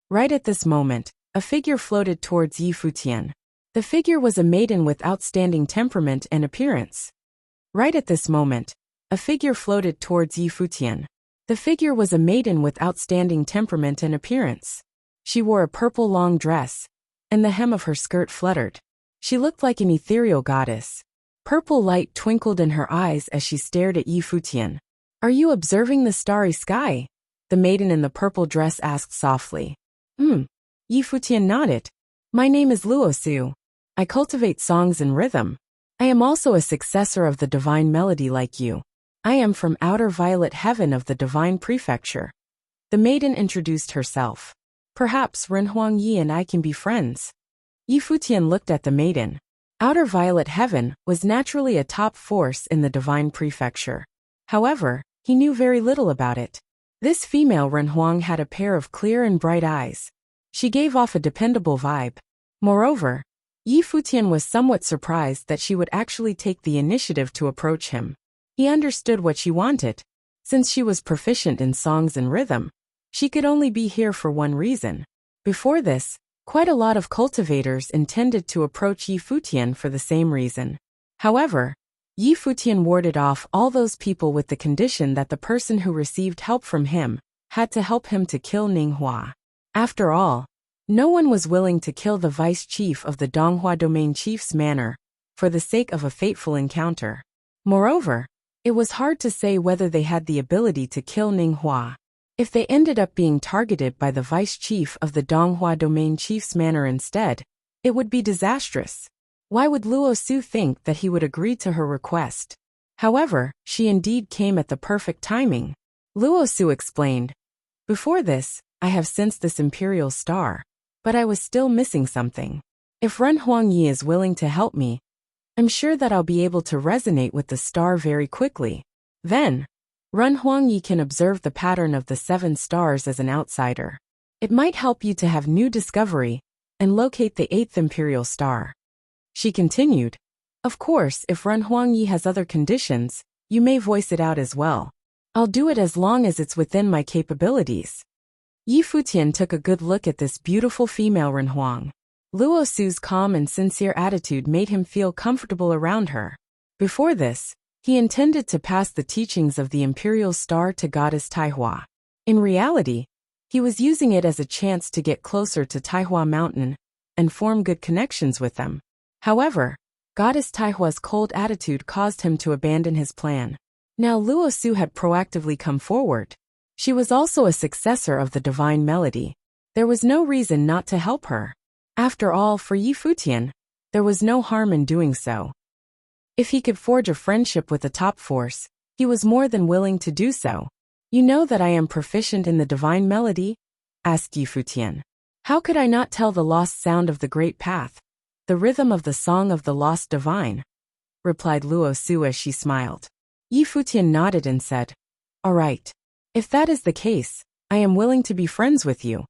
Right at this moment, a figure floated towards Yi Futian. The figure was a maiden with outstanding temperament and appearance. Right at this moment, a figure floated towards Yi Futian. The figure was a maiden with outstanding temperament and appearance. She wore a purple long dress, and the hem of her skirt fluttered. She looked like an ethereal goddess. Purple light twinkled in her eyes as she stared at Yi Futian. "Are you observing the starry sky?" the maiden in the purple dress asked softly. Yi Futian nodded. "My name is Luosu. I cultivate songs and rhythm. I am also a successor of the divine melody like you. I am from outer violet heaven of the divine prefecture." The maiden introduced herself. "Perhaps Renhuang Yi and I can be friends." Yi Futian looked at the maiden. Outer violet heaven was naturally a top force in the divine prefecture. However, he knew very little about it. This female Renhuang had a pair of clear and bright eyes. She gave off a dependable vibe. Moreover, Yi Futian was somewhat surprised that she would actually take the initiative to approach him. He understood what she wanted. Since she was proficient in songs and rhythm, she could only be here for one reason. Before this, quite a lot of cultivators intended to approach Yi Futian for the same reason. However, Yi Futian warded off all those people with the condition that the person who received help from him had to help him to kill Ninghua. After all, no one was willing to kill the vice chief of the Donghua domain chief's manor for the sake of a fateful encounter. Moreover, it was hard to say whether they had the ability to kill Ninghua. If they ended up being targeted by the vice chief of the Donghua domain chief's manor instead, it would be disastrous. Why would Luosu think that he would agree to her request? However, she indeed came at the perfect timing. Luosu explained, "Before this, I have sensed this imperial star, but I was still missing something. If Renhuang Yi is willing to help me, I'm sure that I'll be able to resonate with the star very quickly. Then, Renhuang Yi can observe the pattern of the 7 stars as an outsider. It might help you to have new discovery and locate the 8th imperial star." She continued, "Of course, if Renhuang Yi has other conditions, you may voice it out as well. I'll do it as long as it's within my capabilities." Yi Futian took a good look at this beautiful female Renhuang. Luosu's calm and sincere attitude made him feel comfortable around her. Before this, he intended to pass the teachings of the imperial star to goddess Taihua. In reality, he was using it as a chance to get closer to Taihua Mountain and form good connections with them. However, goddess Taihua's cold attitude caused him to abandon his plan. Now Luosu had proactively come forward. She was also a successor of the divine melody. There was no reason not to help her. After all, for Yi Futian, there was no harm in doing so. If he could forge a friendship with the top force, he was more than willing to do so. "You know that I am proficient in the divine melody?" asked Yi Futian. "How could I not tell the lost sound of the great path, the rhythm of the song of the lost divine?" replied Luosu as she smiled. Yi Futian nodded and said, "All right. If that is the case, I am willing to be friends with you."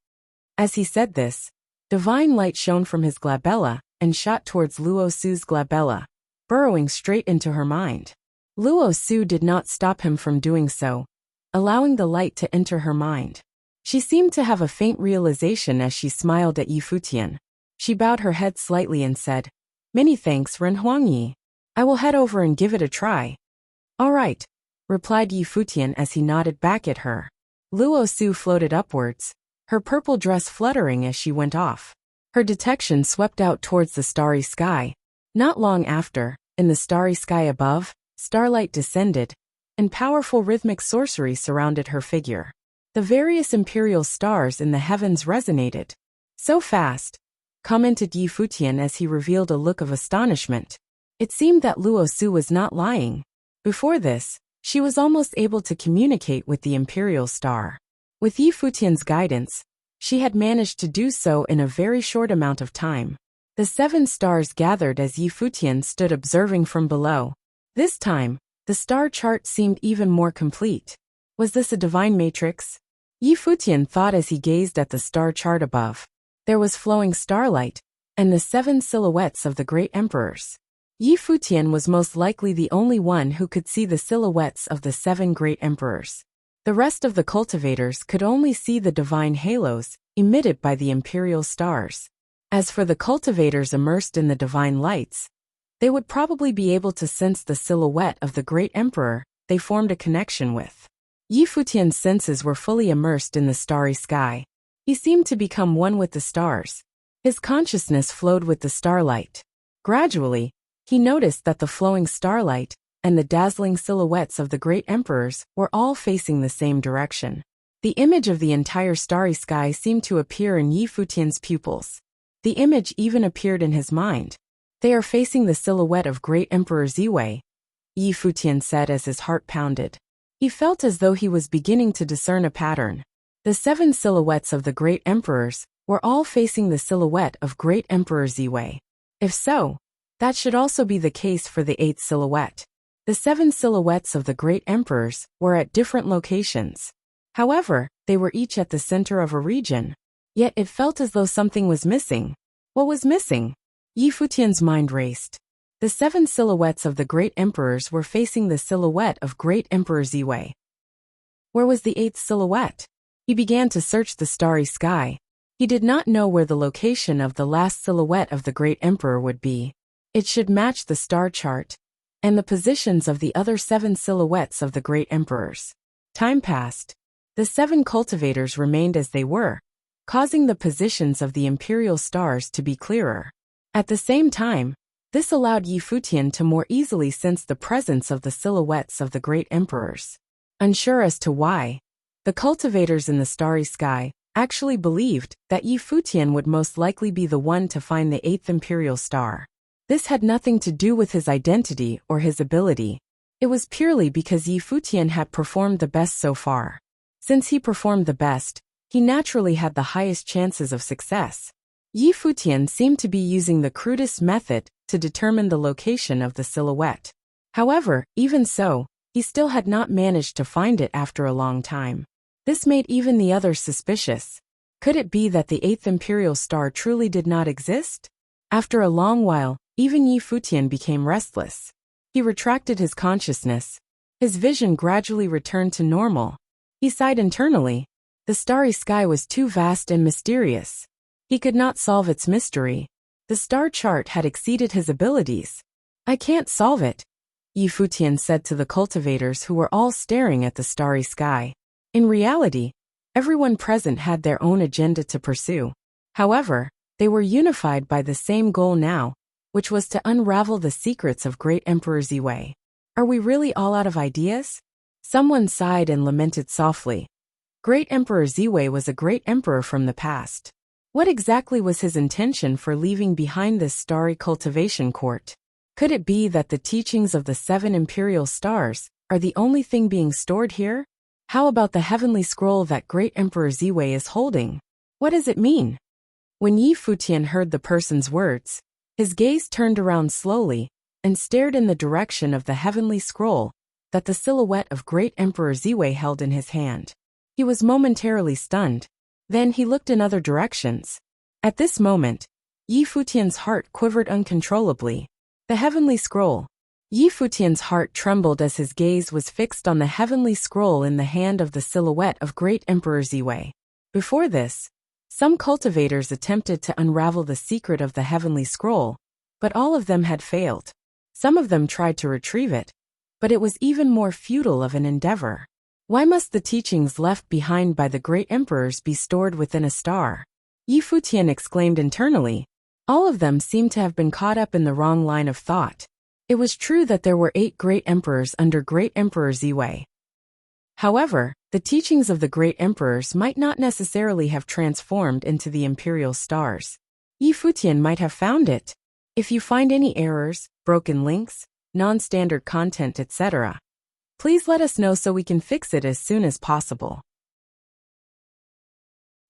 As he said this, divine light shone from his glabella and shot towards Luosu's glabella, burrowing straight into her mind. Luosu did not stop him from doing so, allowing the light to enter her mind. She seemed to have a faint realization as she smiled at Yi Futian. She bowed her head slightly and said, "Many thanks, Renhuang Yi. I will head over and give it a try." "All right," replied Yi Futian as he nodded back at her. Luosu floated upwards, her purple dress fluttering as she went off. Her detection swept out towards the starry sky. Not long after, in the starry sky above, starlight descended, and powerful rhythmic sorcery surrounded her figure. The various imperial stars in the heavens resonated. "So fast," commented Yi Futian as he revealed a look of astonishment. It seemed that Luosu was not lying. Before this, she was almost able to communicate with the imperial star. With Yi Futian's guidance, she had managed to do so in a very short amount of time. The 7 stars gathered as Yi Futian stood observing from below. This time, the star chart seemed even more complete. Was this a divine matrix? Yi Futian thought as he gazed at the star chart above. There was flowing starlight, and the 7 silhouettes of the great emperors. Yi Futian was most likely the only one who could see the silhouettes of the 7 great emperors. The rest of the cultivators could only see the divine halos emitted by the imperial stars. As for the cultivators immersed in the divine lights, they would probably be able to sense the silhouette of the great emperor they formed a connection with. Yi Futian's senses were fully immersed in the starry sky. He seemed to become one with the stars. His consciousness flowed with the starlight. Gradually, he noticed that the flowing starlight and the dazzling silhouettes of the great emperors were all facing the same direction. The image of the entire starry sky seemed to appear in Yi Futian's pupils. The image even appeared in his mind. They are facing the silhouette of great Emperor Ziwei, Yi Futian said as his heart pounded. He felt as though he was beginning to discern a pattern. The 7 silhouettes of the great emperors were all facing the silhouette of great Emperor Ziwei. If so, that should also be the case for the 8th silhouette. The 7 silhouettes of the great emperors were at different locations. However, they were each at the center of a region. Yet it felt as though something was missing. What was missing? Yi Futian's mind raced. The 7 silhouettes of the great emperors were facing the silhouette of great Emperor Ziwei. Where was the 8th silhouette? He began to search the starry sky. He did not know where the location of the last silhouette of the great emperor would be. It should match the star chart and the positions of the other 7 silhouettes of the great emperors. Time passed. The 7 cultivators remained as they were, causing the positions of the imperial stars to be clearer. At the same time, this allowed Yi Futian to more easily sense the presence of the silhouettes of the great emperors. Unsure as to why, the cultivators in the starry sky actually believed that Yi Futian would most likely be the one to find the 8th imperial star. This had nothing to do with his identity or his ability. It was purely because Yi Futian had performed the best so far. Since he performed the best, he naturally had the highest chances of success. Yi Futian seemed to be using the crudest method to determine the location of the silhouette. However, even so, he still had not managed to find it after a long time. This made even the others suspicious. Could it be that the 8th imperial star truly did not exist? After a long while, even Yi Futian became restless. He retracted his consciousness. His vision gradually returned to normal. He sighed internally. The starry sky was too vast and mysterious. He could not solve its mystery. The star chart had exceeded his abilities. I can't solve it, Yi Futian said to the cultivators who were all staring at the starry sky. In reality, everyone present had their own agenda to pursue. However, they were unified by the same goal now, which was to unravel the secrets of great Emperor Ziwei. Are we really all out of ideas? Someone sighed and lamented softly. Great Emperor Ziwei was a great emperor from the past. What exactly was his intention for leaving behind this starry cultivation court? Could it be that the teachings of the 7 imperial stars are the only thing being stored here? How about the heavenly scroll that great Emperor Ziwei is holding? What does it mean? When Yi Futian heard the person's words, his gaze turned around slowly and stared in the direction of the heavenly scroll that the silhouette of great Emperor Ziwei held in his hand. He was momentarily stunned. Then he looked in other directions. At this moment, Yi Futian's heart quivered uncontrollably. The heavenly scroll. Yi Futian's heart trembled as his gaze was fixed on the heavenly scroll in the hand of the silhouette of great Emperor Ziwei. Before this, some cultivators attempted to unravel the secret of the heavenly scroll, but all of them had failed. Some of them tried to retrieve it, but it was even more futile of an endeavor. Why must the teachings left behind by the great emperors be stored within a star? Yi Futian exclaimed internally. All of them seemed to have been caught up in the wrong line of thought. It was true that there were 8 great emperors under great Emperor Ziwei. However, the teachings of the great emperors might not necessarily have transformed into the imperial stars. Yi Futian might have found it. If you find any errors, broken links, non-standard content, etc., please let us know so we can fix it as soon as possible.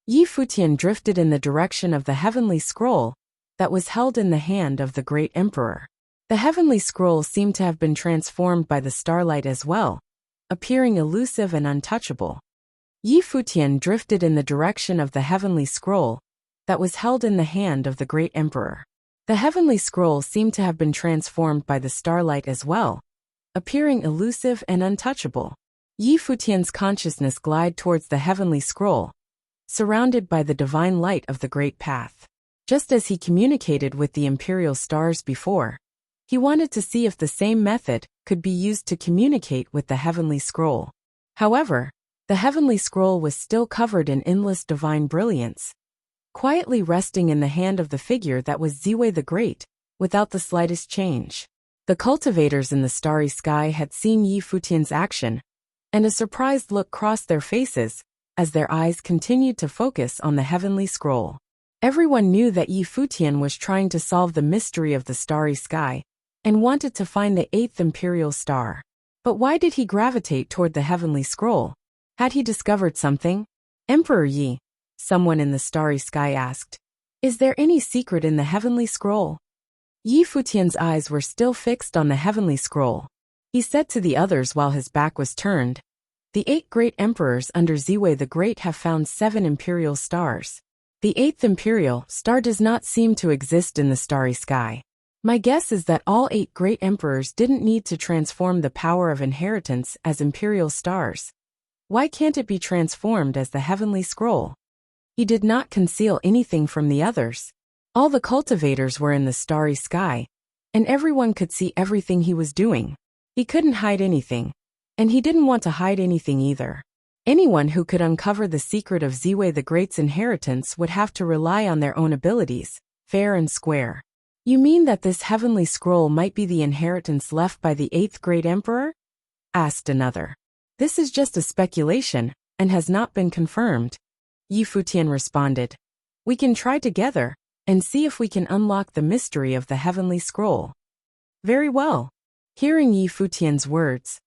Yi Futian drifted in the direction of the heavenly scroll that was held in the hand of the great emperor. The heavenly scroll seemed to have been transformed by the starlight as well, appearing elusive and untouchable. Yi Futian drifted in the direction of the heavenly scroll that was held in the hand of the great emperor. The heavenly scroll seemed to have been transformed by the starlight as well, appearing elusive and untouchable. Yi Futian's consciousness glided towards the heavenly scroll, surrounded by the divine light of the Great Path. Just as he communicated with the imperial stars before, he wanted to see if the same method could be used to communicate with the heavenly scroll. However, the heavenly scroll was still covered in endless divine brilliance, quietly resting in the hand of the figure that was Ziwei the Great, without the slightest change. The cultivators in the starry sky had seen Yi Futian's action, and a surprised look crossed their faces as their eyes continued to focus on the heavenly scroll. Everyone knew that Yi Futian was trying to solve the mystery of the starry sky and wanted to find the 8th imperial star. But why did he gravitate toward the heavenly scroll? Had he discovered something? Emperor Yi, someone in the starry sky asked, is there any secret in the heavenly scroll? Yi Futian's eyes were still fixed on the heavenly scroll. He said to the others while his back was turned, the 8 great emperors under Ziwei the Great have found 7 imperial stars. The 8th imperial star does not seem to exist in the starry sky. My guess is that all 8 great emperors didn't need to transform the power of inheritance as imperial stars. Why can't it be transformed as the heavenly scroll? He did not conceal anything from the others. All the cultivators were in the starry sky, and everyone could see everything he was doing. He couldn't hide anything, and he didn't want to hide anything either. Anyone who could uncover the secret of Ziwei the Great's inheritance would have to rely on their own abilities, fair and square. You mean that this heavenly scroll might be the inheritance left by the 8th great emperor? Asked another. This is just a speculation, and has not been confirmed. Yi Futian responded. We can try together, and see if we can unlock the mystery of the heavenly scroll. Very well. Hearing Yi Futian's words,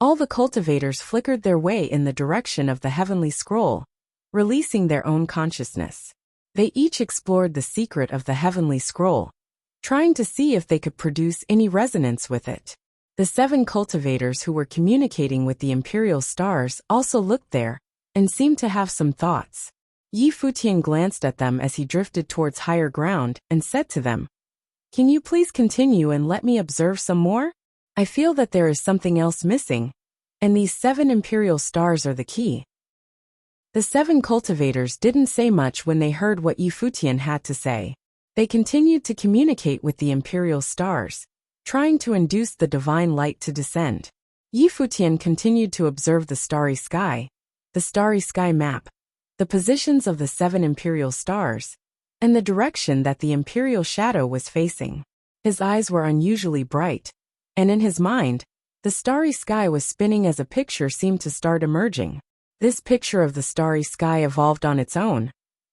all the cultivators flickered their way in the direction of the heavenly scroll, releasing their own consciousness. They each explored the secret of the heavenly scroll, trying to see if they could produce any resonance with it. The 7 cultivators who were communicating with the imperial stars also looked there, and seemed to have some thoughts. Yi Futian glanced at them as he drifted towards higher ground and said to them, can you please continue and let me observe some more? I feel that there is something else missing, and these 7 imperial stars are the key. The 7 cultivators didn't say much when they heard what Yi Futian had to say. They continued to communicate with the imperial stars, trying to induce the divine light to descend. Yi Futian continued to observe the starry sky map, the positions of the 7 imperial stars, and the direction that the imperial shadow was facing. His eyes were unusually bright, and in his mind, the starry sky was spinning as a picture seemed to start emerging. This picture of the starry sky evolved on its own,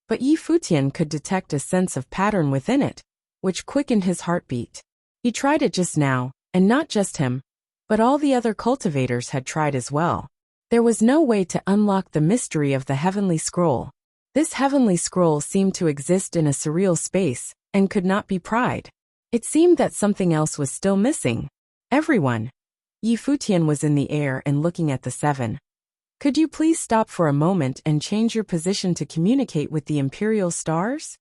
but Yi Futian could detect a sense of pattern within it, which quickened his heartbeat. He tried it just now, and not just him, but all the other cultivators had tried as well. There was no way to unlock the mystery of the heavenly scroll. This heavenly scroll seemed to exist in a surreal space, and could not be pried. It seemed that something else was still missing. Everyone. Yi Futian was in the air and looking at the 7. Could you please stop for a moment and change your position to communicate with the imperial stars?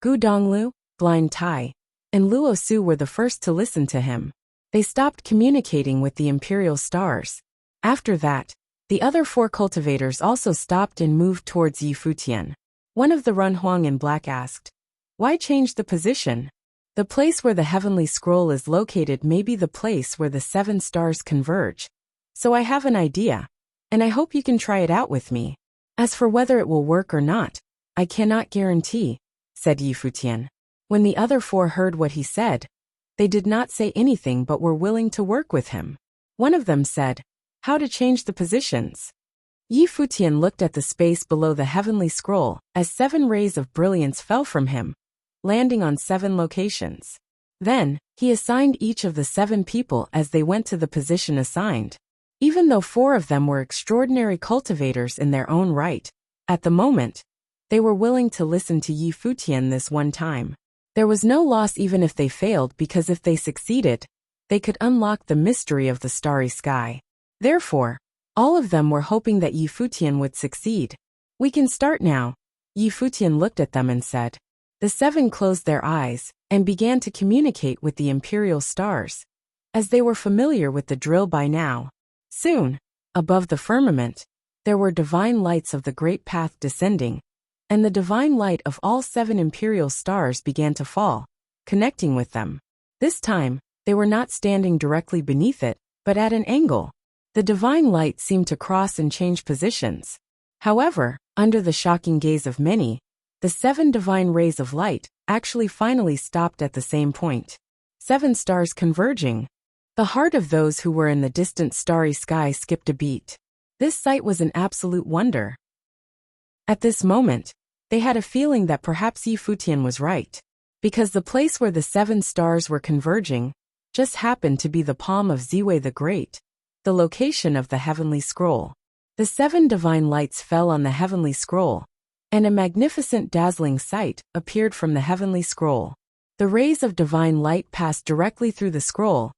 Gu Donglu, Blind Tai, and Luo Su were the first to listen to him. They stopped communicating with the imperial stars. After that, the other 4 cultivators also stopped and moved towards Yi Futian. One of the Runhuang in black asked, why change the position? The place where the heavenly scroll is located may be the place where the 7 stars converge. So I have an idea, and I hope you can try it out with me. As for whether it will work or not, I cannot guarantee, said Yi Futian. When the other 4 heard what he said, they did not say anything but were willing to work with him. One of them said, how to change the positions? Yi Futian looked at the space below the heavenly scroll as 7 rays of brilliance fell from him, landing on 7 locations. Then, he assigned each of the 7 people as they went to the position assigned. Even though 4 of them were extraordinary cultivators in their own right, at the moment, they were willing to listen to Yi Futian this one time. There was no loss even if they failed, because if they succeeded, they could unlock the mystery of the starry sky. Therefore, all of them were hoping that Yi Futian would succeed. We can start now. Yi Futian looked at them and said. The 7 closed their eyes and began to communicate with the imperial stars, as they were familiar with the drill by now. Soon, Above the firmament, there were divine lights of the great path descending, and the divine light of all 7 imperial stars began to fall, connecting with them. This time, they were not standing directly beneath it, but at an angle. The divine light seemed to cross and change positions. However, under the shocking gaze of many, the 7 divine rays of light actually finally stopped at the same point. 7 stars converging. The heart of those who were in the distant starry sky skipped a beat. This sight was an absolute wonder. At this moment, they had a feeling that perhaps Yi Futian was right, because the place where the 7 stars were converging just happened to be the palm of Ziwei the Great, the location of the heavenly scroll. The 7 divine lights fell on the heavenly scroll, and a magnificent dazzling sight appeared from the heavenly scroll. The rays of divine light passed directly through the scroll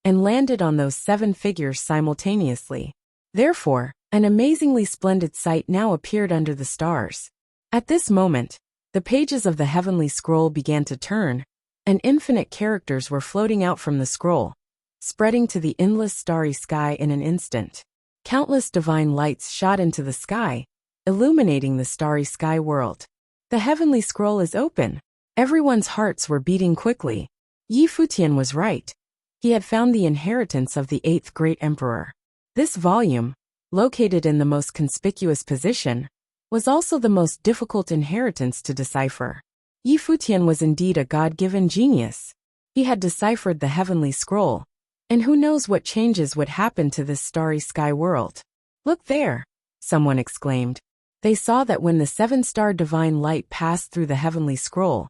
and landed on those 7 figures simultaneously. Therefore, an amazingly splendid sight now appeared under the stars. At this moment, the pages of the heavenly scroll began to turn, and infinite characters were floating out from the scroll, spreading to the endless starry sky in an instant. Countless divine lights shot into the sky, illuminating the starry sky world. The heavenly scroll is open. Everyone's hearts were beating quickly. Yi Futian was right. He had found the inheritance of the 8th great emperor. This volume, located in the most conspicuous position, was also the most difficult inheritance to decipher. Yi Futian was indeed a God-given genius. He had deciphered the heavenly scroll, and who knows what changes would happen to this starry sky world. "Look there," someone exclaimed. They saw that when the 7-star divine light passed through the heavenly scroll,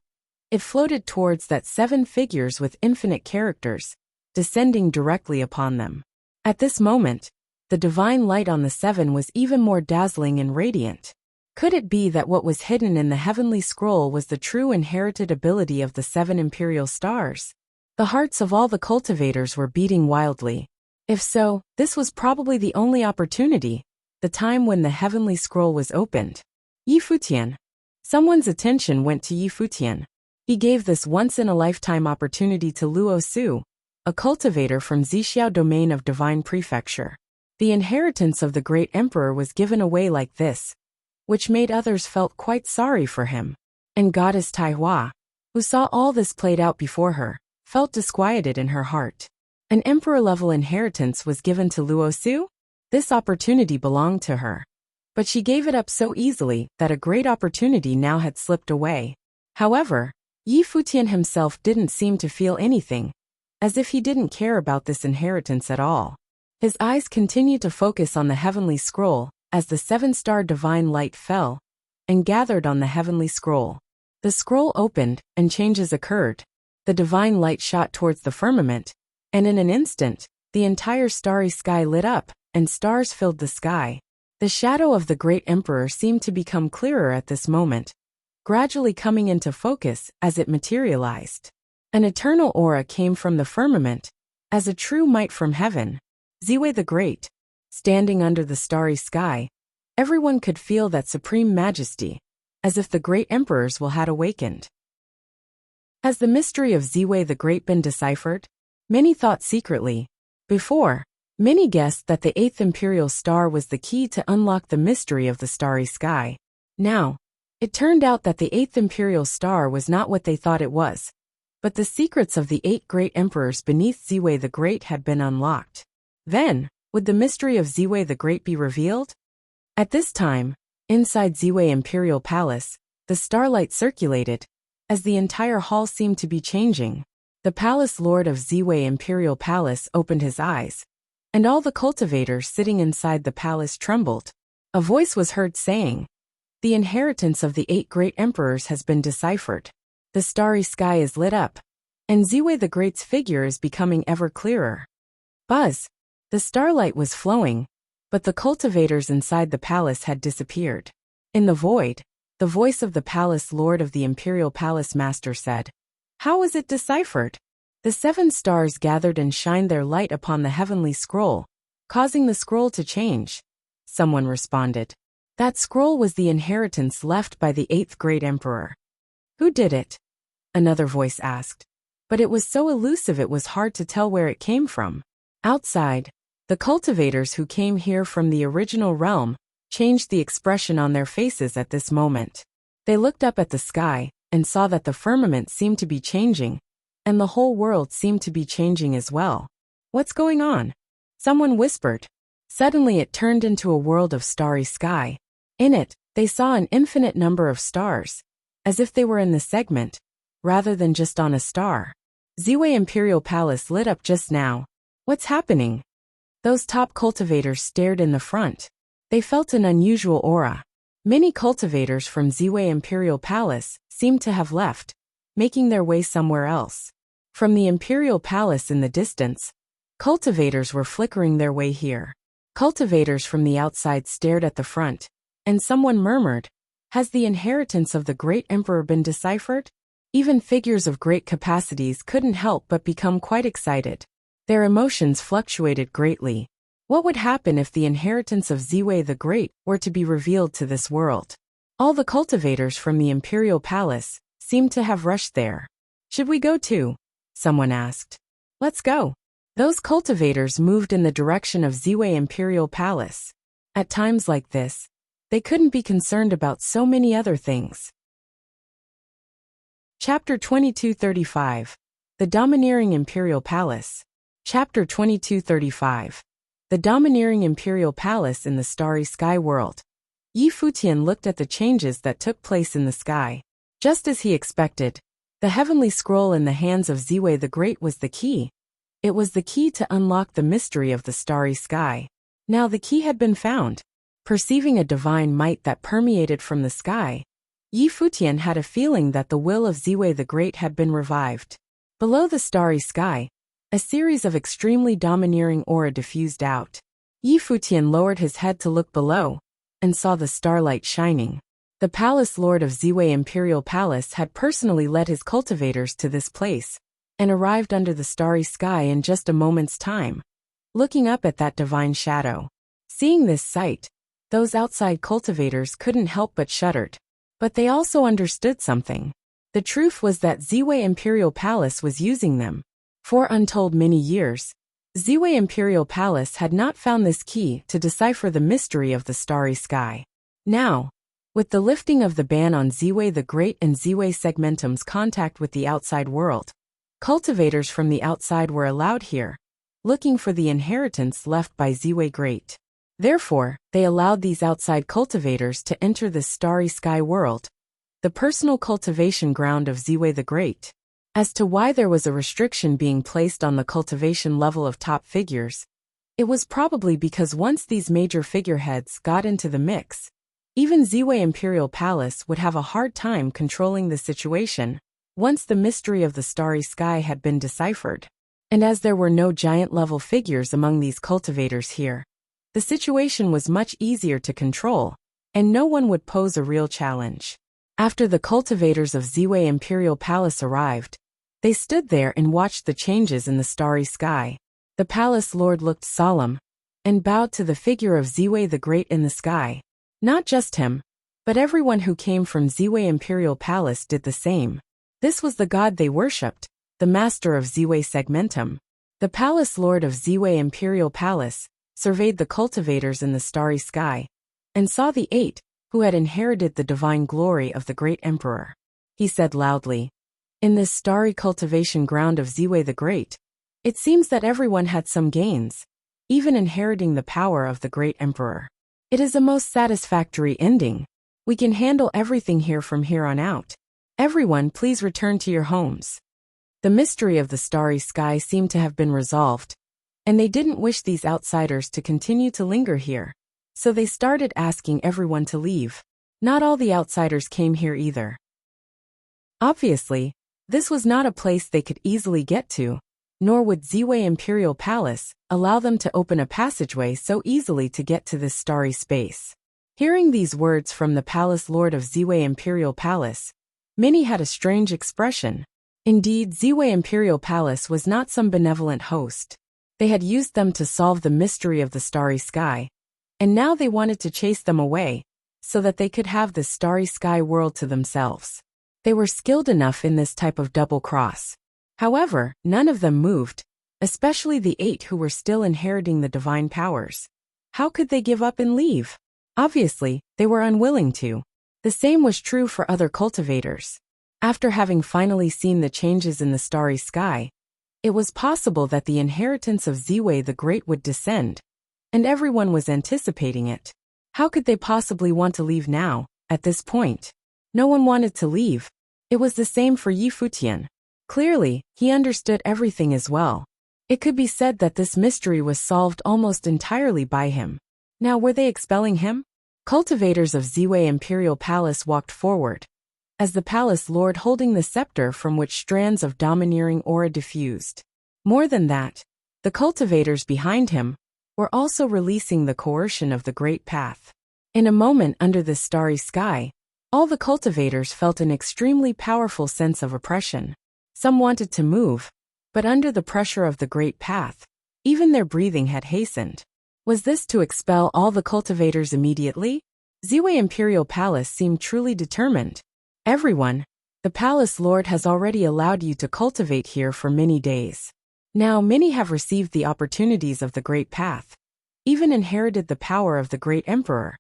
it floated towards that 7 figures with infinite characters, descending directly upon them. At this moment, the divine light on the 7 was even more dazzling and radiant. Could it be that what was hidden in the heavenly scroll was the true inherited ability of the 7 imperial stars? The hearts of all the cultivators were beating wildly. If so, this was probably the only opportunity, the time when the heavenly scroll was opened. Yi Futian. Someone's attention went to Yi Futian. He gave this once-in-a-lifetime opportunity to Luo Su, a cultivator from Zixiao domain of Divine Prefecture. The inheritance of the great emperor was given away like this, which made others felt quite sorry for him. And goddess Taihua, who saw all this played out before her, felt disquieted in her heart. An emperor-level inheritance was given to Luo Su? This opportunity belonged to her. But she gave it up so easily that a great opportunity now had slipped away. However, Yi Futian himself didn't seem to feel anything, as if he didn't care about this inheritance at all. His eyes continued to focus on the heavenly scroll as the 7-star divine light fell and gathered on the heavenly scroll. The scroll opened and changes occurred. The divine light shot towards the firmament, and in an instant, the entire starry sky lit up, and stars filled the sky. The shadow of the great emperor seemed to become clearer at this moment, gradually coming into focus as it materialized. An eternal aura came from the firmament, as a true might from heaven. Ziwei the Great, standing under the starry sky, everyone could feel that supreme majesty, as if the great emperors will had awakened. Has the mystery of Ziwei the Great been deciphered? Many thought secretly. Before, many guessed that the 8th imperial star was the key to unlock the mystery of the starry sky. Now, it turned out that the 8th imperial star was not what they thought it was, but the secrets of the 8 great emperors beneath Ziwei the Great had been unlocked. Then, would the mystery of Ziwei the Great be revealed? At this time, inside Ziwei Imperial Palace, the starlight circulated, as the entire hall seemed to be changing. The palace lord of Ziwei Imperial Palace opened his eyes, and all the cultivators sitting inside the palace trembled. A voice was heard saying, "The inheritance of the 8 great emperors has been deciphered. The starry sky is lit up, and Ziwei the Great's figure is becoming ever clearer." Buzz! The starlight was flowing, but the cultivators inside the palace had disappeared. In the void, the voice of the palace lord of the Imperial Palace Master said, "How was it deciphered?" The 7 stars gathered and shined their light upon the heavenly scroll, causing the scroll to change. Someone responded. That scroll was the inheritance left by the 8th great emperor. Who did it? Another voice asked. But it was so elusive it was hard to tell where it came from. Outside, The cultivators who came here from the original realm changed the expression on their faces at this moment. They looked up at the sky and saw that the firmament seemed to be changing, and the whole world seemed to be changing as well. What's going on? Someone whispered. Suddenly it turned into a world of starry sky. In it, they saw an infinite number of stars, as if they were in the segment, rather than just on a star. Ziwei Imperial Palace lit up just now. What's happening? Those top cultivators stared in the front. They felt an unusual aura. Many cultivators from Ziwei Imperial Palace seemed to have left, making their way somewhere else. From the Imperial Palace in the distance, cultivators were flickering their way here. Cultivators from the outside stared at the front, and someone murmured, "Has the inheritance of the great emperor been deciphered?" Even figures of great capacities couldn't help but become quite excited. Their emotions fluctuated greatly. What would happen if the inheritance of Ziwei the Great were to be revealed to this world? All the cultivators from the Imperial Palace seemed to have rushed there. "Should we go too?" someone asked. "Let's go." Those cultivators moved in the direction of Ziwei Imperial Palace. At times like this, they couldn't be concerned about so many other things. Chapter 2235. The Domineering Imperial Palace. Chapter 2235. The Domineering Imperial Palace in the Starry Sky World. Yi Futian looked at the changes that took place in the sky. Just as he expected, the heavenly scroll in the hands of Ziwei the Great was the key. It was the key to unlock the mystery of the starry sky. Now the key had been found. Perceiving a divine might that permeated from the sky, Yi Futian had a feeling that the will of Ziwei the Great had been revived. Below the starry sky, a series of extremely domineering aura diffused out. Yi Futian lowered his head to look below, and saw the starlight shining. The palace lord of Ziwei Imperial Palace had personally led his cultivators to this place, and arrived under the starry sky in just a moment's time. Looking up at that divine shadow. Seeing this sight, those outside cultivators couldn't help but shuddered. But they also understood something. The truth was that Ziwei Imperial Palace was using them. For untold many years, Ziwei Imperial Palace had not found this key to decipher the mystery of the starry sky. Now, with the lifting of the ban on Ziwei the Great and Ziwei Segmentum's contact with the outside world, cultivators from the outside were allowed here, looking for the inheritance left by Ziwei Great. Therefore, they allowed these outside cultivators to enter this starry sky world, the personal cultivation ground of Ziwei the Great. As to why there was a restriction being placed on the cultivation level of top figures, it was probably because once these major figureheads got into the mix, even Ziwei Imperial Palace would have a hard time controlling the situation once the mystery of the starry sky had been deciphered. And as there were no giant-level figures among these cultivators here, the situation was much easier to control, and no one would pose a real challenge. After the cultivators of Ziwei Imperial Palace arrived, they stood there and watched the changes in the starry sky. The palace lord looked solemn, and bowed to the figure of Ziwei the Great in the sky. Not just him, but everyone who came from Ziwei Imperial Palace did the same. This was the god they worshipped, the master of Ziwei Segmentum. The palace lord of Ziwei Imperial Palace surveyed the cultivators in the starry sky, and saw the 8 who had inherited the divine glory of the great emperor. He said loudly, "In this starry cultivation ground of Ziwei the Great, it seems that everyone had some gains, even inheriting the power of the great emperor. It is a most satisfactory ending. We can handle everything here from here on out. Everyone please return to your homes." The mystery of the starry sky seemed to have been resolved, and they didn't wish these outsiders to continue to linger here, so they started asking everyone to leave. Not all the outsiders came here either. Obviously, this was not a place they could easily get to, nor would Ziwei Imperial Palace allow them to open a passageway so easily to get to this starry space. Hearing these words from the palace lord of Ziwei Imperial Palace, many had a strange expression. Indeed, Ziwei Imperial Palace was not some benevolent host. They had used them to solve the mystery of the starry sky, and now they wanted to chase them away, so that they could have this starry sky world to themselves. They were skilled enough in this type of double cross. However, none of them moved, especially the 8 who were still inheriting the divine powers. How could they give up and leave? Obviously, they were unwilling to. The same was true for other cultivators. After having finally seen the changes in the starry sky, it was possible that the inheritance of Ziwei the Great would descend, and everyone was anticipating it. How could they possibly want to leave now, at this point? No one wanted to leave. It was the same for Yi Futian. Clearly, he understood everything as well. It could be said that this mystery was solved almost entirely by him. Now were they expelling him? Cultivators of Ziwei Imperial Palace walked forward, as the palace lord holding the scepter from which strands of domineering aura diffused. More than that, the cultivators behind him were also releasing the coercion of the great path. In a moment under this starry sky, all the cultivators felt an extremely powerful sense of oppression. Some wanted to move, but under the pressure of the great path, even their breathing had hastened. Was this to expel all the cultivators immediately? Ziwei Imperial Palace seemed truly determined. Everyone, the palace lord has already allowed you to cultivate here for many days. Now many have received the opportunities of the great path, even inherited the power of the great emperor.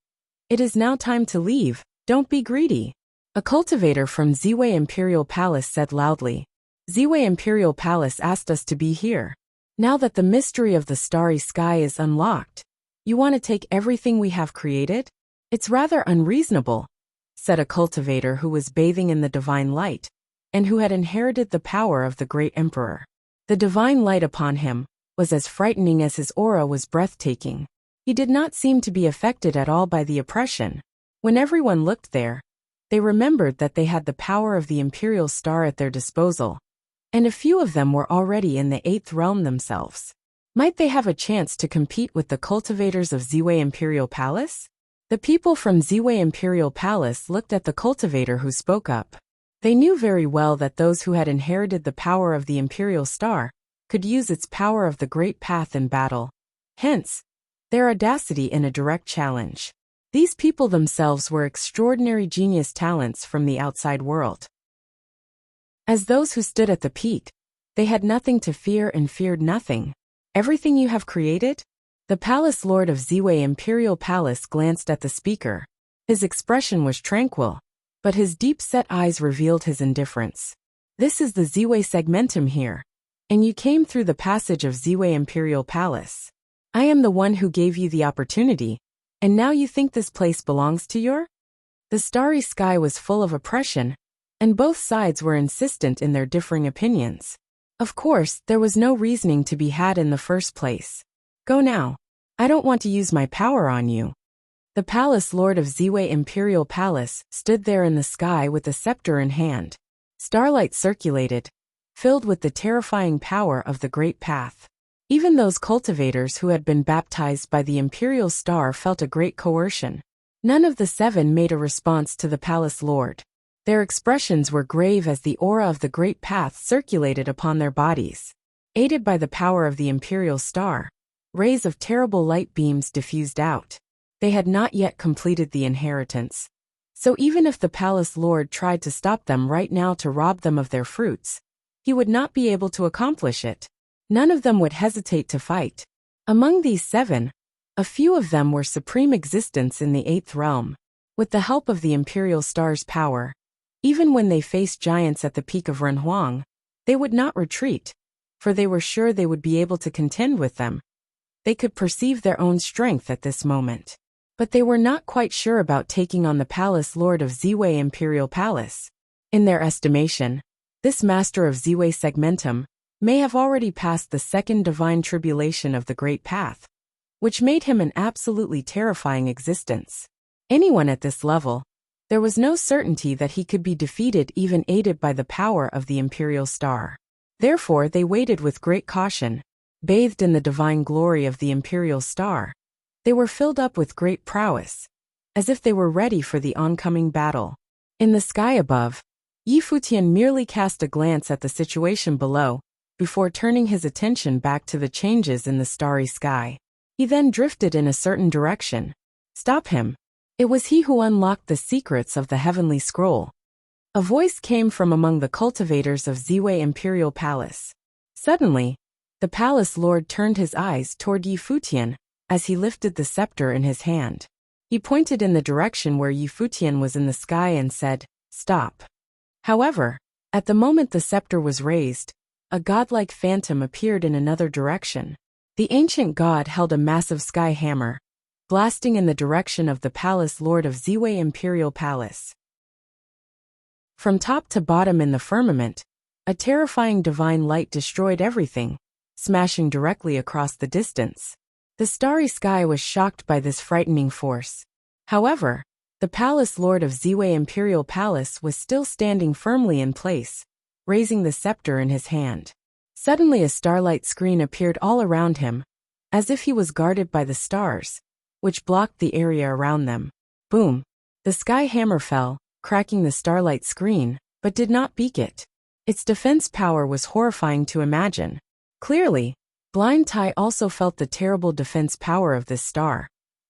It is now time to leave, don't be greedy. A cultivator from Ziwei Imperial Palace said loudly. Ziwei Imperial Palace asked us to be here. Now that the mystery of the starry sky is unlocked, you want to take everything we have created? It's rather unreasonable, said a cultivator who was bathing in the divine light, and who had inherited the power of the great emperor. The divine light upon him was as frightening as his aura was breathtaking. He did not seem to be affected at all by the oppression. When everyone looked there, they remembered that they had the power of the imperial star at their disposal, and a few of them were already in the 8th realm themselves. Might they have a chance to compete with the cultivators of Ziwei Imperial Palace? The people from Ziwei Imperial Palace looked at the cultivator who spoke up. They knew very well that those who had inherited the power of the imperial star could use its power of the great path in battle. Hence, their audacity in a direct challenge. These people themselves were extraordinary genius talents from the outside world. As those who stood at the peak, they had nothing to fear and feared nothing. Everything you have created? The palace lord of Ziwei Imperial Palace glanced at the speaker. His expression was tranquil, but his deep-set eyes revealed his indifference. This is the Ziwei segmentum here, and you came through the passage of Ziwei Imperial Palace. I am the one who gave you the opportunity, and now you think this place belongs to your? The starry sky was full of oppression, and both sides were insistent in their differing opinions. Of course, there was no reasoning to be had in the first place. Go now. I don't want to use my power on you. The palace lord of Ziwei Imperial Palace stood there in the sky with a scepter in hand. Starlight circulated, filled with the terrifying power of the great path. Even those cultivators who had been baptized by the imperial star felt a great coercion. None of the 7 made a response to the palace lord. Their expressions were grave as the aura of the great path circulated upon their bodies. Aided by the power of the imperial star, rays of terrible light beams diffused out. They had not yet completed the inheritance. So even if the palace lord tried to stop them right now to rob them of their fruits, he would not be able to accomplish it. None of them would hesitate to fight. Among these 7, a few of them were supreme existence in the 8th realm. With the help of the imperial star's power, even when they faced giants at the peak of Renhuang, they would not retreat, for they were sure they would be able to contend with them. They could perceive their own strength at this moment. But they were not quite sure about taking on the palace lord of Ziwei Imperial Palace. In their estimation, this master of Ziwei Segmentum may have already passed the 2nd divine tribulation of the Great Path, which made him an absolutely terrifying existence. Anyone at this level, there was no certainty that he could be defeated even aided by the power of the imperial star. Therefore they waited with great caution, bathed in the divine glory of the imperial star. They were filled up with great prowess, as if they were ready for the oncoming battle. In the sky above, Yi Futian merely cast a glance at the situation below, before turning his attention back to the changes in the starry sky. He then drifted in a certain direction. Stop him. It was he who unlocked the secrets of the heavenly scroll. A voice came from among the cultivators of Ziwei Imperial Palace. Suddenly, The palace lord turned his eyes toward Yi Futian as he lifted the scepter in his hand. He pointed in the direction where Yi Futian was in the sky and said, "Stop." However, at the moment the scepter was raised, a godlike phantom appeared in another direction. The ancient god held a massive sky hammer, blasting in the direction of the palace lord of Ziwei Imperial Palace. From top to bottom in the firmament, a terrifying divine light destroyed everything, smashing directly across the distance. The starry sky was shocked by this frightening force. However, the palace lord of Ziwei Imperial Palace was still standing firmly in place, raising the scepter in his hand. Suddenly a starlight screen appeared all around him, as if he was guarded by the stars, which blocked the area around them. Boom! The sky hammer fell, cracking the starlight screen, but did not beak it. Its defense power was horrifying to imagine. Clearly, Blind Tai also felt the terrible defense power of this star.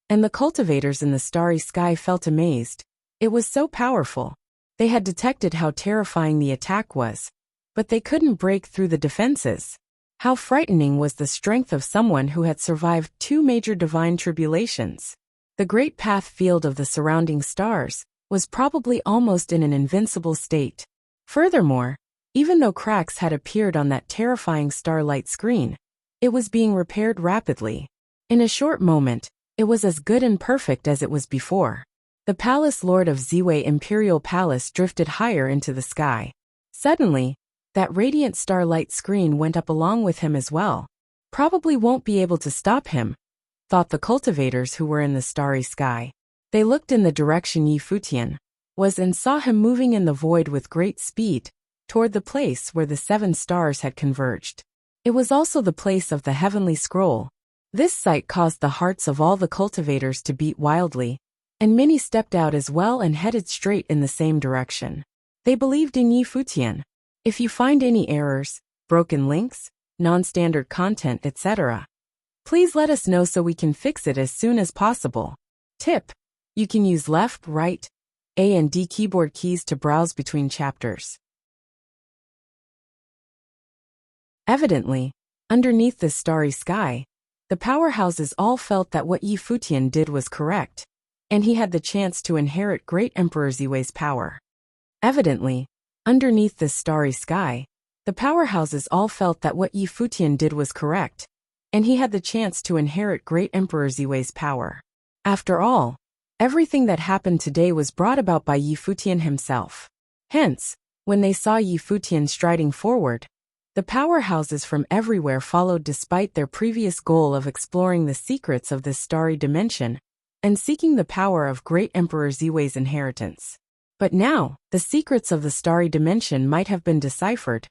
And the cultivators in the starry sky felt amazed. It was so powerful. They had detected how terrifying the attack was, but they couldn't break through the defenses. How frightening was the strength of someone who had survived 2 major divine tribulations. The great path field of the surrounding stars was probably almost in an invincible state. Furthermore, even though cracks had appeared on that terrifying starlight screen, it was being repaired rapidly. In a short moment, it was as good and perfect as it was before. The palace lord of Ziwei Imperial Palace drifted higher into the sky. Suddenly, that radiant starlight screen went up along with him as well. Probably won't be able to stop him, thought the cultivators who were in the starry sky. They looked in the direction Yi Futian was and saw him moving in the void with great speed, toward the place where the 7 stars had converged. It was also the place of the heavenly scroll. This sight caused the hearts of all the cultivators to beat wildly, and many stepped out as well and headed straight in the same direction. They believed in Yi Futian. If you find any errors, broken links, non-standard content, etc., please let us know so we can fix it as soon as possible. Tip: you can use left, right, A and D keyboard keys to browse between chapters. Evidently, underneath this starry sky, the powerhouses all felt that what Yi Futian did was correct, and he had the chance to inherit Great Emperor Ziwei's power. Evidently, underneath this starry sky, the powerhouses all felt that what Yi Futian did was correct, and he had the chance to inherit Great Emperor Ziwei's power. After all, everything that happened today was brought about by Yi Futian himself. Hence, when they saw Yi Futian striding forward, the powerhouses from everywhere followed despite their previous goal of exploring the secrets of this starry dimension and seeking the power of Great Emperor Ziwei's inheritance. But now, the secrets of the starry dimension might have been deciphered,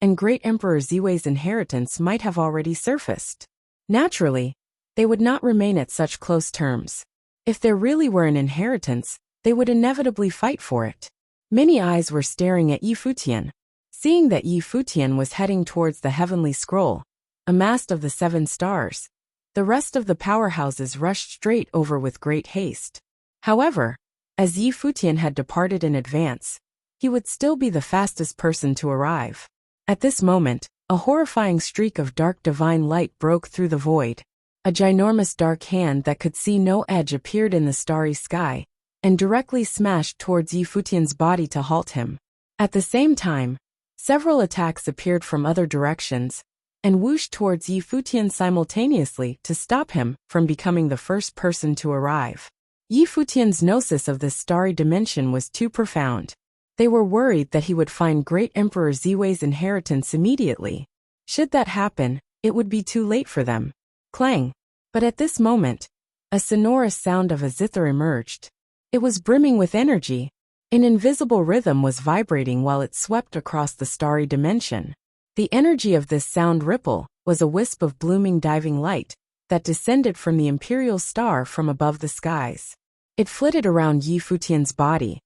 and Great Emperor Ziwei's inheritance might have already surfaced. Naturally, they would not remain at such close terms. If there really were an inheritance, they would inevitably fight for it. Many eyes were staring at Yi Futian. Seeing that Yi Futian was heading towards the heavenly scroll, amassed of the 7 stars, the rest of the powerhouses rushed straight over with great haste. However, as Yi Futian had departed in advance, he would still be the fastest person to arrive. At this moment, a horrifying streak of dark divine light broke through the void. A ginormous dark hand that could see no edge appeared in the starry sky, and directly smashed towards Yi Futian's body to halt him. At the same time, several attacks appeared from other directions, and whooshed towards Yi Futian simultaneously to stop him from becoming the first person to arrive. Yi Futian's gnosis of this starry dimension was too profound. They were worried that he would find Great Emperor Ziwei's inheritance immediately. Should that happen, it would be too late for them. Clang! But at this moment, a sonorous sound of a zither emerged. It was brimming with energy. An invisible rhythm was vibrating while it swept across the starry dimension. The energy of this sound ripple was a wisp of blooming diving light that descended from the imperial star from above the skies. It flitted around Yi Futian's body,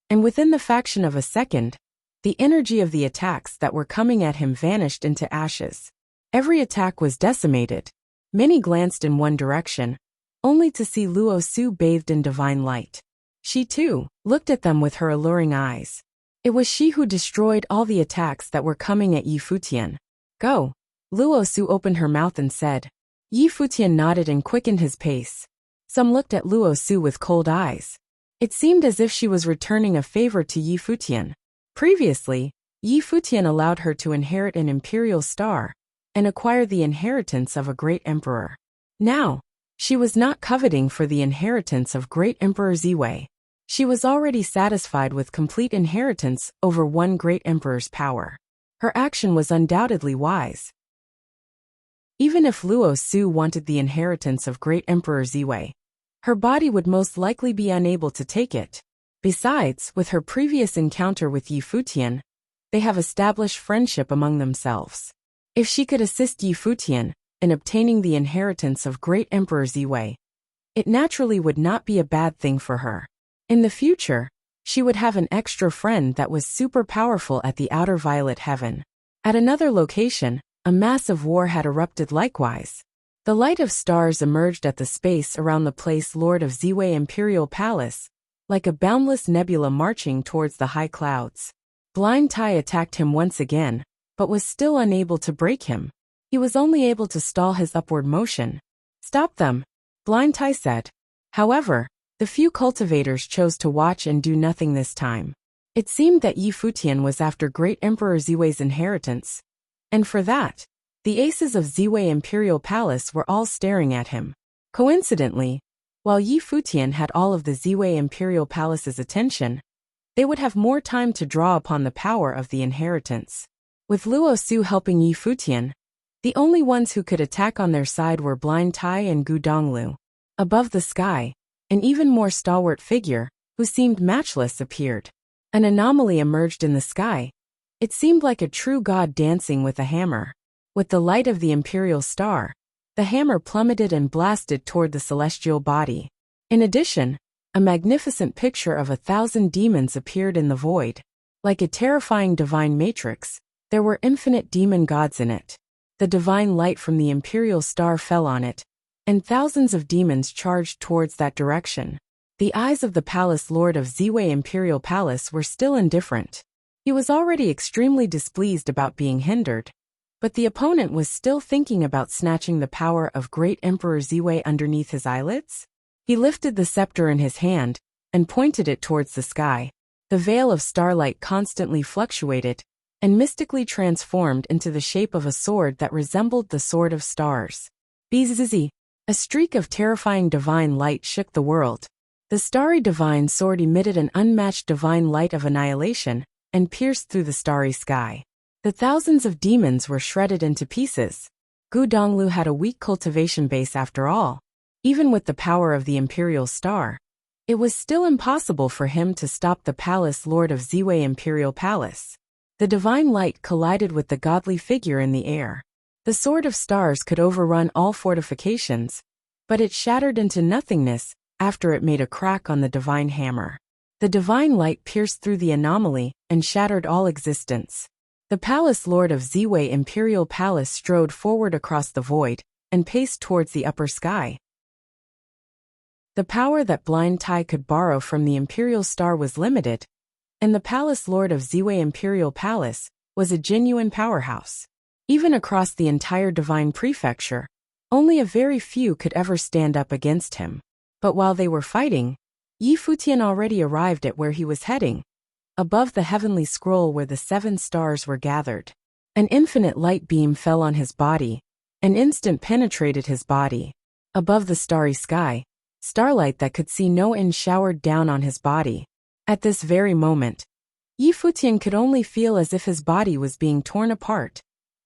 and within the fraction of a second, the energy of the attacks that were coming at him vanished into ashes. Every attack was decimated. Many glanced in one direction, only to see Luo Su bathed in divine light. She too looked at them with her alluring eyes. It was she who destroyed all the attacks that were coming at Yi Futian. Go! Luo Su opened her mouth and said. Yi Futian nodded and quickened his pace. Some looked at Luo Su with cold eyes. It seemed as if she was returning a favor to Yi Futian. Previously, Yi Futian allowed her to inherit an imperial star and acquire the inheritance of a great emperor. Now, she was not coveting for the inheritance of great Emperor Ziwei. She was already satisfied with complete inheritance over one great emperor's power. Her action was undoubtedly wise. Even if Luo Su wanted the inheritance of great Emperor Ziwei, her body would most likely be unable to take it. Besides, with her previous encounter with Yi Futian, they have established friendship among themselves. If she could assist Yi Futian in obtaining the inheritance of great Emperor Ziwei, it naturally would not be a bad thing for her. In the future, she would have an extra friend that was super powerful at the outer violet heaven. At another location, a massive war had erupted likewise. The light of stars emerged at the space around the place Lord of Ziwei Imperial Palace, like a boundless nebula marching towards the high clouds. Blind Tai attacked him once again, but was still unable to break him. He was only able to stall his upward motion. Stop them, Blind Tai said. However, the few cultivators chose to watch and do nothing this time. It seemed that Yi Futian was after great Emperor Ziwei's inheritance, and for that, the aces of Ziwei Imperial Palace were all staring at him. Coincidentally, while Yi Futian had all of the Ziwei Imperial Palace's attention, they would have more time to draw upon the power of the inheritance. With Luo Su helping Yi Futian, the only ones who could attack on their side were Blind Tai and Gu Donglu. Above the sky, an even more stalwart figure, who seemed matchless, appeared. An anomaly emerged in the sky. It seemed like a true god dancing with a hammer. With the light of the imperial star, the hammer plummeted and blasted toward the celestial body. In addition, a magnificent picture of 1,000 demons appeared in the void. Like a terrifying divine matrix, there were infinite demon gods in it. The divine light from the imperial star fell on it, and thousands of demons charged towards that direction. The eyes of the palace lord of Ziwei Imperial Palace were still indifferent. He was already extremely displeased about being hindered, but the opponent was still thinking about snatching the power of great Emperor Ziwei underneath his eyelids. He lifted the scepter in his hand and pointed it towards the sky. The veil of starlight constantly fluctuated and mystically transformed into the shape of a sword that resembled the sword of stars. Bzzz. A streak of terrifying divine light shook the world. The starry divine sword emitted an unmatched divine light of annihilation and pierced through the starry sky. The thousands of demons were shredded into pieces. Gu Donglu had a weak cultivation base after all. Even with the power of the imperial star, it was still impossible for him to stop the palace lord of Ziwei Imperial Palace. The divine light collided with the godly figure in the air. The sword of stars could overrun all fortifications, but it shattered into nothingness after it made a crack on the divine hammer. The divine light pierced through the anomaly and shattered all existence. The palace lord of Ziwei Imperial Palace strode forward across the void and paced towards the upper sky. The power that Blind Tai could borrow from the imperial star was limited, and the palace lord of Ziwei Imperial Palace was a genuine powerhouse. Even across the entire divine prefecture, only a very few could ever stand up against him. But while they were fighting, Yi Futian already arrived at where he was heading, above the heavenly scroll where the 7 stars were gathered. An infinite light beam fell on his body, an instant penetrated his body. Above the starry sky, starlight that could see no end showered down on his body. At this very moment, Yi Futian could only feel as if his body was being torn apart,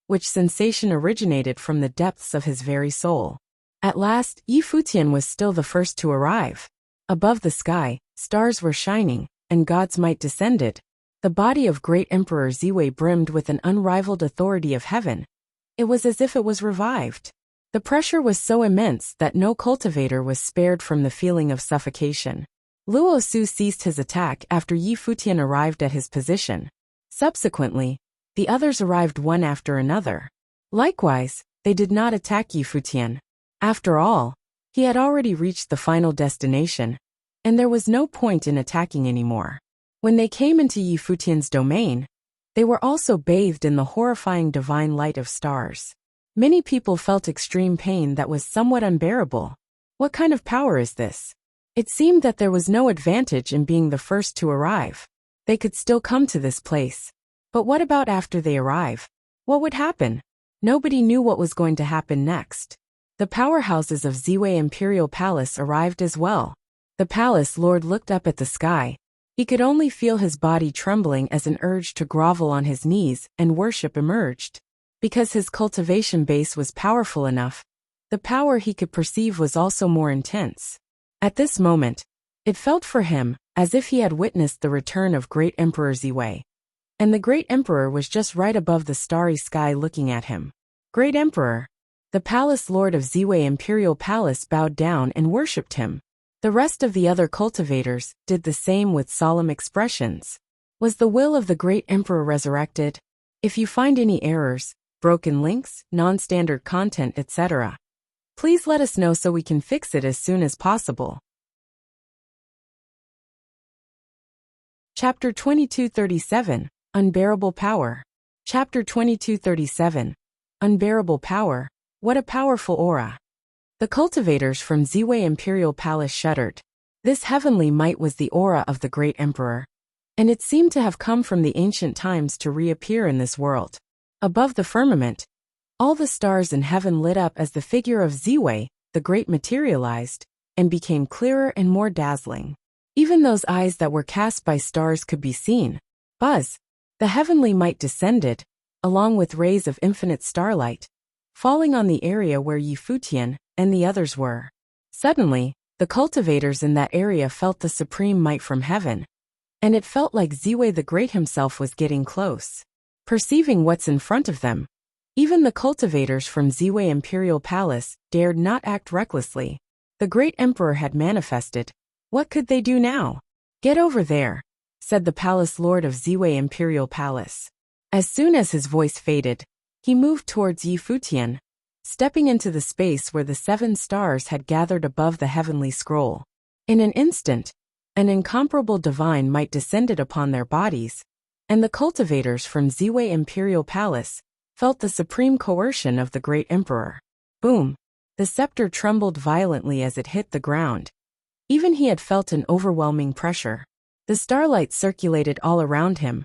which sensation originated from the depths of his very soul. At last, Yi Futian was still the first to arrive. Above the sky, stars were shining, and God's might descended. The body of great Emperor Ziwei brimmed with an unrivaled authority of heaven. It was as if it was revived. The pressure was so immense that no cultivator was spared from the feeling of suffocation. Luo Su ceased his attack after Yi Futian arrived at his position. Subsequently, the others arrived one after another. Likewise, they did not attack Yi Futian. After all, he had already reached the final destination, and there was no point in attacking anymore. When they came into Yi Futian's domain, they were also bathed in the horrifying divine light of stars. Many people felt extreme pain that was somewhat unbearable. What kind of power is this? It seemed that there was no advantage in being the first to arrive. They could still come to this place. But what about after they arrive? What would happen? Nobody knew what was going to happen next. The powerhouses of Ziwei Imperial Palace arrived as well. The palace lord looked up at the sky. He could only feel his body trembling as an urge to grovel on his knees and worship emerged. Because his cultivation base was powerful enough, the power he could perceive was also more intense. At this moment, it felt for him as if he had witnessed the return of Great Emperor Ziwei. And the Great Emperor was just right above the starry sky looking at him. Great Emperor! The palace lord of Ziwei Imperial Palace bowed down and worshipped him. The rest of the other cultivators did the same with solemn expressions. Was the will of the Great Emperor resurrected? If you find any errors, broken links, non-standard content, etc., please let us know so we can fix it as soon as possible. Chapter 2237, Unbearable Power. Chapter 2237, Unbearable Power. What a powerful aura. The cultivators from Ziwei Imperial Palace shuddered. This heavenly might was the aura of the Great Emperor, and it seemed to have come from the ancient times to reappear in this world. Above the firmament, all the stars in heaven lit up as the figure of Ziwei, the Great, materialized, and became clearer and more dazzling. Even those eyes that were cast by stars could be seen. Buzz! The heavenly might descended, along with rays of infinite starlight, falling on the area where Futian and the others were. Suddenly, the cultivators in that area felt the supreme might from heaven, and it felt like Ziwei the Great himself was getting close. Perceiving what's in front of them, even the cultivators from Ziwei Imperial Palace dared not act recklessly. The Great Emperor had manifested. What could they do now? Get over there, said the palace lord of Ziwei Imperial Palace. As soon as his voice faded, he moved towards Futian, stepping into the space where the 7 stars had gathered above the heavenly scroll. In an instant, an incomparable divine might descended upon their bodies, and the cultivators from Ziwei Imperial Palace felt the supreme coercion of the Great Emperor. Boom! The scepter trembled violently as it hit the ground. Even he had felt an overwhelming pressure. The starlight circulated all around him,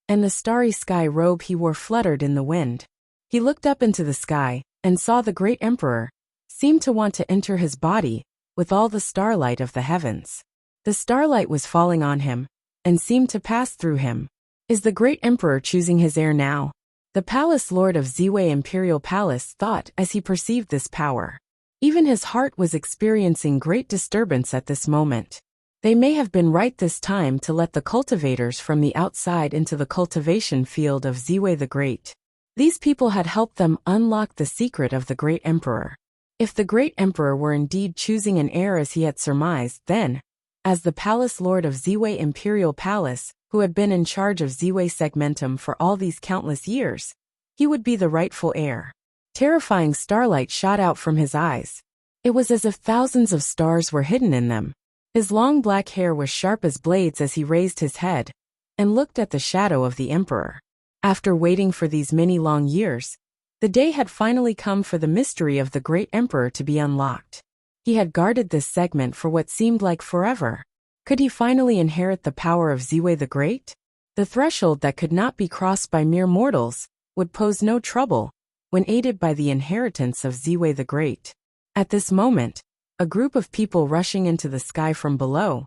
and the starry sky robe he wore fluttered in the wind. He looked up into the sky and saw the Great Emperor seemed to want to enter his body with all the starlight of the heavens. The starlight was falling on him and seemed to pass through him. Is the Great Emperor choosing his heir now? The palace lord of Ziwei Imperial Palace thought as he perceived this power. Even his heart was experiencing great disturbance at this moment. They may have been right this time to let the cultivators from the outside into the cultivation field of Ziwei the Great. These people had helped them unlock the secret of the Great Emperor. If the Great Emperor were indeed choosing an heir as he had surmised, then, as the palace lord of Ziwei Imperial Palace, who had been in charge of Ziwei Segmentum for all these countless years, he would be the rightful heir. Terrifying starlight shot out from his eyes. It was as if thousands of stars were hidden in them. His long black hair was sharp as blades as he raised his head and looked at the shadow of the emperor. After waiting for these many long years, the day had finally come for the mystery of the Great Emperor to be unlocked. He had guarded this segment for what seemed like forever. Could he finally inherit the power of Ziwei the Great? The threshold that could not be crossed by mere mortals would pose no trouble when aided by the inheritance of Ziwei the Great. At this moment, a group of people rushing into the sky from below,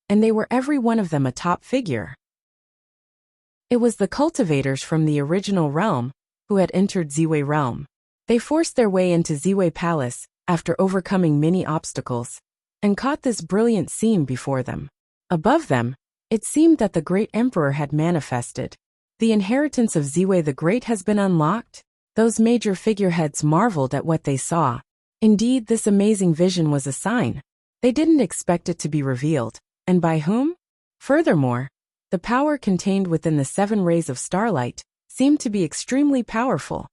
and they were every one of them a top figure. It was the cultivators from the original realm who had entered Ziwei realm. They forced their way into Ziwei Palace after overcoming many obstacles, and caught this brilliant scene before them. Above them, it seemed that the Great Emperor had manifested. The inheritance of Ziwei the Great has been unlocked. Those major figureheads marveled at what they saw. Indeed, this amazing vision was a sign. They didn't expect it to be revealed. And by whom? Furthermore, the power contained within the 7 rays of starlight seemed to be extremely powerful,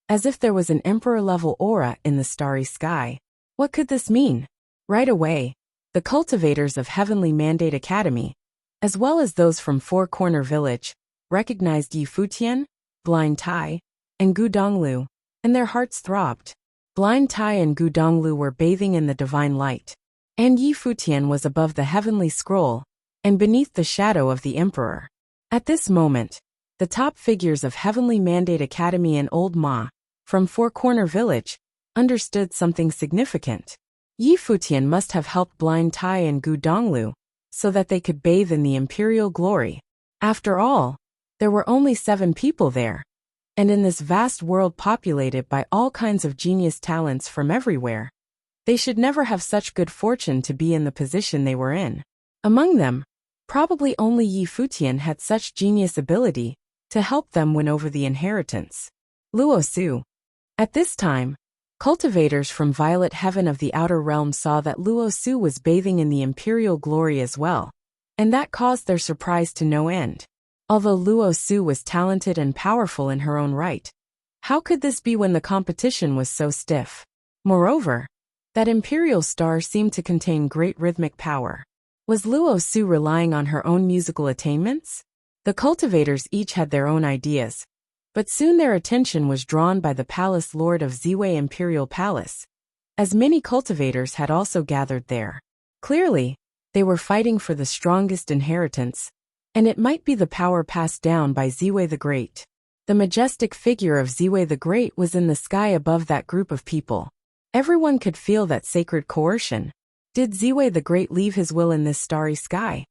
as if there was an emperor-level aura in the starry sky. What could this mean? Right away, the cultivators of Heavenly Mandate Academy, as well as those from Four Corner Village, recognized Futian, Blind Tai, and Gu Donglu. and their hearts throbbed. Blind Tai and Gu Donglu were bathing in the divine light, and Yi Futian was above the heavenly scroll, and beneath the shadow of the emperor. At this moment, the top figures of Heavenly Mandate Academy and Old Ma, from Four Corner Village, understood something significant. Yi Futian must have helped Blind Tai and Gu Donglu, so that they could bathe in the imperial glory. After all, there were only 7 people there, and in this vast world populated by all kinds of genius talents from everywhere, they should never have such good fortune to be in the position they were in. Among them, probably only Yi Futian had such genius ability to help them win over the inheritance. Luo Su. At this time, cultivators from Violet Heaven of the Outer Realm saw that Luo Su was bathing in the imperial glory as well, and that caused their surprise to no end. Although Luo Su was talented and powerful in her own right, how could this be when the competition was so stiff? Moreover, that imperial star seemed to contain great rhythmic power. Was Luo Su relying on her own musical attainments? The cultivators each had their own ideas, but soon their attention was drawn by the palace lord of Ziwei Imperial Palace, as many cultivators had also gathered there. Clearly, they were fighting for the strongest inheritance, and it might be the power passed down by Ziwei the Great. The majestic figure of Ziwei the Great was in the sky above that group of people. Everyone could feel that sacred coercion. Did Ziwei the Great leave his will in this starry sky?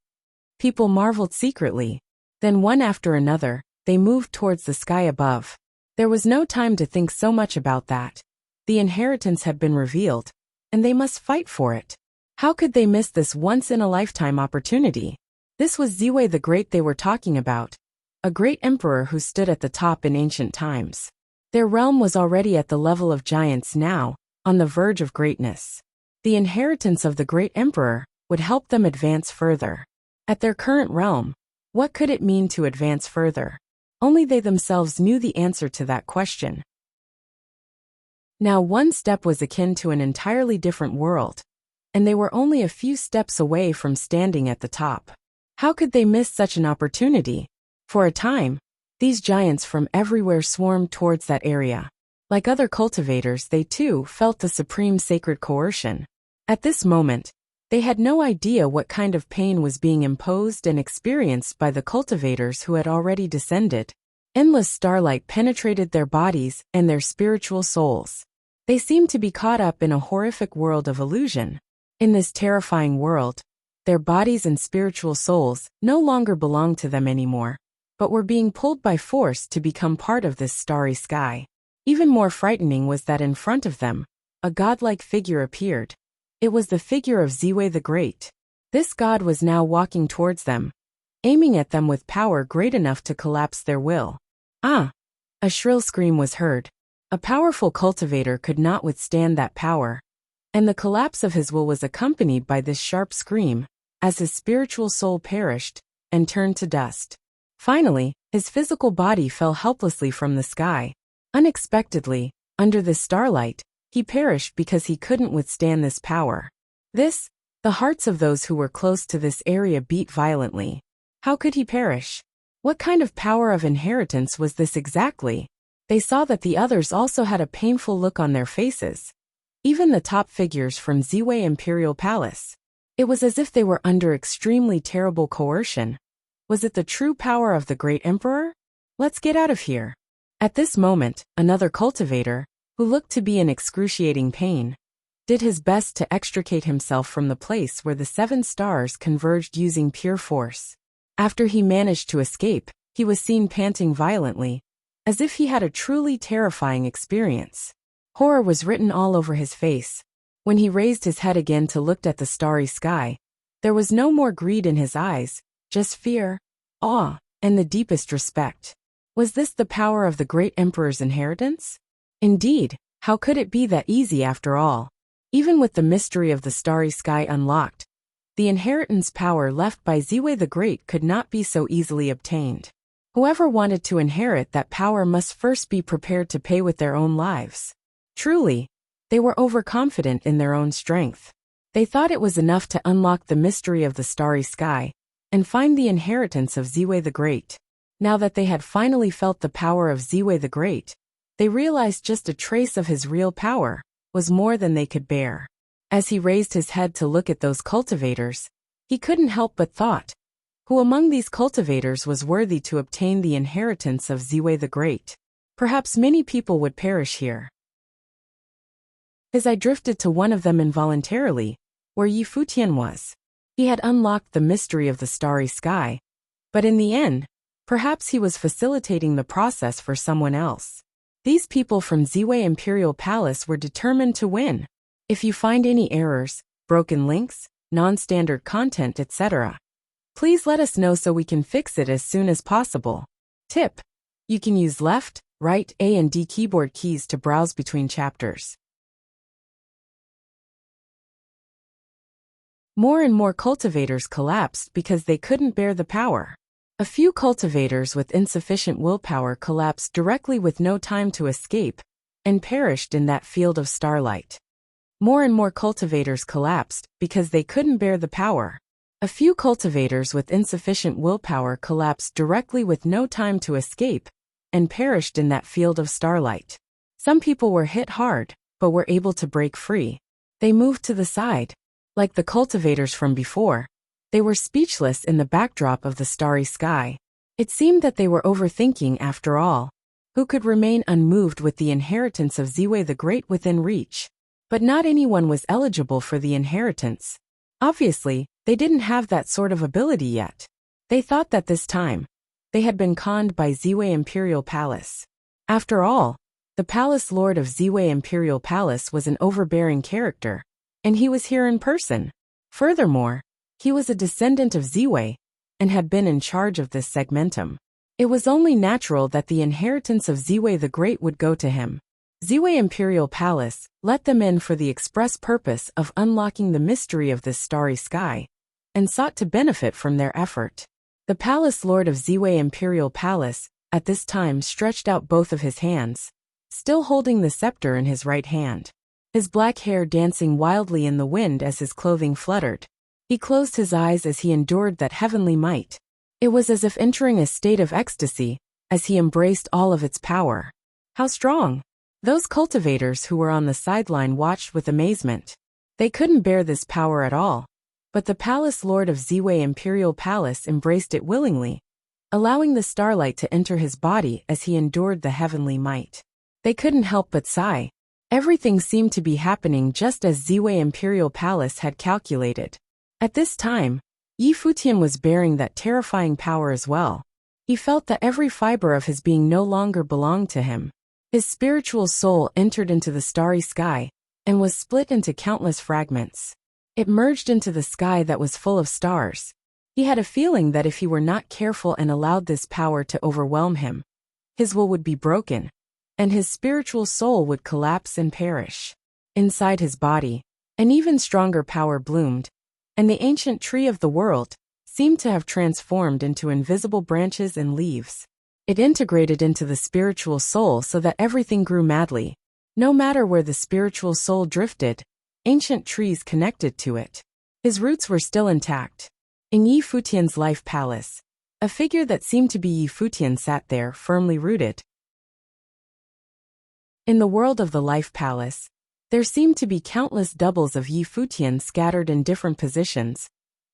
People marveled secretly. Then one after another, they moved towards the sky above. There was no time to think so much about that. The inheritance had been revealed, and they must fight for it. How could they miss this once-in-a-lifetime opportunity? This was Ziwei the Great they were talking about, a great emperor who stood at the top in ancient times. Their realm was already at the level of giants now, on the verge of greatness. The inheritance of the great emperor would help them advance further. At their current realm, what could it mean to advance further? Only they themselves knew the answer to that question. Now one step was akin to an entirely different world, and they were only a few steps away from standing at the top. How could they miss such an opportunity? For a time, these giants from everywhere swarmed towards that area. Like other cultivators, they too felt the supreme sacred coercion. At this moment, they had no idea what kind of pain was being imposed and experienced by the cultivators who had already descended. Endless starlight penetrated their bodies and their spiritual souls. They seemed to be caught up in a horrific world of illusion. In this terrifying world, their bodies and spiritual souls no longer belonged to them anymore, but were being pulled by force to become part of this starry sky. Even more frightening was that in front of them, a godlike figure appeared. It was the figure of Ziwei the Great. This god was now walking towards them, aiming at them with power great enough to collapse their will. Ah! A shrill scream was heard. A powerful cultivator could not withstand that power, and the collapse of his will was accompanied by this sharp scream, as his spiritual soul perished and turned to dust. Finally, his physical body fell helplessly from the sky. Unexpectedly, under the starlight, he perished because he couldn't withstand this power. The hearts of those who were close to this area beat violently. How could he perish? What kind of power of inheritance was this exactly? They saw that the others also had a painful look on their faces. Even the top figures from Ziwei Imperial Palace. It was as if they were under extremely terrible coercion. Was it the true power of the great emperor? Let's get out of here. At this moment, another cultivator, who looked to be in excruciating pain, did his best to extricate himself from the place where the 7 stars converged using pure force. After he managed to escape, he was seen panting violently, as if he had a truly terrifying experience. Horror was written all over his face. When he raised his head again to look at the starry sky, there was no more greed in his eyes, just fear, awe, and the deepest respect. Was this the power of the great emperor's inheritance? Indeed, how could it be that easy after all? Even with the mystery of the starry sky unlocked, the inheritance power left by Ziwei the Great could not be so easily obtained. Whoever wanted to inherit that power must first be prepared to pay with their own lives. Truly, they were overconfident in their own strength. They thought it was enough to unlock the mystery of the starry sky and find the inheritance of Ziwei the Great. Now that they had finally felt the power of Ziwei the Great, They realized just a trace of his real power was more than they could bear. As he raised his head to look at those cultivators, he couldn't help but thought, who among these cultivators was worthy to obtain the inheritance of Ziwei the Great? Perhaps many people would perish here. His eye drifted to one of them involuntarily, where Yi Futian was. He had unlocked the mystery of the starry sky, but in the end, perhaps he was facilitating the process for someone else. These people from Ziwei Imperial Palace were determined to win. If you find any errors, broken links, non-standard content, etc., please let us know so we can fix it as soon as possible. Tip: you can use left, right, A and D keyboard keys to browse between chapters. More and more cultivators collapsed because they couldn't bear the power. A few cultivators with insufficient willpower collapsed directly with no time to escape, and perished in that field of starlight. More and more cultivators collapsed because they couldn't bear the power. A few cultivators with insufficient willpower collapsed directly with no time to escape, and perished in that field of starlight. Some people were hit hard, but were able to break free. They moved to the side. Like the cultivators from before, they were speechless in the backdrop of the starry sky. It seemed that they were overthinking after all. Who could remain unmoved with the inheritance of Ziwei the Great within reach? But not anyone was eligible for the inheritance. Obviously, they didn't have that sort of ability yet. They thought that this time, they had been conned by Ziwei Imperial Palace. After all, the palace lord of Ziwei Imperial Palace was an overbearing character, and he was here in person. Furthermore, he was a descendant of Ziwei, and had been in charge of this segmentum. It was only natural that the inheritance of Ziwei the Great would go to him. Ziwei Imperial Palace let them in for the express purpose of unlocking the mystery of this starry sky, and sought to benefit from their effort. The palace lord of Ziwei Imperial Palace, at this time stretched out both of his hands, still holding the scepter in his right hand. His black hair dancing wildly in the wind as his clothing fluttered. He closed his eyes as he endured that heavenly might. It was as if entering a state of ecstasy, as he embraced all of its power. How strong! Those cultivators who were on the sideline watched with amazement. They couldn't bear this power at all. But the palace lord of Ziwei Imperial Palace embraced it willingly, allowing the starlight to enter his body as he endured the heavenly might. They couldn't help but sigh. Everything seemed to be happening just as Ziwei Imperial Palace had calculated. At this time, Yi Futian was bearing that terrifying power as well. He felt that every fiber of his being no longer belonged to him. His spiritual soul entered into the starry sky, and was split into countless fragments. It merged into the sky that was full of stars. He had a feeling that if he were not careful and allowed this power to overwhelm him, his will would be broken, and his spiritual soul would collapse and perish. Inside his body, an even stronger power bloomed, and the ancient tree of the world seemed to have transformed into invisible branches and leaves. It integrated into the spiritual soul so that everything grew madly. No matter where the spiritual soul drifted, ancient trees connected to it. His roots were still intact. In Yi Futian's life palace, a figure that seemed to be Yi Futian sat there, firmly rooted. In the world of the life palace, there seemed to be countless doubles of Yi Futian scattered in different positions,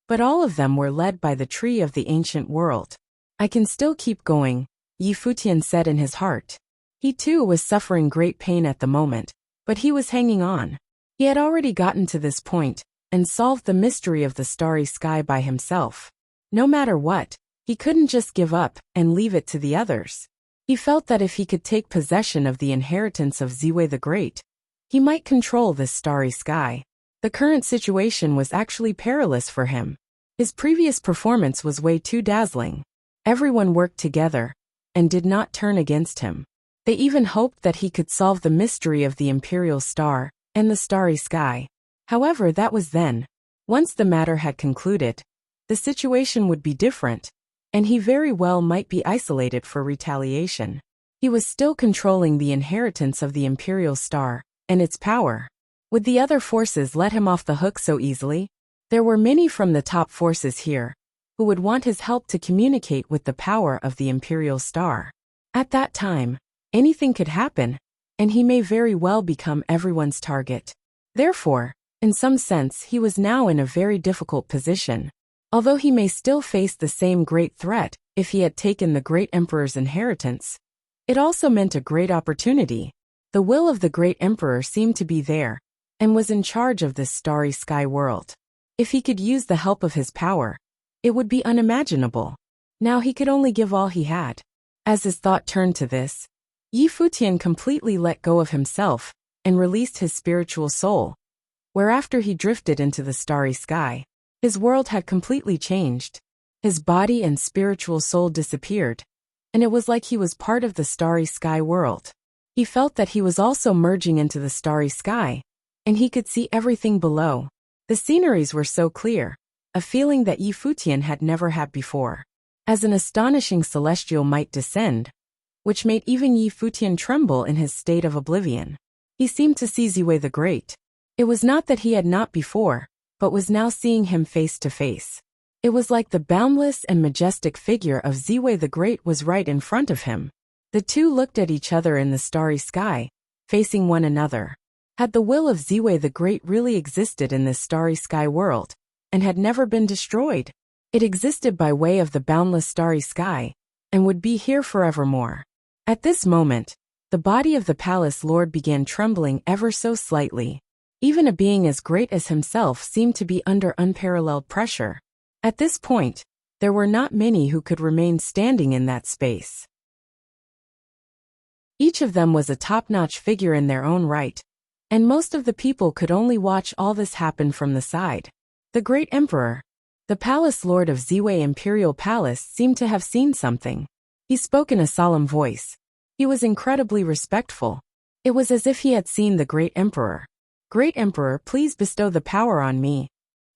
but all of them were led by the tree of the ancient world. I can still keep going, Yi Futian said in his heart. He too was suffering great pain at the moment, but he was hanging on. He had already gotten to this point, and solved the mystery of the starry sky by himself. No matter what, he couldn't just give up and leave it to the others. He felt that if he could take possession of the inheritance of Ziwei the Great, he might control this starry sky. The current situation was actually perilous for him. His previous performance was way too dazzling. Everyone worked together, and did not turn against him. They even hoped that he could solve the mystery of the imperial star and the starry sky. However, that was then. Once the matter had concluded, the situation would be different, and he very well might be isolated for retaliation. He was still controlling the inheritance of the imperial star and its power. Would the other forces let him off the hook so easily? There were many from the top forces here who would want his help to communicate with the power of the imperial star. At that time, Anything could happen, and he may very well become everyone's target. Therefore, in some sense he was now in a very difficult position. Although he may still face the same great threat if he had taken the great emperor's inheritance, it also meant a great opportunity. The will of the great emperor seemed to be there, and was in charge of this starry sky world. If he could use the help of his power, it would be unimaginable. Now he could only give all he had. As his thought turned to this, Yi Futian completely let go of himself and released his spiritual soul, whereafter he drifted into the starry sky. His world had completely changed. His body and spiritual soul disappeared, and it was like he was part of the starry sky world. He felt that he was also merging into the starry sky, and he could see everything below. The sceneries were so clear, a feeling that Yi Futian had never had before. As an astonishing celestial might descend, which made even Yi Futian tremble in his state of oblivion. He seemed to see Ziwei the Great. It was not that he had not before, but was now seeing him face to face. It was like the boundless and majestic figure of Ziwei the Great was right in front of him. The two looked at each other in the starry sky, facing one another. Had the will of Ziwei the Great really existed in this starry sky world, and had never been destroyed? It existed by way of the boundless starry sky, and would be here forevermore. At this moment, the body of the palace lord began trembling ever so slightly. Even a being as great as himself seemed to be under unparalleled pressure. At this point, there were not many who could remain standing in that space. Each of them was a top-notch figure in their own right, and most of the people could only watch all this happen from the side. The great emperor, the palace lord of Ziwei Imperial Palace, seemed to have seen something. He spoke in a solemn voice. He was incredibly respectful. It was as if he had seen the great emperor. "Great emperor, please bestow the power on me."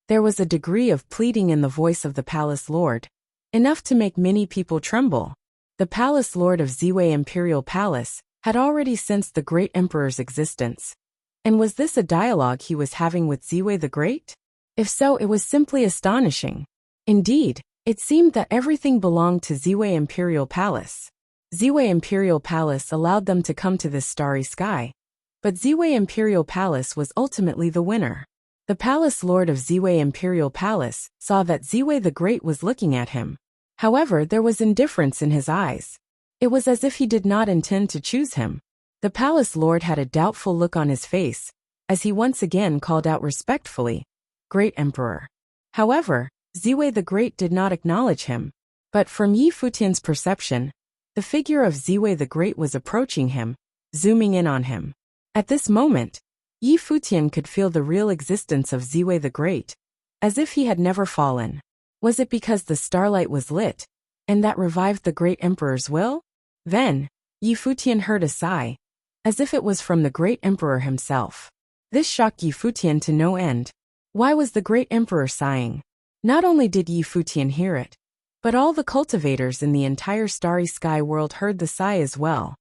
There was a degree of pleading in the voice of the palace lord, enough to make many people tremble. The palace lord of Ziwei Imperial Palace had already sensed the great emperor's existence. And was this a dialogue he was having with Ziwei the Great? If so, it was simply astonishing. Indeed, it seemed that everything belonged to Ziwei Imperial Palace. Ziwei Imperial Palace allowed them to come to this starry sky, but Ziwei Imperial Palace was ultimately the winner. The palace lord of Ziwei Imperial Palace saw that Ziwei the Great was looking at him. However, there was indifference in his eyes. It was as if he did not intend to choose him. The palace lord had a doubtful look on his face, as he once again called out respectfully, "Great Emperor." However, Ziwei the Great did not acknowledge him. But from Yi Futian's perception, the figure of Ziwei the Great was approaching him, zooming in on him. At this moment, Yi Futian could feel the real existence of Ziwei the Great, as if he had never fallen. Was it because the starlight was lit, and that revived the great emperor's will? Then, Yi Futian heard a sigh, as if it was from the great emperor himself. This shocked Yi Futian to no end. Why was the great emperor sighing? Not only did Yi Futian hear it, but all the cultivators in the entire starry sky world heard the sigh as well.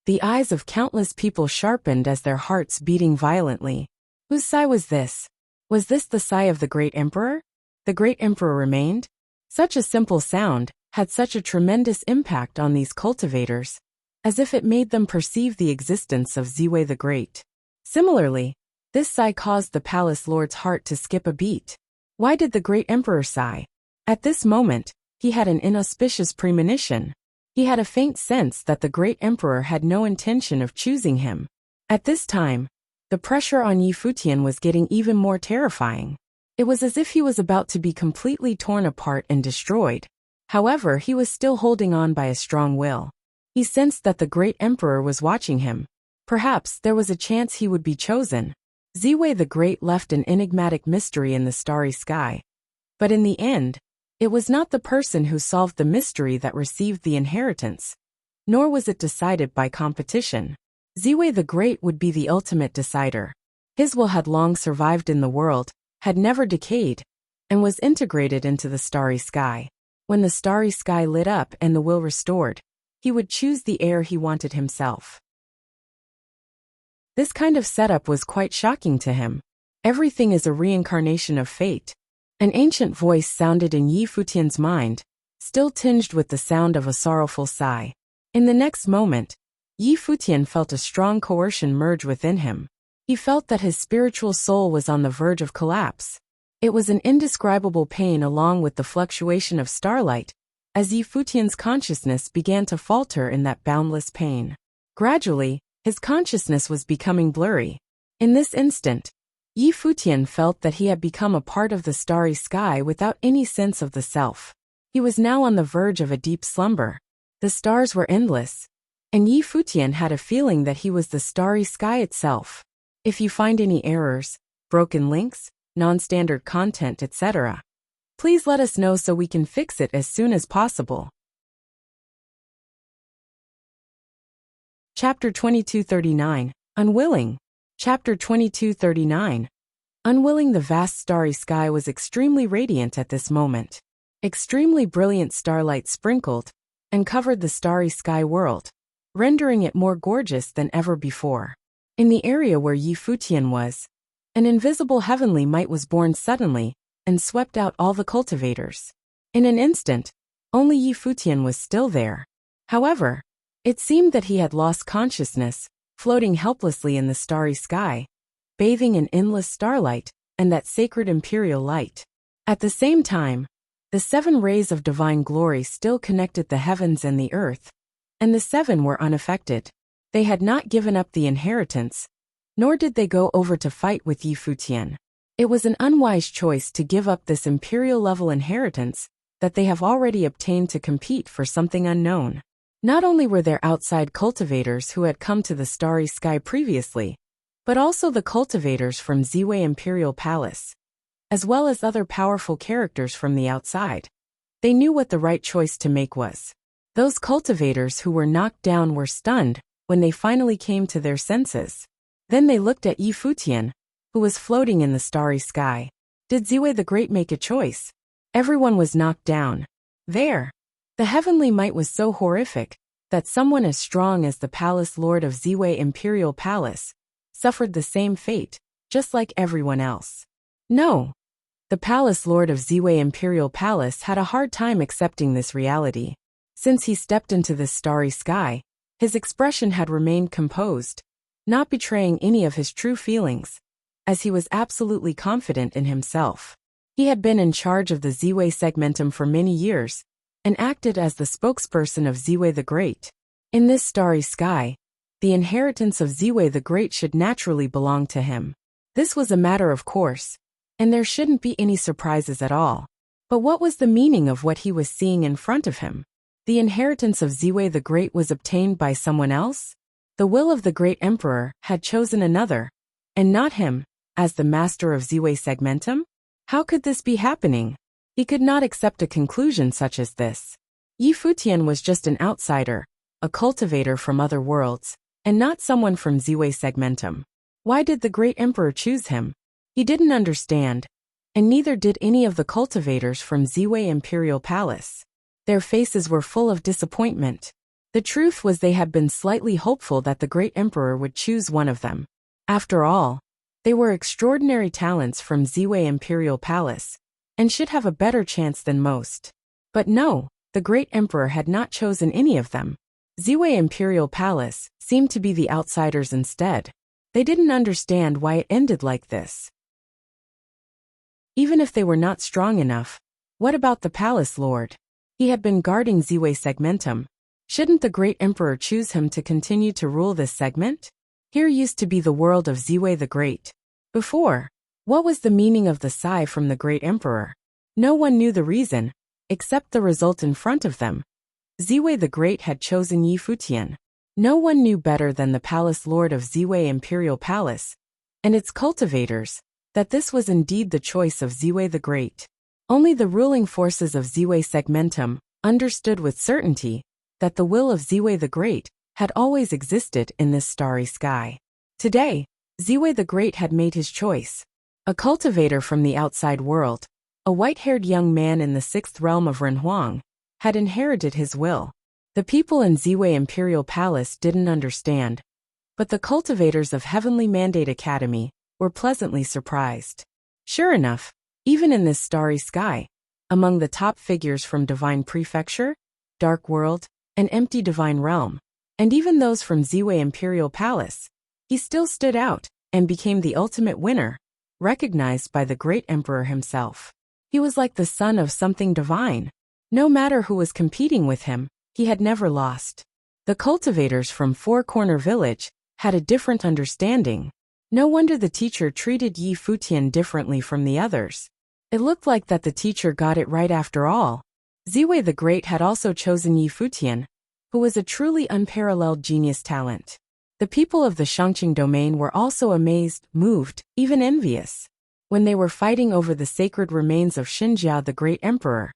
The eyes of countless people sharpened as their hearts beating violently. Whose sigh was this? Was this the sigh of the great emperor? The great emperor remained? Such a simple sound had such a tremendous impact on these cultivators, as if it made them perceive the existence of Ziwei the Great. Similarly, this sigh caused the palace lord's heart to skip a beat. Why did the great emperor sigh? At this moment, he had an inauspicious premonition. He had a faint sense that the great emperor had no intention of choosing him. At this time, the pressure on Yi Futian was getting even more terrifying. It was as if he was about to be completely torn apart and destroyed. However, he was still holding on by a strong will. He sensed that the great emperor was watching him. Perhaps there was a chance he would be chosen. Ziwei the Great left an enigmatic mystery in the starry sky. But in the end, it was not the person who solved the mystery that received the inheritance, nor was it decided by competition. Ziwei the Great would be the ultimate decider. His will had long survived in the world, had never decayed, and was integrated into the starry sky. When the starry sky lit up and the will restored, he would choose the heir he wanted himself. This kind of setup was quite shocking to him. Everything is a reincarnation of fate. An ancient voice sounded in Yi Futian's mind, still tinged with the sound of a sorrowful sigh. In the next moment, Yi Futian felt a strong coercion merge within him. He felt that his spiritual soul was on the verge of collapse. It was an indescribable pain along with the fluctuation of starlight, as Yi Futian's consciousness began to falter in that boundless pain. Gradually, his consciousness was becoming blurry. In this instant, Yi Futian felt that he had become a part of the starry sky without any sense of the self. He was now on the verge of a deep slumber. The stars were endless, and Yi Futian had a feeling that he was the starry sky itself. If you find any errors, broken links, non-standard content, etc., please let us know so we can fix it as soon as possible. Chapter 2239, Unwilling. Chapter 2239. Unwilling. The vast starry sky was extremely radiant at this moment. Extremely brilliant starlight sprinkled and covered the starry sky world, rendering it more gorgeous than ever before. In the area where Yi Futian was, an invisible heavenly might was born suddenly and swept out all the cultivators. In an instant, only Yi Futian was still there. However, it seemed that he had lost consciousness, floating helplessly in the starry sky, bathing in endless starlight and that sacred imperial light. At the same time, the 7 rays of divine glory still connected the heavens and the earth, and the 7 were unaffected. They had not given up the inheritance, nor did they go over to fight with Yi Futian. It was an unwise choice to give up this imperial-level inheritance that they have already obtained to compete for something unknown. Not only were there outside cultivators who had come to the starry sky previously, but also the cultivators from Ziwei Imperial Palace, as well as other powerful characters from the outside. They knew what the right choice to make was. Those cultivators who were knocked down were stunned when they finally came to their senses. Then they looked at Yi Futian, who was floating in the starry sky. Did Ziwei the Great make a choice? Everyone was knocked down. There. The heavenly might was so horrific that someone as strong as the palace lord of Ziwei Imperial Palace suffered the same fate, just like everyone else. No. The palace lord of Ziwei Imperial Palace had a hard time accepting this reality. Since he stepped into this starry sky, his expression had remained composed, not betraying any of his true feelings, as he was absolutely confident in himself. He had been in charge of the Ziwei segmentum for many years, and acted as the spokesperson of Ziwei the Great. In this starry sky, the inheritance of Ziwei the Great should naturally belong to him. This was a matter of course, and there shouldn't be any surprises at all. But what was the meaning of what he was seeing in front of him? The inheritance of Ziwei the Great was obtained by someone else? The will of the great emperor had chosen another, and not him, as the master of Ziwei segmentum? How could this be happening? He could not accept a conclusion such as this. Yi Futian was just an outsider, a cultivator from other worlds, and not someone from Ziwei segmentum. Why did the great emperor choose him? He didn't understand, and neither did any of the cultivators from Ziwei Imperial Palace. Their faces were full of disappointment. The truth was they had been slightly hopeful that the great emperor would choose one of them. After all, they were extraordinary talents from Ziwei Imperial Palace, and should have a better chance than most. But no, the great emperor had not chosen any of them. Ziwei Imperial Palace seemed to be the outsiders instead. They didn't understand why it ended like this. Even if they were not strong enough, what about the palace lord? He had been guarding Ziwei segmentum. Shouldn't the great emperor choose him to continue to rule this segment? Here used to be the world of Ziwei the Great. Before, what was the meaning of the sigh from the great emperor? No one knew the reason, except the result in front of them. Ziwei the Great had chosen Yi Futian. No one knew better than the palace lord of Ziwei Imperial Palace, and its cultivators, that this was indeed the choice of Ziwei the Great. Only the ruling forces of Ziwei segmentum understood with certainty that the will of Ziwei the Great had always existed in this starry sky. Today, Ziwei the Great had made his choice. A cultivator from the outside world, a white-haired young man in the 6th realm of Renhuang, had inherited his will. The people in Ziwei Imperial Palace didn't understand, but the cultivators of Heavenly Mandate Academy were pleasantly surprised. Sure enough, even in this starry sky, among the top figures from Divine Prefecture, Dark World, an empty divine realm, and even those from Ziwei Imperial Palace, he still stood out and became the ultimate winner, recognized by the great emperor himself. He was like the son of something divine. No matter who was competing with him, he had never lost. The cultivators from Four Corner Village had a different understanding. No wonder the teacher treated Yi Futian differently from the others. It looked like that the teacher got it right after all. Ziwei the Great had also chosen Yi Futian, who was a truly unparalleled genius talent. The people of the Shangqing domain were also amazed, moved, even envious. When they were fighting over the sacred remains of Xinjia the Great Emperor,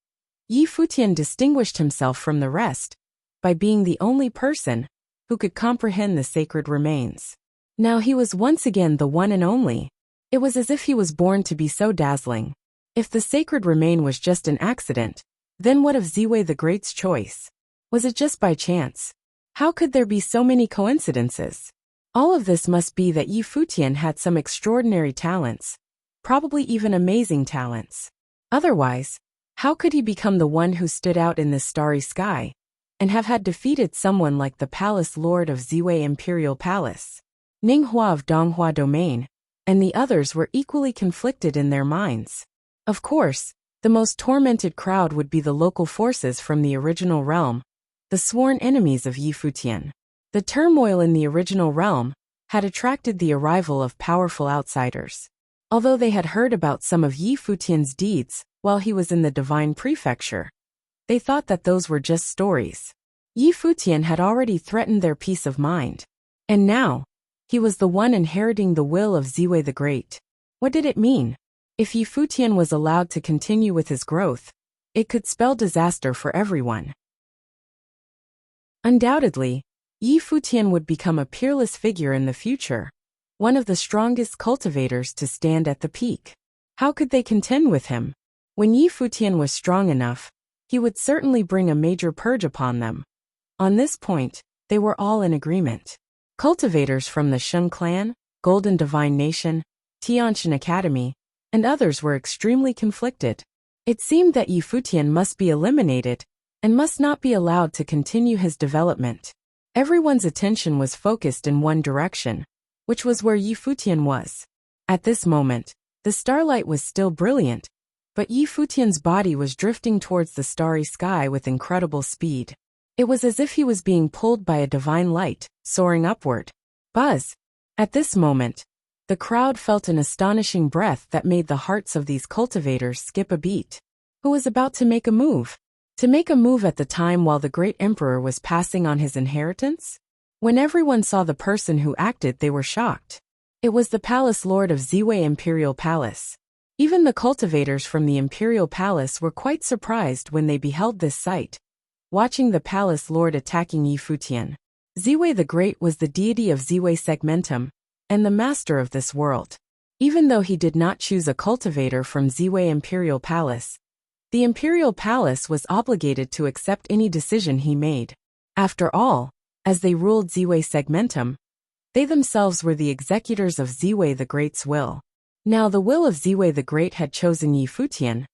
Yi Futian distinguished himself from the rest by being the only person who could comprehend the sacred remains. Now he was once again the one and only. It was as if he was born to be so dazzling. If the sacred remain was just an accident, then what of Ziwei the Great's choice? Was it just by chance? How could there be so many coincidences? All of this must be that Yi Futian had some extraordinary talents, probably even amazing talents. Otherwise, how could he become the one who stood out in this starry sky, and have had defeated someone like the Palace Lord of Ziwei Imperial Palace, Ninghua of Donghua Domain, and the others were equally conflicted in their minds. Of course, the most tormented crowd would be the local forces from the original realm, the sworn enemies of Yi Futian. The turmoil in the original realm had attracted the arrival of powerful outsiders. Although they had heard about some of Yi Futian's deeds while he was in the Divine Prefecture, they thought that those were just stories. Yi Futian had already threatened their peace of mind. And now, he was the one inheriting the will of Ziwei the Great. What did it mean? If Yi Futian was allowed to continue with his growth, it could spell disaster for everyone. Undoubtedly, Yi Futian would become a peerless figure in the future, one of the strongest cultivators to stand at the peak. How could they contend with him? When Yi Futian was strong enough, he would certainly bring a major purge upon them. On this point, they were all in agreement. Cultivators from the Shun clan, Golden Divine Nation, Tianshan Academy, and others were extremely conflicted. It seemed that Yi Futian must be eliminated and must not be allowed to continue his development. Everyone's attention was focused in one direction, which was where Yi Futian was. At this moment, the starlight was still brilliant, but Yi Futian's body was drifting towards the starry sky with incredible speed. It was as if he was being pulled by a divine light, soaring upward. Buzz! At this moment, the crowd felt an astonishing breath that made the hearts of these cultivators skip a beat. Who was about to make a move? To make a move at the time while the great emperor was passing on his inheritance? When everyone saw the person who acted, they were shocked. It was the Palace Lord of Ziwei Imperial Palace. Even the cultivators from the Imperial Palace were quite surprised when they beheld this sight, watching the Palace Lord attacking Yi Futian. Ziwei the Great was the deity of Ziwei Segmentum, and the master of this world. Even though he did not choose a cultivator from Ziwei Imperial Palace, the Imperial Palace was obligated to accept any decision he made. After all, as they ruled Ziwei Segmentum, they themselves were the executors of Ziwei the Great's will. Now the will of Ziwei the Great had chosen Yi Futian.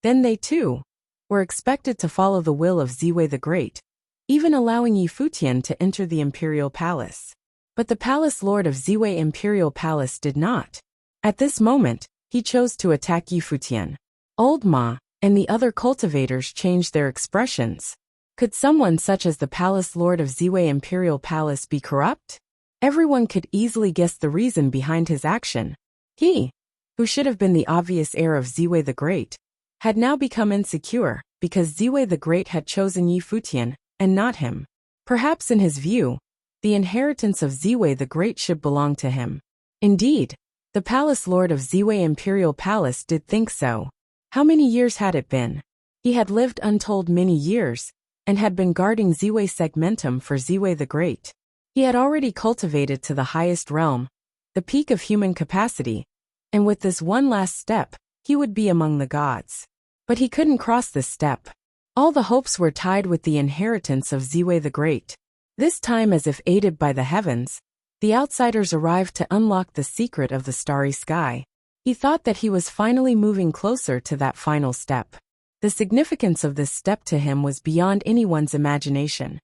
Then they too were expected to follow the will of Ziwei the Great, even allowing Yi Futian to enter the Imperial Palace. But the Palace Lord of Ziwei Imperial Palace did not. At this moment, he chose to attack Yi Futian. Old Ma and the other cultivators changed their expressions. Could someone such as the Palace Lord of Ziwei Imperial Palace be corrupt? Everyone could easily guess the reason behind his action. He, who should have been the obvious heir of Ziwei the Great, had now become insecure because Ziwei the Great had chosen Yi Futian and not him. Perhaps in his view, the inheritance of Ziwei the Great should belong to him. Indeed, the Palace Lord of Ziwei Imperial Palace did think so. How many years had it been? He had lived untold many years, and had been guarding Ziwei Segmentum for Ziwei the Great. He had already cultivated to the highest realm, the peak of human capacity, and with this one last step, he would be among the gods. But he couldn't cross this step. All the hopes were tied with the inheritance of Ziwei the Great. This time, as if aided by the heavens, the outsiders arrived to unlock the secret of the starry sky. He thought that he was finally moving closer to that final step. The significance of this step to him was beyond anyone's imagination.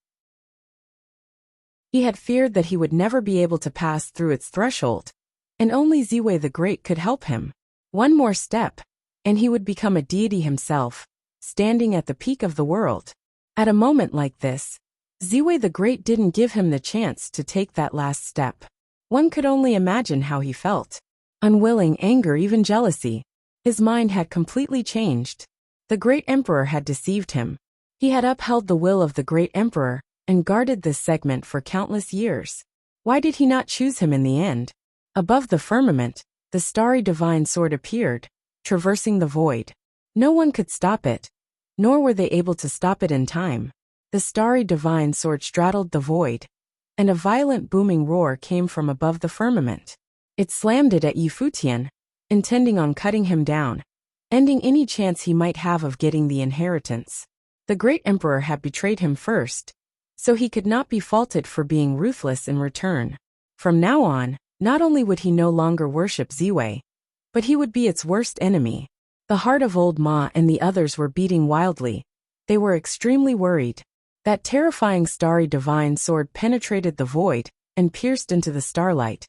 He had feared that he would never be able to pass through its threshold, and only Ziwei the Great could help him. One more step, and he would become a deity himself, standing at the peak of the world. At a moment like this, Ziwei the Great didn't give him the chance to take that last step. One could only imagine how he felt. Unwilling, anger, even jealousy. His mind had completely changed. The great emperor had deceived him. He had upheld the will of the great emperor and guarded this segment for countless years. Why did he not choose him in the end? Above the firmament, the starry divine sword appeared, traversing the void. No one could stop it, nor were they able to stop it in time. The starry divine sword straddled the void, and a violent booming roar came from above the firmament. It slammed it at Futian, intending on cutting him down, ending any chance he might have of getting the inheritance. The great emperor had betrayed him first, so he could not be faulted for being ruthless in return. From now on, not only would he no longer worship Ziwei, but he would be its worst enemy. The heart of old Ma and the others were beating wildly. They were extremely worried. That terrifying starry divine sword penetrated the void and pierced into the starlight,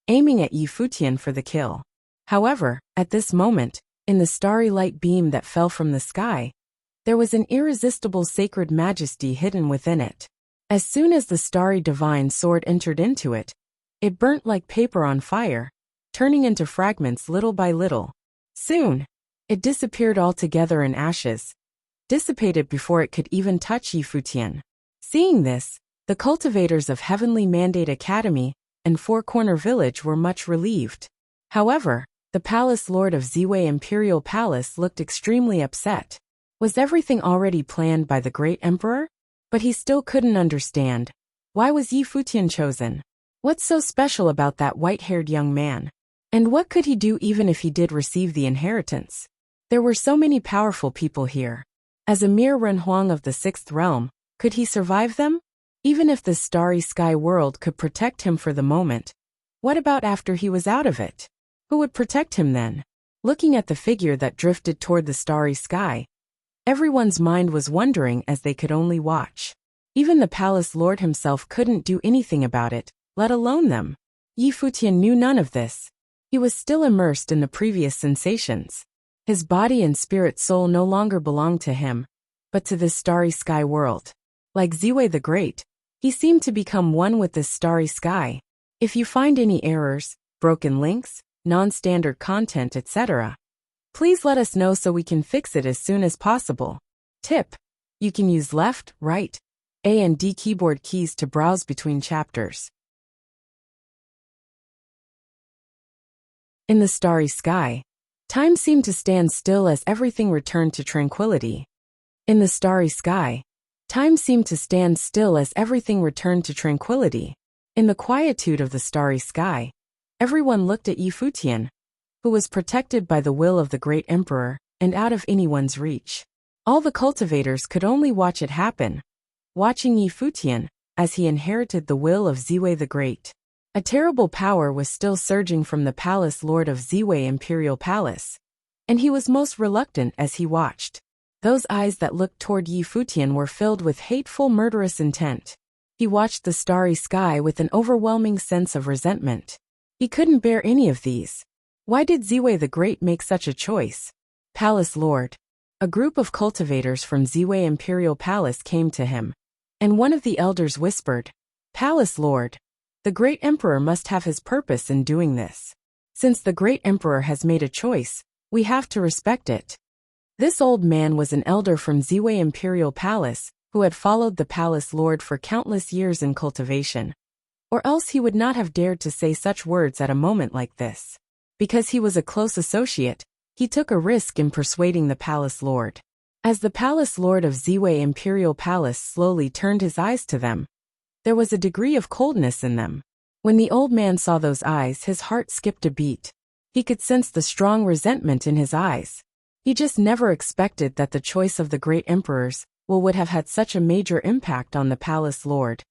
aiming at Futian for the kill. However, at this moment, in the starry light beam that fell from the sky, there was an irresistible sacred majesty hidden within it. As soon as the starry divine sword entered into it, it burnt like paper on fire, turning into fragments little by little. Soon, it disappeared altogether in ashes, dissipated before it could even touch Futian. Seeing this, the cultivators of Heavenly Mandate Academy and Four Corner Village were much relieved. However, the Palace Lord of Ziwei Imperial Palace looked extremely upset. Was everything already planned by the great emperor? But he still couldn't understand. Why was Futian chosen? What's so special about that white-haired young man? And what could he do even if he did receive the inheritance? There were so many powerful people here. As a mere Renhuang of the Sixth Realm, could he survive them? Even if the starry sky world could protect him for the moment, what about after he was out of it? Who would protect him then? Looking at the figure that drifted toward the starry sky, everyone's mind was wondering as they could only watch. Even the palace lord himself couldn't do anything about it, let alone them. Futian knew none of this. He was still immersed in the previous sensations. His body and spirit soul no longer belonged to him, but to this starry sky world. Like Ziwei the Great, he seemed to become one with this starry sky. If you find any errors, broken links, non-standard content, etc., please let us know so we can fix it as soon as possible. Tip: you can use left, right, A and D keyboard keys to browse between chapters. In the starry sky, time seemed to stand still as everything returned to tranquility. In the starry sky, time seemed to stand still as everything returned to tranquility. In the quietude of the starry sky, everyone looked at Futian, who was protected by the will of the great emperor and out of anyone's reach. All the cultivators could only watch it happen, watching Futian as he inherited the will of Ziwei the Great. A terrible power was still surging from the palace lord of Ziwei Imperial Palace, and he was most reluctant as he watched. Those eyes that looked toward Futian were filled with hateful, murderous intent. He watched the starry sky with an overwhelming sense of resentment. He couldn't bear any of these. Why did Ziwei the Great make such a choice? Palace Lord. A group of cultivators from Ziwei Imperial Palace came to him, and one of the elders whispered, "Palace Lord, the great emperor must have his purpose in doing this. Since the great emperor has made a choice, we have to respect it." This old man was an elder from Ziwei Imperial Palace, who had followed the palace lord for countless years in cultivation. Or else he would not have dared to say such words at a moment like this. Because he was a close associate, he took a risk in persuading the palace lord. As the palace lord of Ziwei Imperial Palace slowly turned his eyes to them, there was a degree of coldness in them. When the old man saw those eyes, his heart skipped a beat. He could sense the strong resentment in his eyes. He just never expected that the choice of the great emperor's will would have had such a major impact on the palace lord.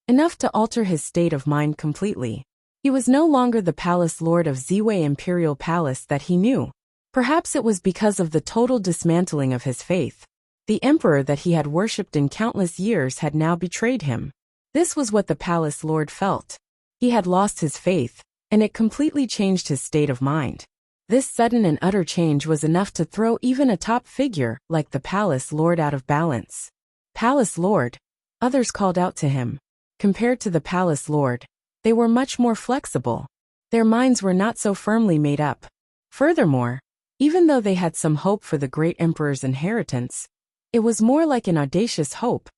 Enough to alter his state of mind completely. He was no longer the palace lord of Ziwei Imperial Palace that he knew. Perhaps it was because of the total dismantling of his faith. The emperor that he had worshipped in countless years had now betrayed him. This was what the palace lord felt. He had lost his faith, and it completely changed his state of mind. This sudden and utter change was enough to throw even a top figure like the palace lord out of balance. Palace lord, others called out to him. Compared to the palace lord, they were much more flexible. Their minds were not so firmly made up. Furthermore, even though they had some hope for the great emperor's inheritance, it was more like an audacious hope,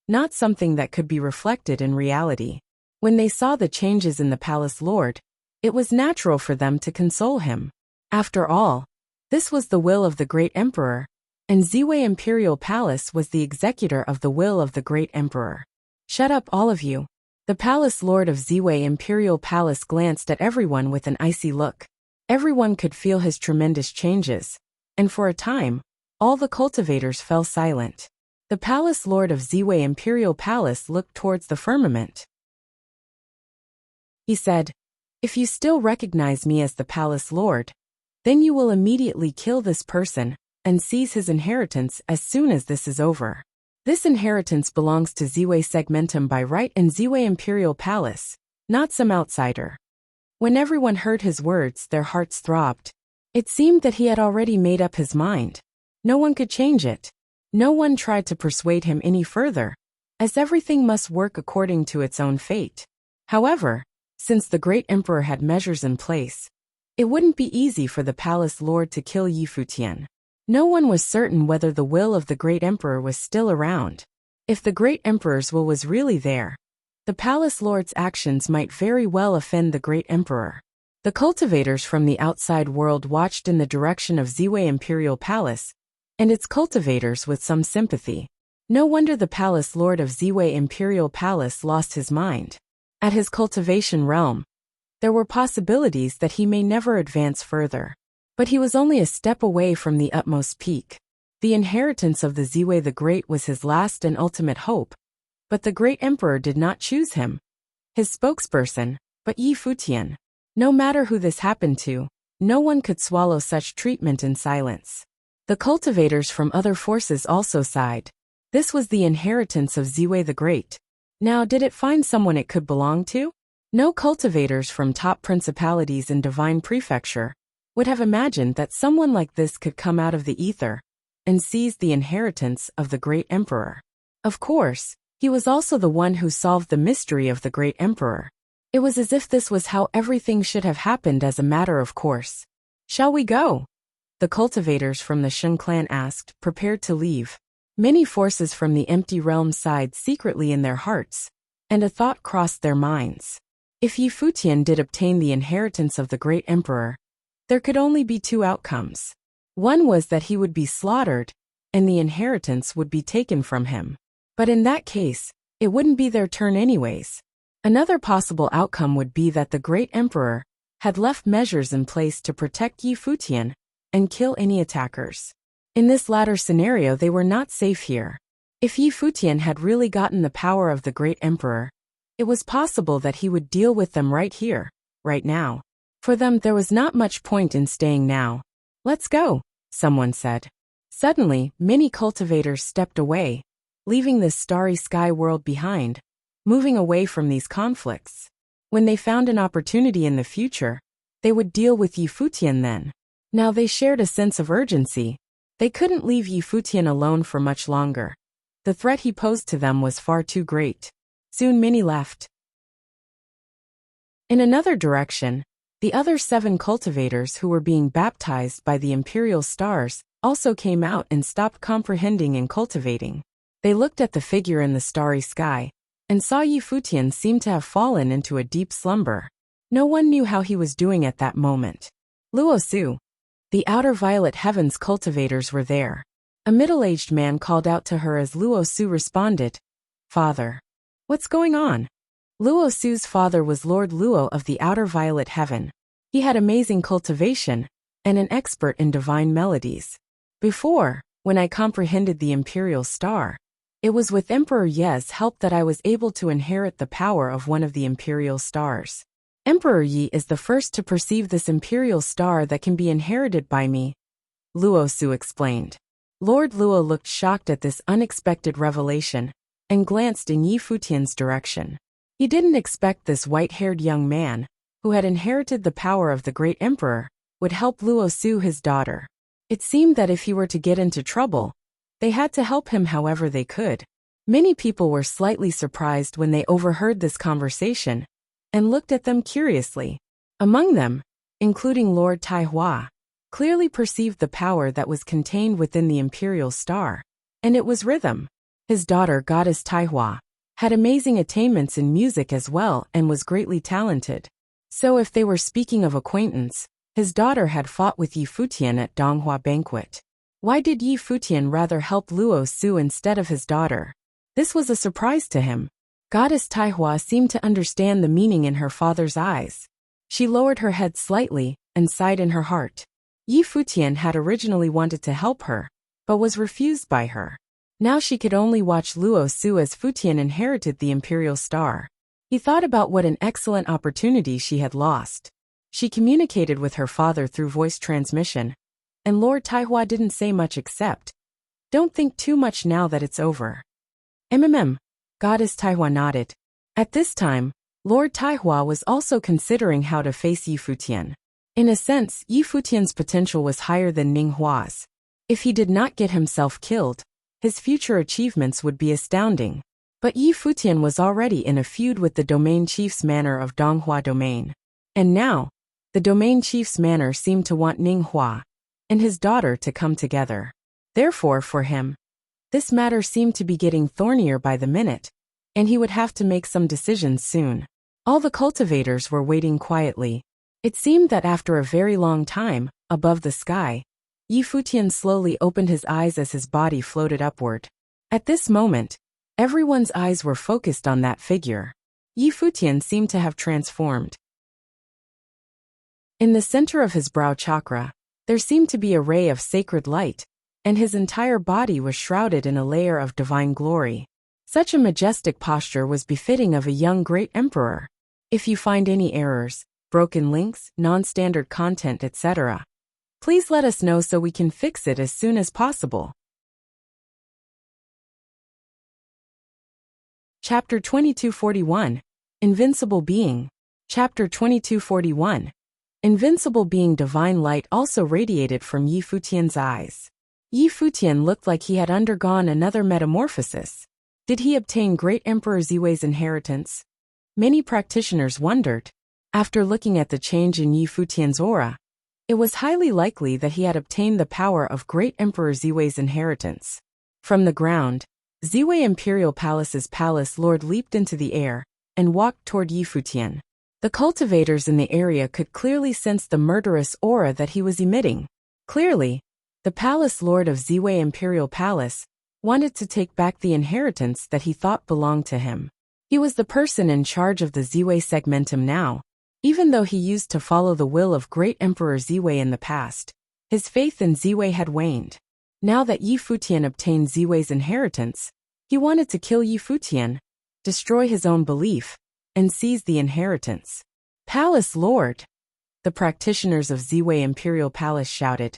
not something that could be reflected in reality. When they saw the changes in the palace lord, it was natural for them to console him. After all, this was the will of the great emperor, and Ziwei Imperial Palace was the executor of the will of the great emperor. Shut up, all of you. The palace lord of Ziwei Imperial Palace glanced at everyone with an icy look. Everyone could feel his tremendous changes, and for a time, all the cultivators fell silent. The palace lord of Ziwei Imperial Palace looked towards the firmament. He said, "If you still recognize me as the palace lord, then you will immediately kill this person and seize his inheritance as soon as this is over. This inheritance belongs to Ziwei Segmentum by right in Ziwei Imperial Palace, not some outsider." When everyone heard his words, their hearts throbbed. It seemed that he had already made up his mind. No one could change it. No one tried to persuade him any further, as everything must work according to its own fate. However, since the great emperor had measures in place, it wouldn't be easy for the palace lord to kill Yi Futian. No one was certain whether the will of the great emperor was still around. If the great emperor's will was really there, the palace lord's actions might very well offend the great emperor. The cultivators from the outside world watched in the direction of Ziwei Imperial Palace, and its cultivators with some sympathy. No wonder the palace lord of Ziwei Imperial Palace lost his mind. At his cultivation realm, there were possibilities that he may never advance further. But he was only a step away from the utmost peak. The inheritance of the Ziwei the Great was his last and ultimate hope. But the great emperor did not choose him, his spokesperson, but Yi Futian. No matter who this happened to, no one could swallow such treatment in silence. The cultivators from other forces also sighed. This was the inheritance of Ziwei the Great. Now, did it find someone it could belong to? No cultivators from top principalities in Divine Prefecture would have imagined that someone like this could come out of the ether and seize the inheritance of the great emperor. Of course, he was also the one who solved the mystery of the great emperor. It was as if this was how everything should have happened as a matter of course. "Shall we go?" the cultivators from the Shun clan asked, prepared to leave. Many forces from the empty realm sighed secretly in their hearts, and a thought crossed their minds. If Yi Futian did obtain the inheritance of the great emperor, there could only be two outcomes. One was that he would be slaughtered, and the inheritance would be taken from him. But in that case, it wouldn't be their turn anyways. Another possible outcome would be that the great emperor had left measures in place to protect Yi Futian and kill any attackers. In this latter scenario, they were not safe here. If Yi Futian had really gotten the power of the great emperor, it was possible that he would deal with them right here, right now. For them, there was not much point in staying now. "Let's go," someone said. Suddenly, many cultivators stepped away, leaving this starry sky world behind, moving away from these conflicts. When they found an opportunity in the future, they would deal with Yi Futian then. Now they shared a sense of urgency. They couldn't leave Yi Futian alone for much longer. The threat he posed to them was far too great. Soon many left. In another direction, the other 7 cultivators who were being baptized by the imperial stars also came out and stopped comprehending and cultivating. They looked at the figure in the starry sky, and saw Yi Futian seem to have fallen into a deep slumber. No one knew how he was doing at that moment. Luo Su, the outer violet heavens cultivators were there. A middle-aged man called out to her as Luo Su responded, "Father, what's going on?" Luo Su's father was Lord Luo of the outer violet heaven. He had amazing cultivation, and an expert in divine melodies. Before, when I comprehended the imperial star, it was with Emperor Ye's help that I was able to inherit the power of one of the imperial stars. Emperor Yi is the first to perceive this imperial star that can be inherited by me, Luo Su explained. Lord Luo looked shocked at this unexpected revelation, and glanced in Yi Futian's direction. He didn't expect this white-haired young man, who had inherited the power of the great emperor, would help Luo Su, his daughter. It seemed that if he were to get into trouble, they had to help him however they could. Many people were slightly surprised when they overheard this conversation and looked at them curiously. Among them, including Lord Taihua, clearly perceived the power that was contained within the imperial star, and it was rhythm. His daughter, Goddess Taihua, had amazing attainments in music as well and was greatly talented. So if they were speaking of acquaintance, his daughter had fought with Yi Futian at Donghua banquet. Why did Yi Futian rather help Luo Su instead of his daughter? This was a surprise to him. Goddess Taihua seemed to understand the meaning in her father's eyes. She lowered her head slightly and sighed in her heart. Yi Futian had originally wanted to help her, but was refused by her. Now she could only watch Luo Su as Futian inherited the imperial star. He thought about what an excellent opportunity she had lost. She communicated with her father through voice transmission, and Lord Taihua didn't say much except, "Don't think too much now that it's over." Goddess Taihua nodded. At this time, Lord Taihua was also considering how to face Yi Futian. In a sense, Yi Futian's potential was higher than Ning Hua's. If he did not get himself killed, his future achievements would be astounding. But Yi Futian was already in a feud with the domain chief's manor of Donghua domain. And now, the domain chief's manor seemed to want Ning Hua and his daughter to come together. Therefore, for him, this matter seemed to be getting thornier by the minute, and he would have to make some decisions soon. All the cultivators were waiting quietly. It seemed that after a very long time, above the sky, Yi Futian slowly opened his eyes as his body floated upward. At this moment, everyone's eyes were focused on that figure. Yi Futian seemed to have transformed. In the center of his brow chakra, there seemed to be a ray of sacred light, and his entire body was shrouded in a layer of divine glory. Such a majestic posture was befitting of a young great emperor. If you find any errors, broken links, non-standard content, etc., please let us know so we can fix it as soon as possible. Chapter 2241, Invincible Being. Chapter 2241. Invincible Being. Divine light also radiated from Yi Futian's eyes. Yi Futian looked like he had undergone another metamorphosis. Did he obtain Great Emperor Ziwei's inheritance? Many practitioners wondered. After looking at the change in Yi Futian's aura, it was highly likely that he had obtained the power of Great Emperor Ziwei's inheritance. From the ground, Ziwei Imperial Palace's palace lord leaped into the air and walked toward Yi Futian. The cultivators in the area could clearly sense the murderous aura that he was emitting. Clearly, the palace lord of Ziwei Imperial Palace wanted to take back the inheritance that he thought belonged to him. He was the person in charge of the Ziwei segmentum now. Even though he used to follow the will of Great Emperor Ziwei in the past, his faith in Ziwei had waned. Now that Yi Futian obtained Ziwei's inheritance, he wanted to kill Yi Futian, destroy his own belief, and seize the inheritance. "Palace Lord!" the practitioners of Ziwei Imperial Palace shouted,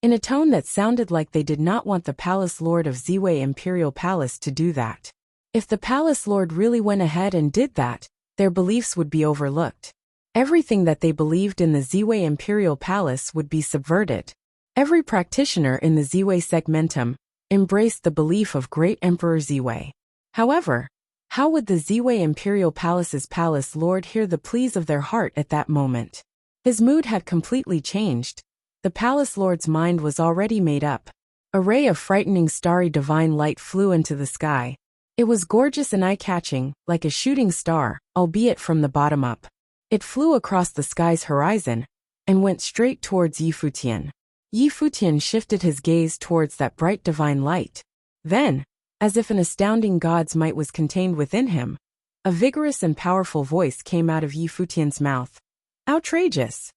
in a tone that sounded like they did not want the Palace Lord of Ziwei Imperial Palace to do that. If the Palace Lord really went ahead and did that, their beliefs would be overlooked. Everything that they believed in the Ziwei Imperial Palace would be subverted. Every practitioner in the Ziwei segmentum embraced the belief of Great Emperor Ziwei. However, how would the Ziwei Imperial Palace's Palace Lord hear the pleas of their heart at that moment? His mood had completely changed. The Palace Lord's mind was already made up. A ray of frightening starry divine light flew into the sky. It was gorgeous and eye-catching, like a shooting star, albeit from the bottom up. It flew across the sky's horizon and went straight towards Yi Futian. Yi Futian shifted his gaze towards that bright divine light. Then, as if an astounding god's might was contained within him, a vigorous and powerful voice came out of Yi Futian's mouth. "Outrageous!"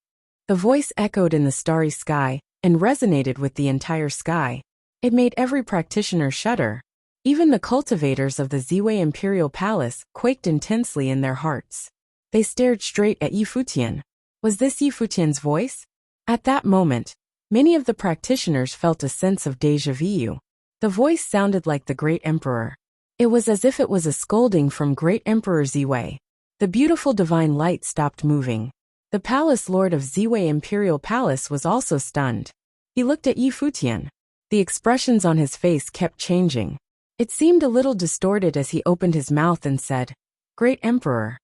The voice echoed in the starry sky and resonated with the entire sky. It made every practitioner shudder. Even the cultivators of the Ziwei Imperial Palace quaked intensely in their hearts. They stared straight at Yi Futian. Was this Yi Futian's voice? At that moment, many of the practitioners felt a sense of déjà vu. The voice sounded like the great emperor. It was as if it was a scolding from Great Emperor Ziwei. The beautiful divine light stopped moving. The palace lord of Ziwei Imperial Palace was also stunned. He looked at Yi Futian. The expressions on his face kept changing. It seemed a little distorted as he opened his mouth and said, "Great Emperor."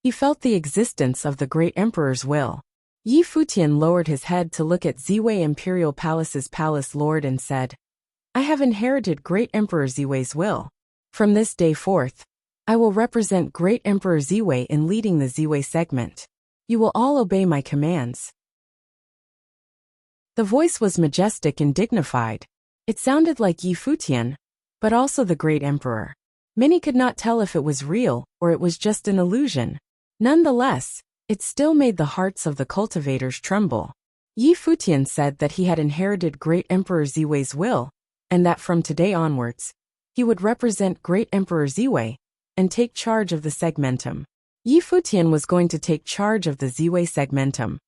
He felt the existence of the Great Emperor's will. Yi Futian lowered his head to look at Ziwei Imperial Palace's palace lord and said, "I have inherited Great Emperor Ziwei's will. From this day forth, I will represent Great Emperor Ziwei in leading the Ziwei segment. You will all obey my commands." The voice was majestic and dignified. It sounded like Yi Futian, but also the Great Emperor. Many could not tell if it was real or it was just an illusion. Nonetheless, it still made the hearts of the cultivators tremble. Yi Futian said that he had inherited Great Emperor Ziwei's will, and that from today onwards, he would represent Great Emperor Ziwei and take charge of the segmentum. Yi Futian was going to take charge of the Ziwei segmentum.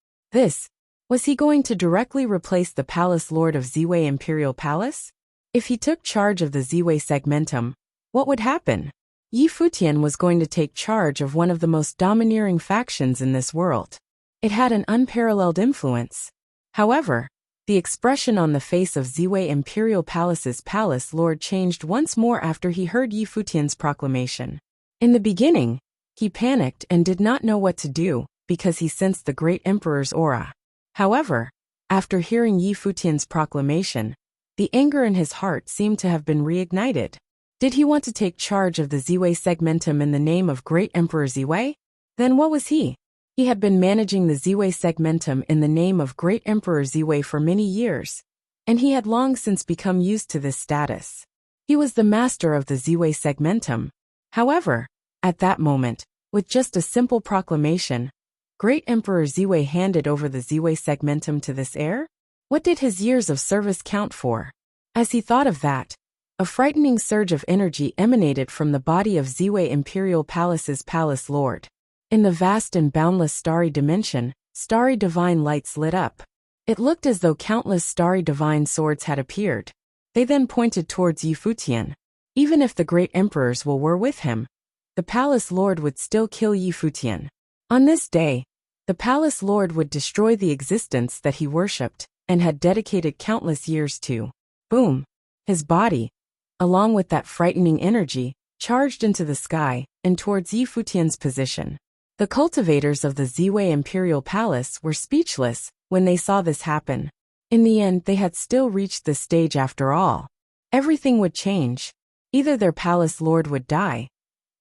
Was he going to directly replace the palace lord of Ziwei Imperial Palace? If he took charge of the Ziwei segmentum, what would happen? Yi Futian was going to take charge of one of the most domineering factions in this world. It had an unparalleled influence. However, the expression on the face of Ziwei Imperial Palace's palace lord changed once more after he heard Yi Futian's proclamation. In the beginning, he panicked and did not know what to do because he sensed the Great Emperor's aura. However, after hearing Yi Futian's proclamation, the anger in his heart seemed to have been reignited. Did he want to take charge of the Ziwei segmentum in the name of Great Emperor Ziwei? Then what was he? He had been managing the Ziwei segmentum in the name of Great Emperor Ziwei for many years, and he had long since become used to this status. He was the master of the Ziwei segmentum. However, at that moment, with just a simple proclamation, Great Emperor Ziwei handed over the Ziwei segmentum to this heir? What did his years of service count for? As he thought of that, a frightening surge of energy emanated from the body of Ziwei Imperial Palace's palace lord. In the vast and boundless starry dimension, starry divine lights lit up. It looked as though countless starry divine swords had appeared. They then pointed towards Yi Futian. Even if the Great Emperor's will were with him, the palace lord would still kill Yi Futian. On this day, the palace lord would destroy the existence that he worshipped and had dedicated countless years to. Boom! His body, along with that frightening energy, charged into the sky and towards Yi Futian's position. The cultivators of the Ziwei Imperial Palace were speechless when they saw this happen. In the end, they had still reached this stage after all. Everything would change. Either their palace lord would die,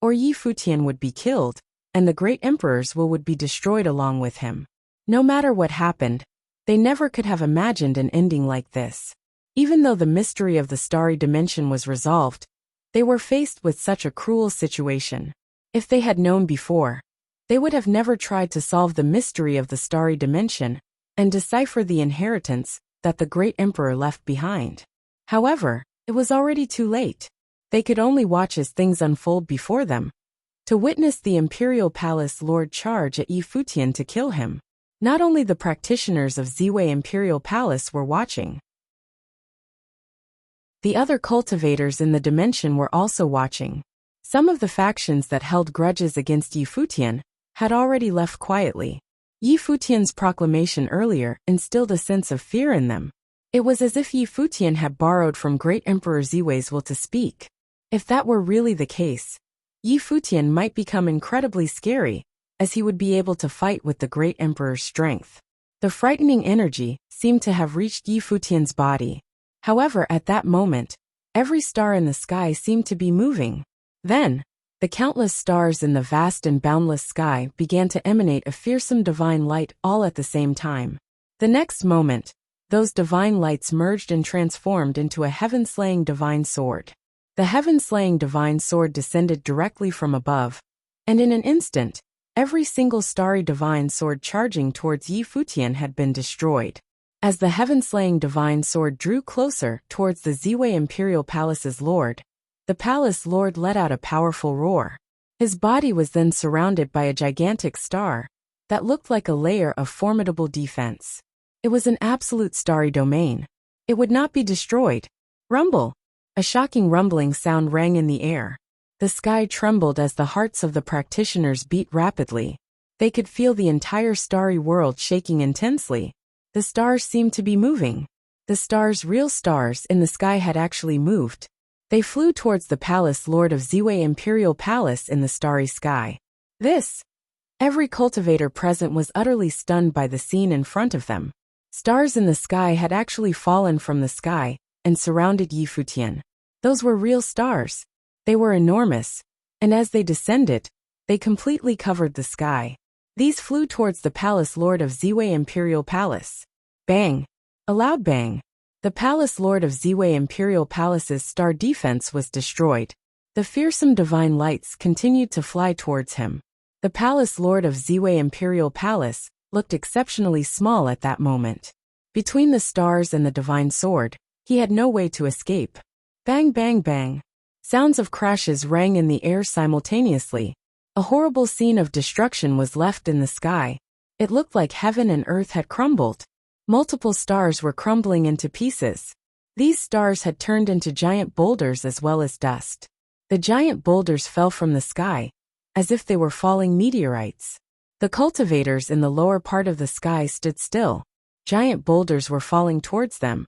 or Yi Futian would be killed, and the Great Emperor's will would be destroyed along with him. No matter what happened, they never could have imagined an ending like this. Even though the mystery of the starry dimension was resolved, they were faced with such a cruel situation. If they had known before, they would have never tried to solve the mystery of the starry dimension and decipher the inheritance that the Great Emperor left behind. However, it was already too late. They could only watch as things unfold before them. To witness the Imperial Palace Lord charge at Yi Futian to kill him. Not only the practitioners of Ziwei Imperial Palace were watching. The other cultivators in the dimension were also watching. Some of the factions that held grudges against Yi Futian had already left quietly. Yi Futian's proclamation earlier instilled a sense of fear in them. It was as if Yi Futian had borrowed from Great Emperor Ziwei's will to speak. If that were really the case, Yi Futian might become incredibly scary, as he would be able to fight with the Great Emperor's strength. The frightening energy seemed to have reached Yi Futian's body. However, at that moment, every star in the sky seemed to be moving. Then, the countless stars in the vast and boundless sky began to emanate a fearsome divine light all at the same time. The next moment, those divine lights merged and transformed into a heaven-slaying divine sword. The heaven-slaying divine sword descended directly from above, and in an instant, every single starry divine sword charging towards Yi Futian had been destroyed. As the heaven-slaying divine sword drew closer towards the Ziwei Imperial Palace's lord, the palace lord let out a powerful roar. His body was then surrounded by a gigantic star that looked like a layer of formidable defense. It was an absolute starry domain. It would not be destroyed. Rumble! A shocking rumbling sound rang in the air. The sky trembled as the hearts of the practitioners beat rapidly. They could feel the entire starry world shaking intensely. The stars seemed to be moving. The stars, real stars in the sky, had actually moved. They flew towards the palace lord of Ziwei Imperial Palace in the starry sky. Every cultivator present was utterly stunned by the scene in front of them. Stars in the sky had actually fallen from the sky and surrounded Yi Futian. Those were real stars. They were enormous, and as they descended, they completely covered the sky. These flew towards the palace lord of Ziwei Imperial Palace. Bang! A loud bang. The palace lord of Ziwei Imperial Palace's star defense was destroyed. The fearsome divine lights continued to fly towards him. The palace lord of Ziwei Imperial Palace looked exceptionally small at that moment. Between the stars and the divine sword, he had no way to escape. Bang, bang, bang. Sounds of crashes rang in the air simultaneously. A horrible scene of destruction was left in the sky. It looked like heaven and earth had crumbled. Multiple stars were crumbling into pieces. These stars had turned into giant boulders as well as dust. The giant boulders fell from the sky, as if they were falling meteorites. The cultivators in the lower part of the sky stood still. Giant boulders were falling towards them,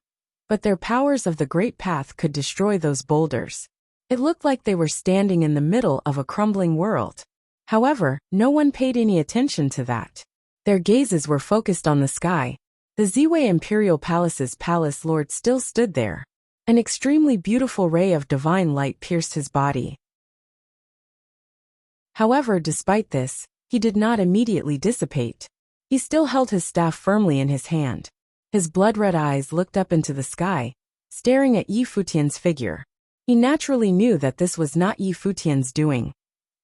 but their powers of the great path could destroy those boulders. It looked like they were standing in the middle of a crumbling world. However, no one paid any attention to that. Their gazes were focused on the sky. The Ziwei Imperial Palace's palace lord still stood there. An extremely beautiful ray of divine light pierced his body. However, despite this, he did not immediately dissipate. He still held his staff firmly in his hand. His blood-red eyes looked up into the sky, staring at Yi Futian's figure. He naturally knew that this was not Yi Futian's doing.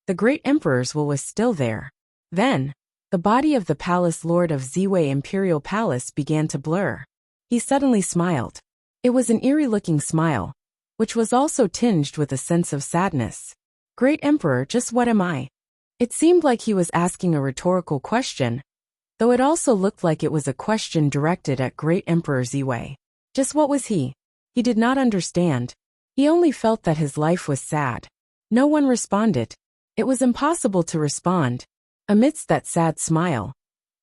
The great emperor's will was still there. Then, the body of the palace lord of Ziwei Imperial Palace began to blur. He suddenly smiled. It was an eerie-looking smile, which was also tinged with a sense of sadness. Great Emperor, just what am I? It seemed like he was asking a rhetorical question, though it also looked like it was a question directed at Great Emperor Ziwei. Just what was he? He did not understand. He only felt that his life was sad. No one responded. It was impossible to respond. Amidst that sad smile,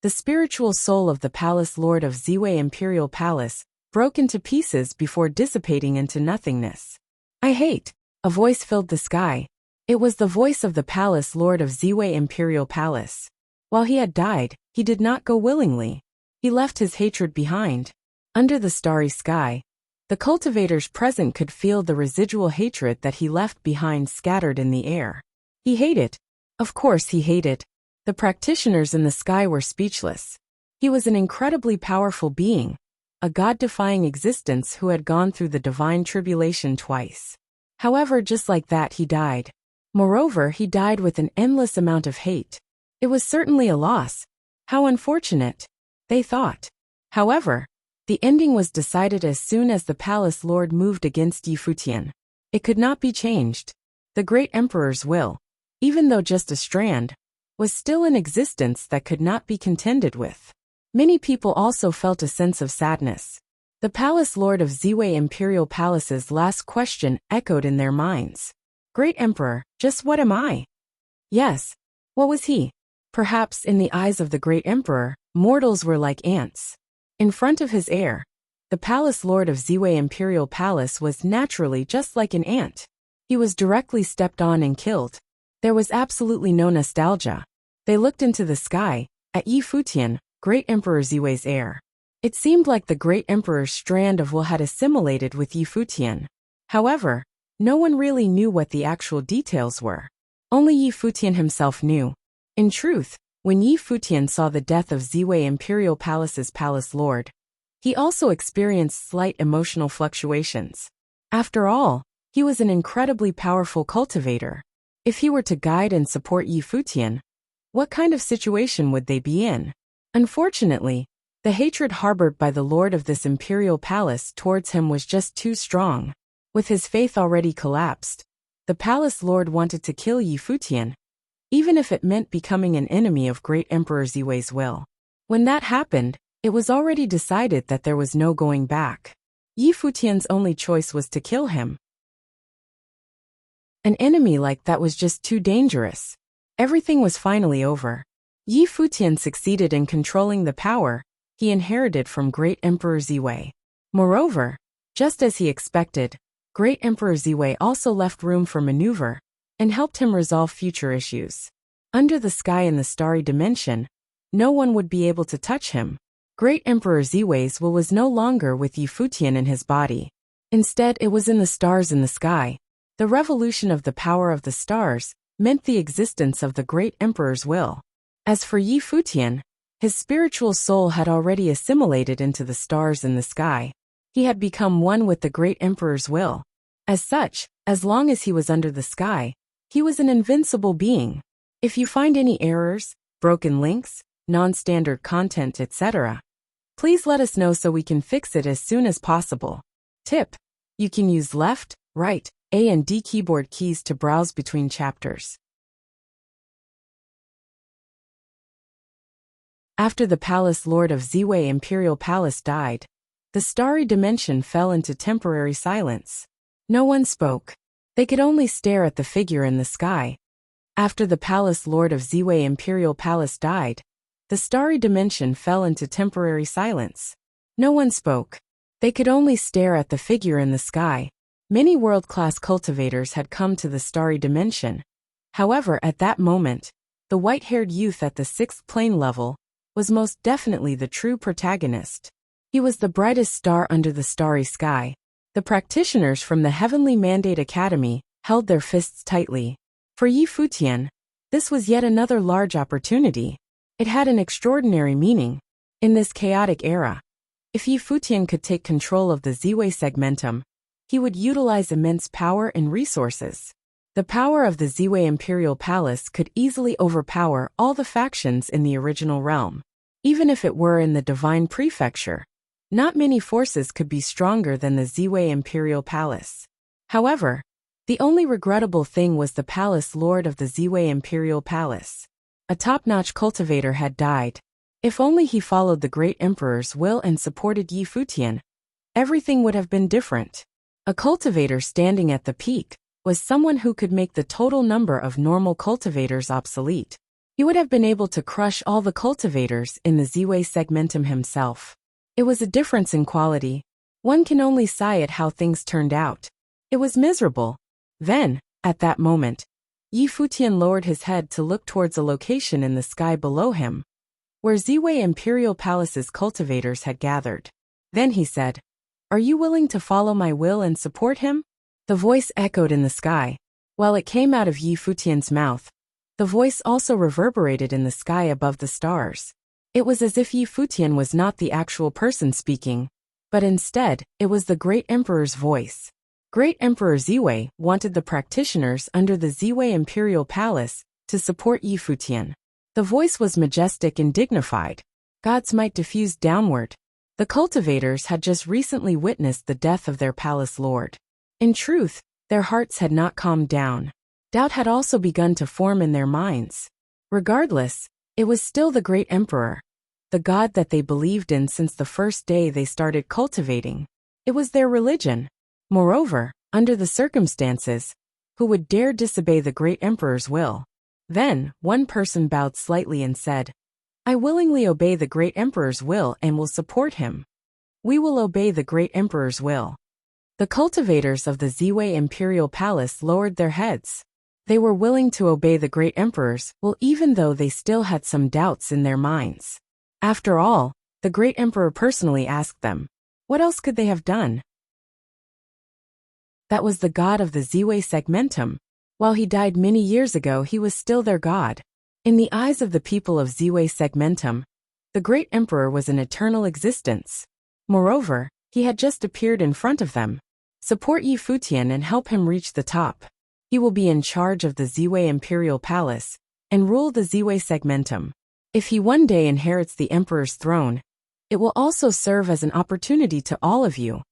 the spiritual soul of the palace lord of Ziwei Imperial Palace broke into pieces before dissipating into nothingness. I hate. A voice filled the sky. It was the voice of the palace lord of Ziwei Imperial Palace. While he had died, he did not go willingly. He left his hatred behind. Under the starry sky, the cultivators present could feel the residual hatred that he left behind scattered in the air. He hated. Of course he hated. The practitioners in the sky were speechless. He was an incredibly powerful being, a god-defying existence who had gone through the divine tribulation twice. However, just like that, he died. Moreover, he died with an endless amount of hate. It was certainly a loss. How unfortunate, they thought. However, the ending was decided as soon as the palace lord moved against Yi Futian. It could not be changed. The great emperor's will, even though just a strand, was still in existence that could not be contended with. Many people also felt a sense of sadness. The palace lord of Ziwei Imperial Palace's last question echoed in their minds. Great Emperor, just what am I? Yes. What was he? Perhaps in the eyes of the great emperor, mortals were like ants. In front of his heir, the palace lord of Ziwei Imperial Palace was naturally just like an ant. He was directly stepped on and killed. There was absolutely no nostalgia. They looked into the sky, at Yi Futian, great Emperor Ziwei's heir. It seemed like the great emperor's strand of will had assimilated with Yi Futian. However, no one really knew what the actual details were. Only Yi Futian himself knew. In truth, when Yi Futian saw the death of Ziwei Imperial Palace's palace lord, he also experienced slight emotional fluctuations. After all, he was an incredibly powerful cultivator. If he were to guide and support Yi Futian, what kind of situation would they be in? Unfortunately, the hatred harbored by the lord of this imperial palace towards him was just too strong. With his faith already collapsed, the palace lord wanted to kill Yi Futian, even if it meant becoming an enemy of great Emperor Ziwei's will. When that happened, it was already decided that there was no going back. Yi Futian's only choice was to kill him. An enemy like that was just too dangerous. Everything was finally over. Yi Futian succeeded in controlling the power he inherited from Great Emperor Ziwei. Moreover, just as he expected, Great Emperor Ziwei also left room for maneuver and helped him resolve future issues. Under the sky in the starry dimension, no one would be able to touch him. Great Emperor Ziwei's will was no longer with Yi Futian in his body. Instead, it was in the stars in the sky. The revolution of the power of the stars meant the existence of the Great Emperor's will. As for Yi Futian, his spiritual soul had already assimilated into the stars in the sky. He had become one with the Great Emperor's will. As such, as long as he was under the sky, he was an invincible being. If you find any errors, broken links, non-standard content, etc., please let us know so we can fix it as soon as possible. Tip: you can use left, right, A and D keyboard keys to browse between chapters. After the palace lord of Ziwei Imperial Palace died, the starry dimension fell into temporary silence. No one spoke. They could only stare at the figure in the sky. After the palace lord of Ziwei Imperial Palace died, the starry dimension fell into temporary silence. No one spoke. They could only stare at the figure in the sky. Many world-class cultivators had come to the starry dimension. However, at that moment, the white-haired youth at the 6th plane level was most definitely the true protagonist. He was the brightest star under the starry sky. The practitioners from the Heavenly Mandate Academy held their fists tightly. For Yi Futian, this was yet another large opportunity. It had an extraordinary meaning. In this chaotic era, if Yi Futian could take control of the Ziwei segmentum, he would utilize immense power and resources. The power of the Ziwei Imperial Palace could easily overpower all the factions in the original realm. Even if it were in the Divine Prefecture, not many forces could be stronger than the Ziwei Imperial Palace. However, the only regrettable thing was the palace lord of the Ziwei Imperial Palace. A top-notch cultivator had died. If only he followed the Great Emperor's will and supported Yi Futian, everything would have been different. A cultivator standing at the peak was someone who could make the total number of normal cultivators obsolete. He would have been able to crush all the cultivators in the Ziwei segmentum himself. It was a difference in quality. One can only sigh at how things turned out. It was miserable. Then, at that moment, Yi Futian lowered his head to look towards a location in the sky below him, where Ziwei Imperial Palace's cultivators had gathered. Then he said, "Are you willing to follow my will and support him?" The voice echoed in the sky. While it came out of Yi Futian's mouth, the voice also reverberated in the sky above the stars. It was as if Yi Futian was not the actual person speaking, but instead, it was the Great Emperor's voice. Great Emperor Ziwei wanted the practitioners under the Ziwei Imperial Palace to support Yi Futian. The voice was majestic and dignified. God's might diffused downward. The cultivators had just recently witnessed the death of their palace lord. In truth, their hearts had not calmed down. Doubt had also begun to form in their minds. Regardless, it was still the Great Emperor, the god that they believed in since the first day they started cultivating. It was their religion. Moreover, under the circumstances, who would dare disobey the Great Emperor's will? Then, one person bowed slightly and said, "I willingly obey the Great Emperor's will and will support him. We will obey the Great Emperor's will." The cultivators of the Ziwei Imperial Palace lowered their heads. They were willing to obey the Great Emperor's will even though they still had some doubts in their minds. After all, the Great Emperor personally asked them, what else could they have done? That was the god of the Ziwei segmentum. While he died many years ago, he was still their god. In the eyes of the people of Ziwei segmentum, the Great Emperor was an eternal existence. Moreover, he had just appeared in front of them. Support Yi Futian and help him reach the top. He will be in charge of the Ziwei Imperial Palace and rule the Ziwei segmentum. If he one day inherits the Emperor's throne, it will also serve as an opportunity to all of you.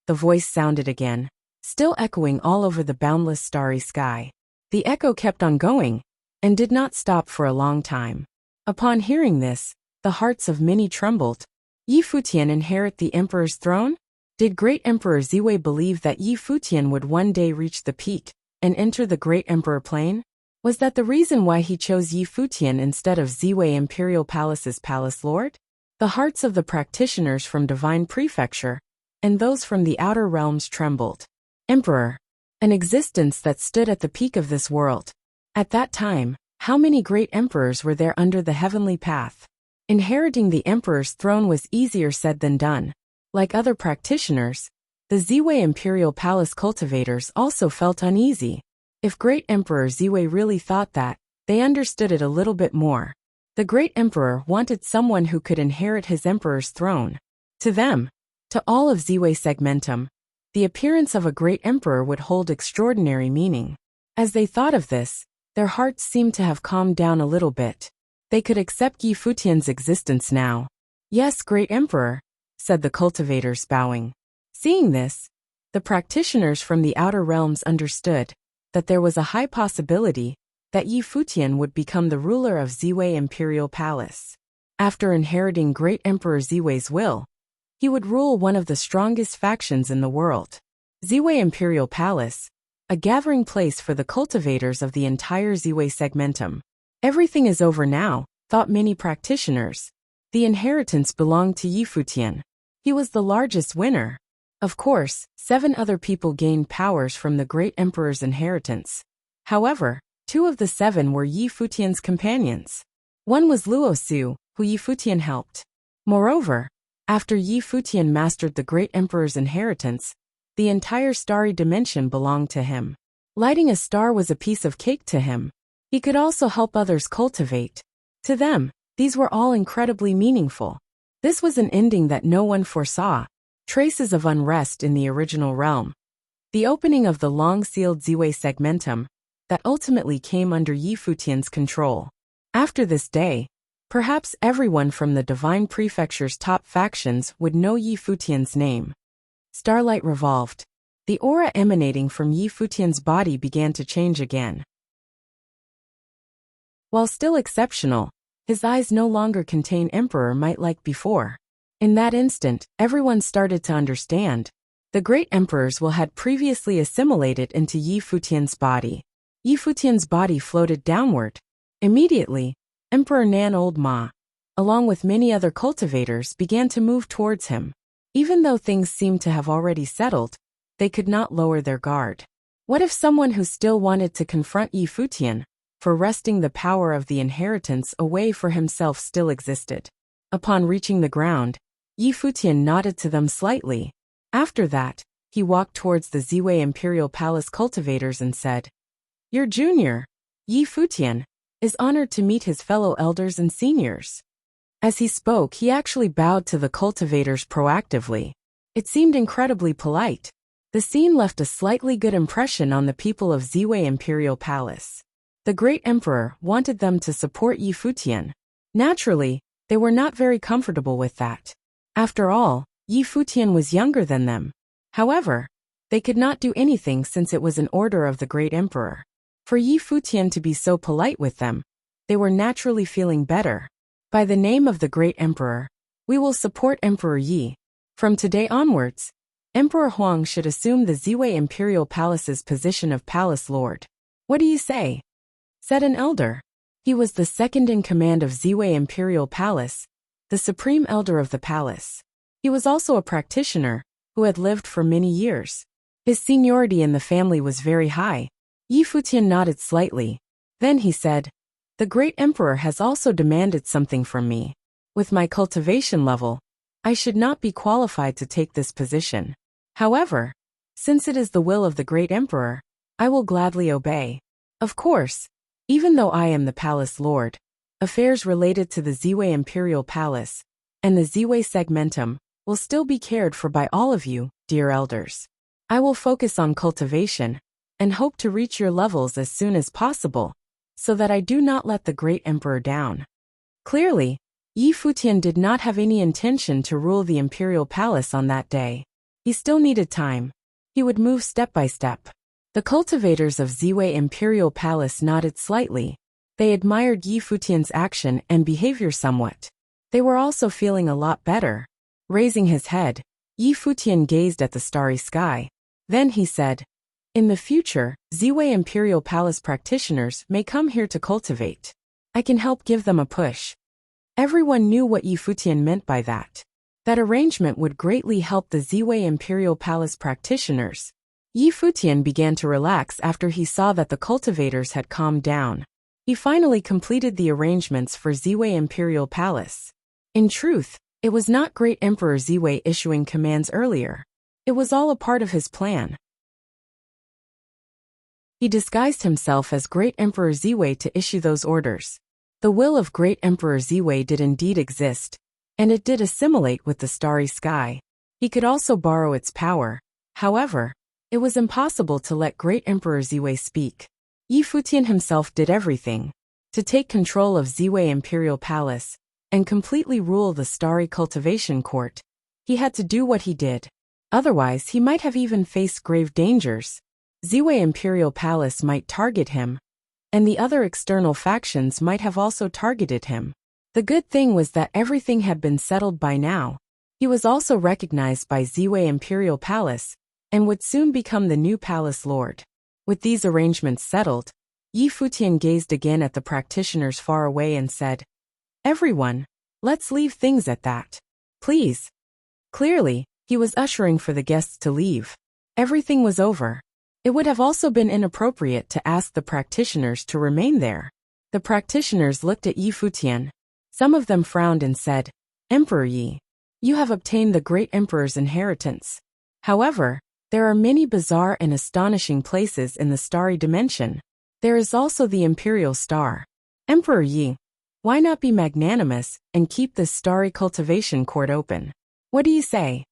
The voice sounded again, still echoing all over the boundless starry sky. The echo kept on going and did not stop for a long time. Upon hearing this, the hearts of many trembled. Yi Futian inherit the Emperor's throne? Did Great Emperor Ziwei believe that Yi Futian would one day reach the peak and enter the Great Emperor Plain? Was that the reason why he chose Yi Futian instead of Ziwei Imperial Palace's palace lord? The hearts of the practitioners from Divine Prefecture and those from the outer realms trembled. Emperor, an existence that stood at the peak of this world. At that time, how many great emperors were there under the heavenly path? Inheriting the emperor's throne was easier said than done. Like other practitioners, the Ziwei Imperial Palace cultivators also felt uneasy. If Great Emperor Ziwei really thought that, they understood it a little bit more. The Great Emperor wanted someone who could inherit his emperor's throne. To them, to all of Ziwei Segmentum, the appearance of a great emperor would hold extraordinary meaning. As they thought of this, their hearts seemed to have calmed down a little bit. They could accept Yi Futian's existence now. Yes, Great Emperor, said the cultivators bowing. Seeing this, the practitioners from the outer realms understood that there was a high possibility that Yi Futian would become the ruler of Ziwei Imperial Palace. After inheriting Great Emperor Ziwei's will, he would rule one of the strongest factions in the world. Ziwei Imperial Palace, a gathering place for the cultivators of the entire Ziwei Segmentum. Everything is over now, thought many practitioners. The inheritance belonged to Yi Futian. He was the largest winner. Of course, 7 other people gained powers from the Great Emperor's inheritance. However, 2 of the 7 were Yi Futian's companions. One was Luo Su, who Yi Futian helped. Moreover, after Yi Futian mastered the Great Emperor's inheritance, the entire starry dimension belonged to him. Lighting a star was a piece of cake to him. He could also help others cultivate. To them, these were all incredibly meaningful. This was an ending that no one foresaw. Traces of unrest in the original realm. The opening of the long-sealed Ziwei Segmentum that ultimately came under Yi Futian's control. After this day, perhaps everyone from the Divine Prefecture's top factions would know Yi Futian's name. Starlight revolved. The aura emanating from Yi Futian's body began to change again. While still exceptional, his eyes no longer contain Emperor might like before. In that instant, everyone started to understand. The great emperors had previously assimilated into Yi Futian's body. Yi Futian's body floated downward. Immediately, Emperor Nan Old Ma, along with many other cultivators, began to move towards him. Even though things seemed to have already settled, they could not lower their guard. What if someone who still wanted to confront Yi Futian for wresting the power of the inheritance away for himself still existed? Upon reaching the ground, Yi Futian nodded to them slightly. After that, he walked towards the Ziwei Imperial Palace cultivators and said, "Your junior, Yi Futian, is honored to meet his fellow elders and seniors." As he spoke, he actually bowed to the cultivators proactively. It seemed incredibly polite. The scene left a slightly good impression on the people of Ziwei Imperial Palace. The great emperor wanted them to support Yi Futian. Naturally, they were not very comfortable with that. After all, Yi Futian was younger than them. However, they could not do anything since it was an order of the great emperor. For Yi Futian to be so polite with them, they were naturally feeling better. By the name of the great emperor, we will support Emperor Yi. From today onwards, Emperor Huang should assume the Ziwei Imperial Palace's position of palace lord. What do you say? Said an elder. He was the second in command of Ziwei Imperial Palace, the supreme elder of the palace. He was also a practitioner who had lived for many years. His seniority in the family was very high. Yi Futian nodded slightly. Then he said, "The great emperor has also demanded something from me. With my cultivation level, I should not be qualified to take this position. However, since it is the will of the great emperor, I will gladly obey. Of course, even though I am the palace lord, affairs related to the Ziwei Imperial Palace and the Ziwei Segmentum will still be cared for by all of you, dear elders. I will focus on cultivation and hope to reach your levels as soon as possible, so that I do not let the great emperor down." Clearly, Yi Futian did not have any intention to rule the imperial palace on that day. He still needed time. He would move step by step. The cultivators of Ziwei Imperial Palace nodded slightly. They admired Yi Futian's action and behavior somewhat. They were also feeling a lot better. Raising his head, Yi Futian gazed at the starry sky. Then he said, In the future, Ziwei Imperial Palace practitioners may come here to cultivate. I can help give them a push. Everyone knew what Yi Futian meant by that. That arrangement would greatly help the Ziwei Imperial Palace practitioners. Yi Futian began to relax after he saw that the cultivators had calmed down. He finally completed the arrangements for Ziwei Imperial Palace. In truth, it was not Great Emperor Ziwei issuing commands earlier. It was all a part of his plan. He disguised himself as Great Emperor Ziwei to issue those orders. The will of Great Emperor Ziwei did indeed exist, and it did assimilate with the starry sky. He could also borrow its power. However, it was impossible to let Great Emperor Ziwei speak. Yi Futian himself did everything to take control of Ziwei Imperial Palace and completely rule the starry cultivation court. He had to do what he did. Otherwise, he might have even faced grave dangers. Ziwei Imperial Palace might target him, and the other external factions might have also targeted him. The good thing was that everything had been settled by now. He was also recognized by Ziwei Imperial Palace, and would soon become the new palace lord. With these arrangements settled, Yi Futian gazed again at the practitioners far away and said, "Everyone, let's leave things at that. Please." Clearly, he was ushering for the guests to leave. Everything was over. It would have also been inappropriate to ask the practitioners to remain there. The practitioners looked at Yi Futian. Some of them frowned and said, "Emperor Yi, you have obtained the great emperor's inheritance. However, there are many bizarre and astonishing places in the starry dimension. There is also the imperial star. Emperor Yi, why not be magnanimous and keep this starry cultivation court open? What do you say?"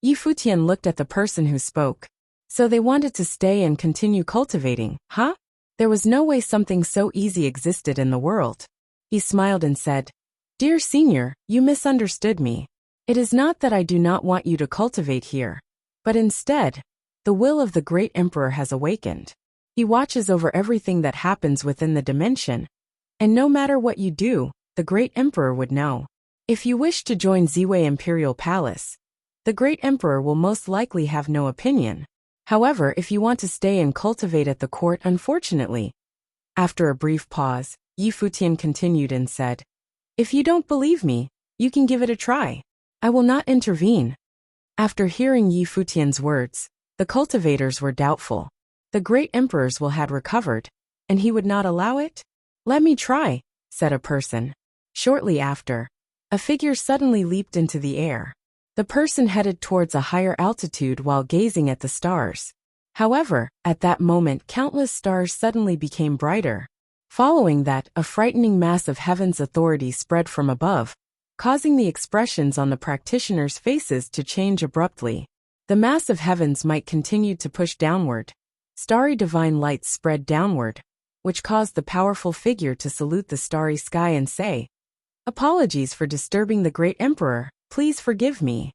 Yi Futian looked at the person who spoke. So they wanted to stay and continue cultivating, huh? There was no way something so easy existed in the world. He smiled and said, "Dear senior, you misunderstood me. It is not that I do not want you to cultivate here, but instead, the will of the great emperor has awakened. He watches over everything that happens within the dimension, and no matter what you do, the great emperor would know. If you wish to join Ziwei Imperial Palace, the great emperor will most likely have no opinion. However, if you want to stay and cultivate at the court, unfortunately." After a brief pause, Yi Futian continued and said, "If you don't believe me, you can give it a try. I will not intervene." After hearing Yi Futian's words, the cultivators were doubtful. The great emperor's will had recovered, and he would not allow it? "Let me try," said a person. Shortly after, a figure suddenly leaped into the air. The person headed towards a higher altitude while gazing at the stars. However, at that moment countless stars suddenly became brighter. Following that, a frightening mass of heaven's authority spread from above, causing the expressions on the practitioners' faces to change abruptly. The mass of heavens might continue to push downward. Starry divine lights spread downward, which caused the powerful figure to salute the starry sky and say, "Apologies for disturbing the great emperor. Please forgive me."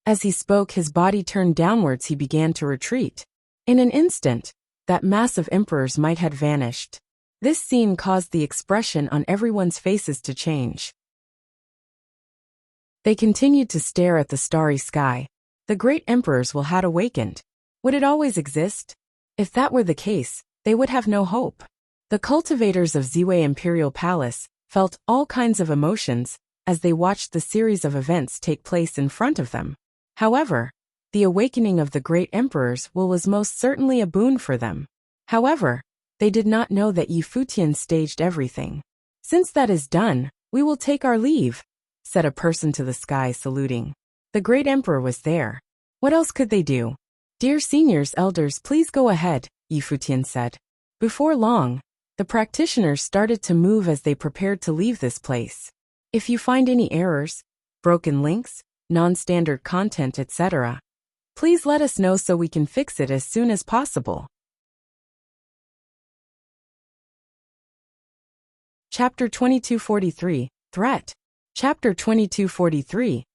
As he spoke, his body turned downwards. He began to retreat. In an instant, that mass of emperors might had vanished. This scene caused the expression on everyone's faces to change. They continued to stare at the starry sky. The great emperor's will had awakened. Would it always exist? If that were the case, they would have no hope. The cultivators of Ziwei Imperial Palace felt all kinds of emotions as they watched the series of events take place in front of them. However, the awakening of the great emperor's will was most certainly a boon for them. However, they did not know that Yi Futian staged everything. "Since that is done, we will take our leave," said a person to the sky, saluting. The great emperor was there. What else could they do? "Dear seniors, elders, please go ahead," Yi Futian said. Before long, the practitioners started to move as they prepared to leave this place. If you find any errors, broken links, non-standard content, etc., please let us know so we can fix it as soon as possible. Chapter 2243, Threat. Chapter 2243,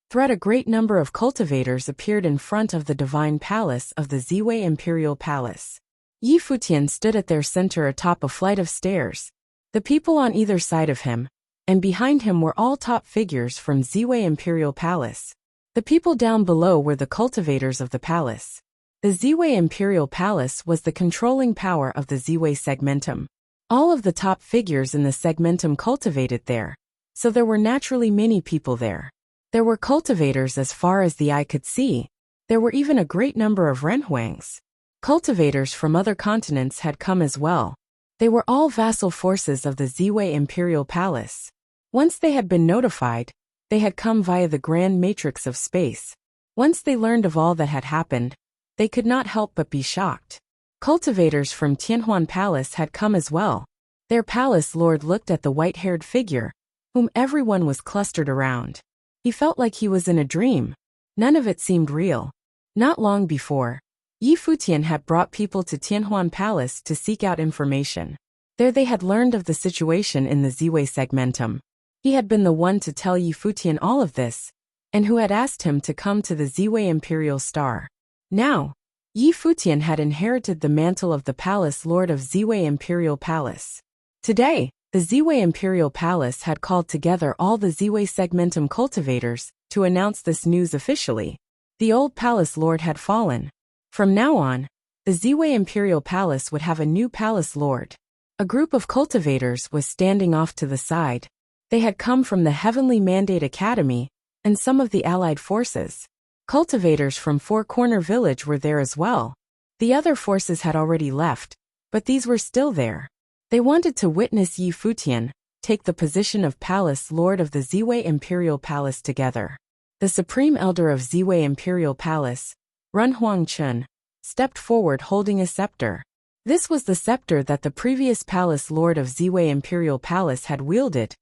Threat. A great number of cultivators appeared in front of the divine palace of the Ziwei Imperial Palace. Yi Futian stood at their center atop a flight of stairs. The people on either side of him, and behind him were all top figures from Ziwei Imperial Palace. The people down below were the cultivators of the palace. The Ziwei Imperial Palace was the controlling power of the Ziwei segmentum. All of the top figures in the segmentum cultivated there, so there were naturally many people there. There were cultivators as far as the eye could see. There were even a great number of renhuangs. Cultivators from other continents had come as well. They were all vassal forces of the Ziwei Imperial Palace. Once they had been notified, they had come via the grand matrix of space. Once they learned of all that had happened, they could not help but be shocked. Cultivators from Tianhuan Palace had come as well. Their palace lord looked at the white-haired figure, whom everyone was clustered around. He felt like he was in a dream. None of it seemed real. Not long before, Yi Futian had brought people to Tianhuan Palace to seek out information. There they had learned of the situation in the Ziwei segmentum. He had been the one to tell Yi Futian all of this, and who had asked him to come to the Ziwei Imperial Star. Now, Yi Futian had inherited the mantle of the Palace Lord of Ziwei Imperial Palace. Today, the Ziwei Imperial Palace had called together all the Ziwei segmentum cultivators to announce this news officially. The old Palace Lord had fallen. From now on, the Ziwei Imperial Palace would have a new Palace Lord. A group of cultivators was standing off to the side. They had come from the Heavenly Mandate Academy and some of the allied forces. Cultivators from Four Corner Village were there as well. The other forces had already left, but these were still there. They wanted to witness Yi Futian take the position of Palace Lord of the Ziwei Imperial Palace together. The Supreme Elder of Ziwei Imperial Palace, Renhuang Chun, stepped forward holding a scepter. This was the scepter that the previous Palace Lord of Ziwei Imperial Palace had wielded,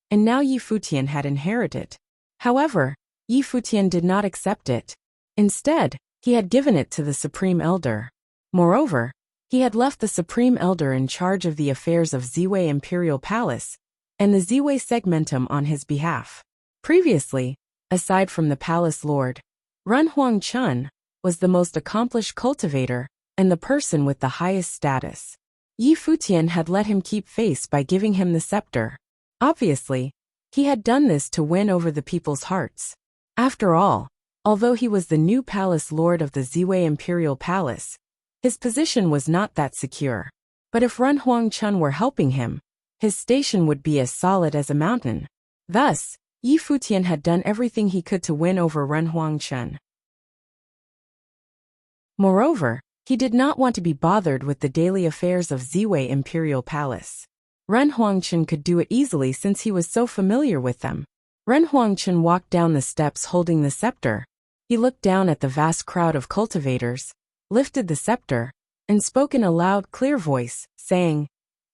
and now Yi Futian had inherited. However, Yi Futian did not accept it. Instead, he had given it to the Supreme Elder. Moreover, he had left the Supreme Elder in charge of the affairs of Ziwei Imperial Palace and the Ziwei segmentum on his behalf. Previously, aside from the Palace Lord, Renhuang Chun was the most accomplished cultivator and the person with the highest status. Yi Futian had let him keep face by giving him the scepter. Obviously, he had done this to win over the people's hearts. After all, although he was the new Palace Lord of the Ziwei Imperial Palace, his position was not that secure. But if Renhuang Chun were helping him, his station would be as solid as a mountain. Thus, Yi Futian had done everything he could to win over Renhuang Chun. Moreover, he did not want to be bothered with the daily affairs of Ziwei Imperial Palace. Renhuang Chun could do it easily since he was so familiar with them. Renhuang Chun walked down the steps holding the scepter. He looked down at the vast crowd of cultivators, lifted the scepter, and spoke in a loud, clear voice, saying,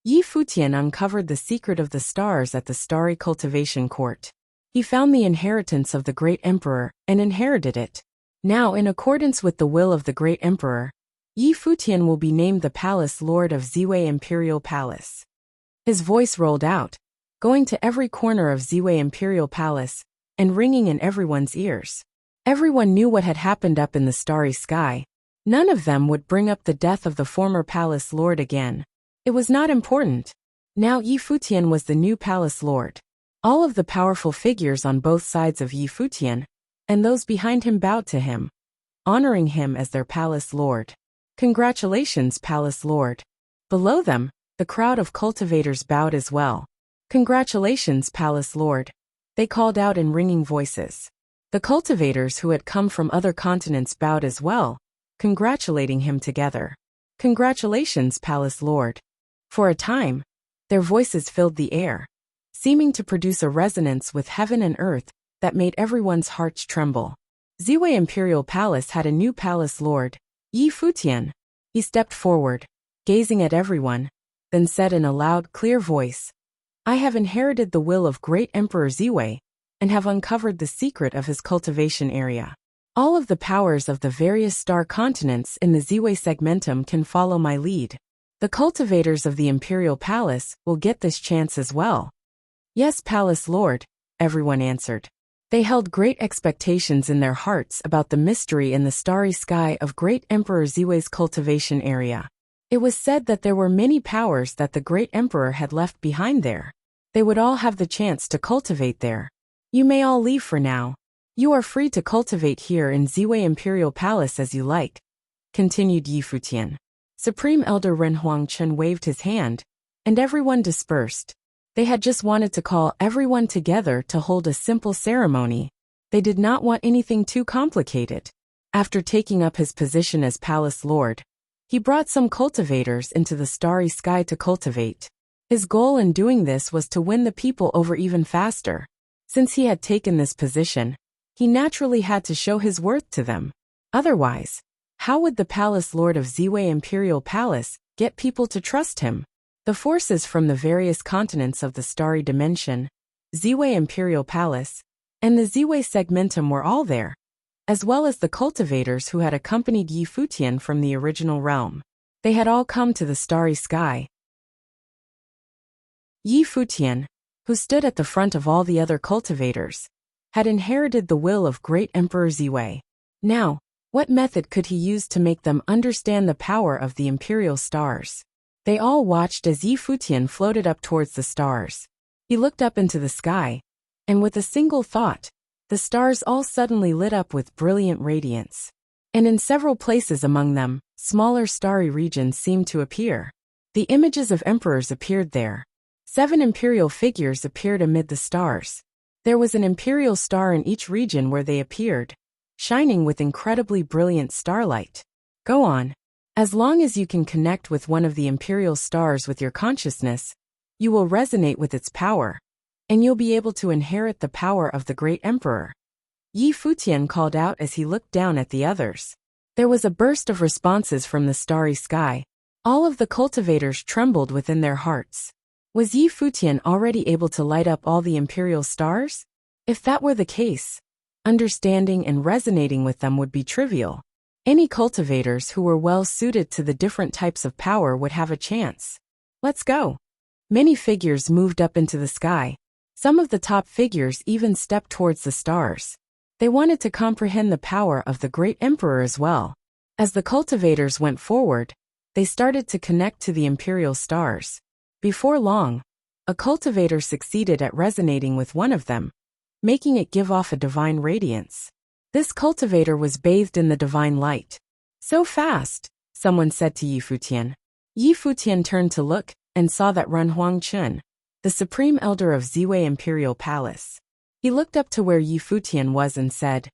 Yi Futian uncovered the secret of the stars at the Starry Cultivation Court. He found the inheritance of the Great Emperor and inherited it. Now, in accordance with the will of the Great Emperor, Yi Futian will be named the Palace Lord of Ziwei Imperial Palace. His voice rolled out, going to every corner of Ziwei Imperial Palace and ringing in everyone's ears. Everyone knew what had happened up in the starry sky. None of them would bring up the death of the former Palace Lord again. It was not important. Now Yi Futian was the new Palace Lord. All of the powerful figures on both sides of Yi Futian and those behind him bowed to him, honoring him as their Palace Lord. Congratulations, Palace Lord. Below them, the crowd of cultivators bowed as well. Congratulations, Palace Lord, they called out in ringing voices. The cultivators who had come from other continents bowed as well, congratulating him together. Congratulations, Palace Lord. For a time, their voices filled the air, seeming to produce a resonance with heaven and earth that made everyone's hearts tremble. Ziwei Imperial Palace had a new Palace Lord, Yi Futian. He stepped forward, gazing at everyone, then said in a loud, clear voice, I have inherited the will of Great Emperor Ziwei, and have uncovered the secret of his cultivation area. All of the powers of the various star continents in the Ziwei segmentum can follow my lead. The cultivators of the Imperial Palace will get this chance as well. Yes, Palace Lord, everyone answered. They held great expectations in their hearts about the mystery in the starry sky of Great Emperor Ziwei's cultivation area. It was said that there were many powers that the Great Emperor had left behind there. They would all have the chance to cultivate there. You may all leave for now. You are free to cultivate here in Ziwei Imperial Palace as you like. continued Yi Futian. Supreme Elder Ren Huangchen waved his hand, and everyone dispersed. They had just wanted to call everyone together to hold a simple ceremony. They did not want anything too complicated. After taking up his position as Palace Lord, he brought some cultivators into the starry sky to cultivate. His goal in doing this was to win the people over even faster. Since he had taken this position, he naturally had to show his worth to them. Otherwise, how would the Palace Lord of Ziwei Imperial Palace get people to trust him? The forces from the various continents of the starry dimension, Ziwei Imperial Palace, and the Ziwei Segmentum were all there, as well as the cultivators who had accompanied Yi Futian from the original realm. They had all come to the starry sky. Yi Futian, who stood at the front of all the other cultivators, had inherited the will of great Emperor Ziwei. Now, what method could he use to make them understand the power of the imperial stars? They all watched as Yi Futian floated up towards the stars. He looked up into the sky, and with a single thought, the stars all suddenly lit up with brilliant radiance. And in several places among them, smaller starry regions seemed to appear. The images of emperors appeared there. 7 imperial figures appeared amid the stars. There was an imperial star in each region where they appeared, shining with incredibly brilliant starlight. Go on. As long as you can connect with one of the imperial stars with your consciousness, you will resonate with its power, and you'll be able to inherit the power of the great emperor. Yi Futian called out as he looked down at the others. There was a burst of responses from the starry sky. All of the cultivators trembled within their hearts. Was Yi Futian already able to light up all the imperial stars? If that were the case, understanding and resonating with them would be trivial. Any cultivators who were well suited to the different types of power would have a chance. Let's go. Many figures moved up into the sky. Some of the top figures even stepped towards the stars. They wanted to comprehend the power of the great emperor as well. As the cultivators went forward, they started to connect to the imperial stars. Before long, a cultivator succeeded at resonating with one of them, making it give off a divine radiance. This cultivator was bathed in the divine light. So fast, someone said to Yi Futian. Yi Futian turned to look and saw that Ren Huangchen, the supreme elder of Ziwei Imperial Palace. He looked up to where Yi Futian was and said,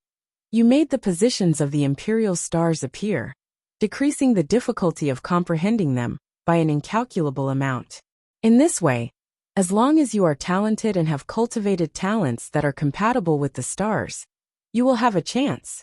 "You made the positions of the imperial stars appear, decreasing the difficulty of comprehending them by an incalculable amount. In this way, as long as you are talented and have cultivated talents that are compatible with the stars, you will have a chance."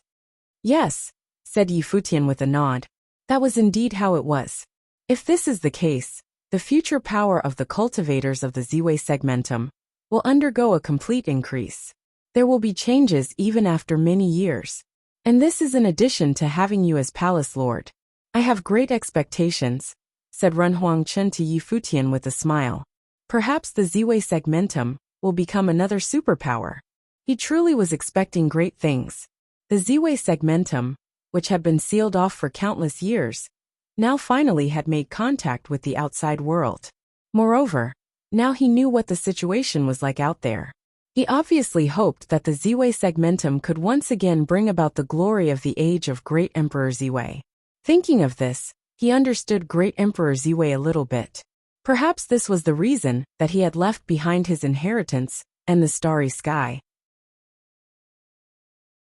"Yes," said Yi Futian with a nod. That was indeed how it was. If this is the case, the future power of the cultivators of the Ziwei Segmentum will undergo a complete increase. There will be changes even after many years. And this is in addition to having you as Palace Lord. I have great expectations, said Ren Huangchen to Yi Futian with a smile. Perhaps the Ziwei Segmentum will become another superpower. He truly was expecting great things. The Ziwei Segmentum, which had been sealed off for countless years, now finally had made contact with the outside world. Moreover, now he knew what the situation was like out there. He obviously hoped that the Ziwei Segmentum could once again bring about the glory of the age of Great Emperor Ziwei. Thinking of this, he understood Great Emperor Ziwei a little bit. Perhaps this was the reason that he had left behind his inheritance and the starry sky.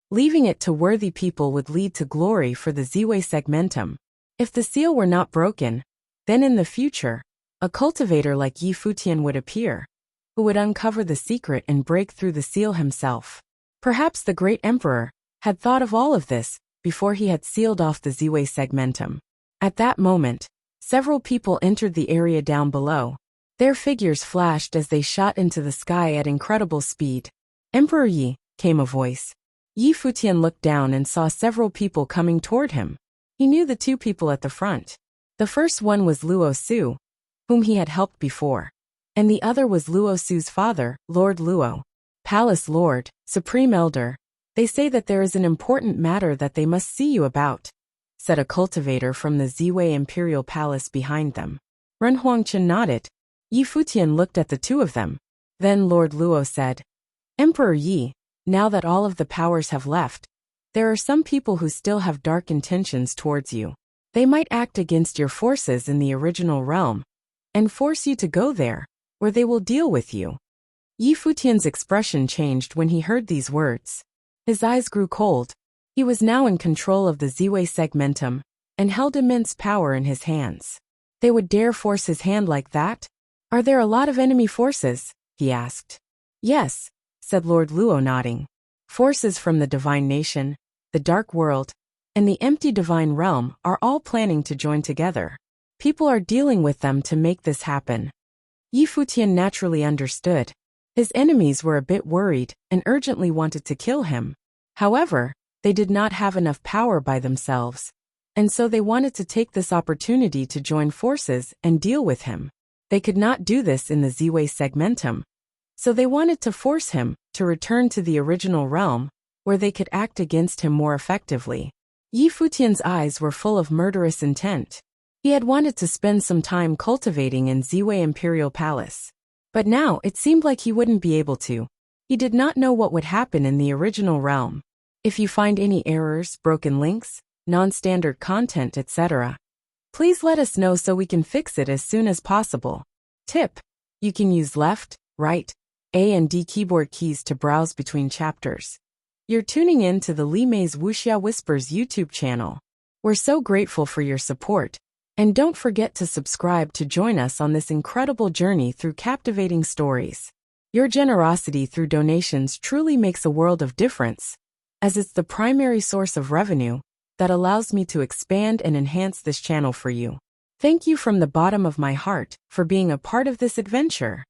Leaving it to worthy people would lead to glory for the Ziwei Segmentum. If the seal were not broken, then in the future, a cultivator like Yi Futian would appear, who would uncover the secret and break through the seal himself. Perhaps the great emperor had thought of all of this before he had sealed off the Ziwei Segmentum. At that moment, several people entered the area down below. Their figures flashed as they shot into the sky at incredible speed. "Emperor Yi," came a voice. Yi Futian looked down and saw several people coming toward him. He knew the 2 people at the front. The first one was Luo Su, whom he had helped before, and the other was Luo Su's father, Lord Luo. "Palace Lord, Supreme Elder, they say that there is an important matter that they must see you about," said a cultivator from the Ziwei Imperial Palace behind them. Ren Huangchen nodded. Yi Futian looked at the 2 of them. Then Lord Luo said, "Emperor Yi, now that all of the powers have left, There are some people who still have dark intentions towards you. They might act against your forces in the original realm and force you to go there, where they will deal with you. Yi Futian's expression changed when he heard these words. His eyes grew cold. He was now in control of the Ziwei segmentum and held immense power in his hands. They would dare force his hand like that? Are there a lot of enemy forces? He asked. Yes, said Lord Luo, nodding. Forces from the divine nation, the dark world, and the empty divine realm are all planning to join together. People are dealing with them to make this happen. Yi Futian naturally understood. His enemies were a bit worried and urgently wanted to kill him. However, they did not have enough power by themselves, and so they wanted to take this opportunity to join forces and deal with him. They could not do this in the Ziwei segmentum, so they wanted to force him to return to the original realm, where they could act against him more effectively. Yi Futian's eyes were full of murderous intent. He had wanted to spend some time cultivating in Ziwei Imperial Palace. But now it seemed like he wouldn't be able to. He did not know what would happen in the original realm. If you find any errors, broken links, non-standard content, etc., please let us know so we can fix it as soon as possible. Tip: you can use left, right, A and D keyboard keys to browse between chapters. You're tuning in to the Li Mei's Wuxia Whispers YouTube channel. We're so grateful for your support, and don't forget to subscribe to join us on this incredible journey through captivating stories. Your generosity through donations truly makes a world of difference, as it's the primary source of revenue that allows me to expand and enhance this channel for you. Thank you from the bottom of my heart for being a part of this adventure.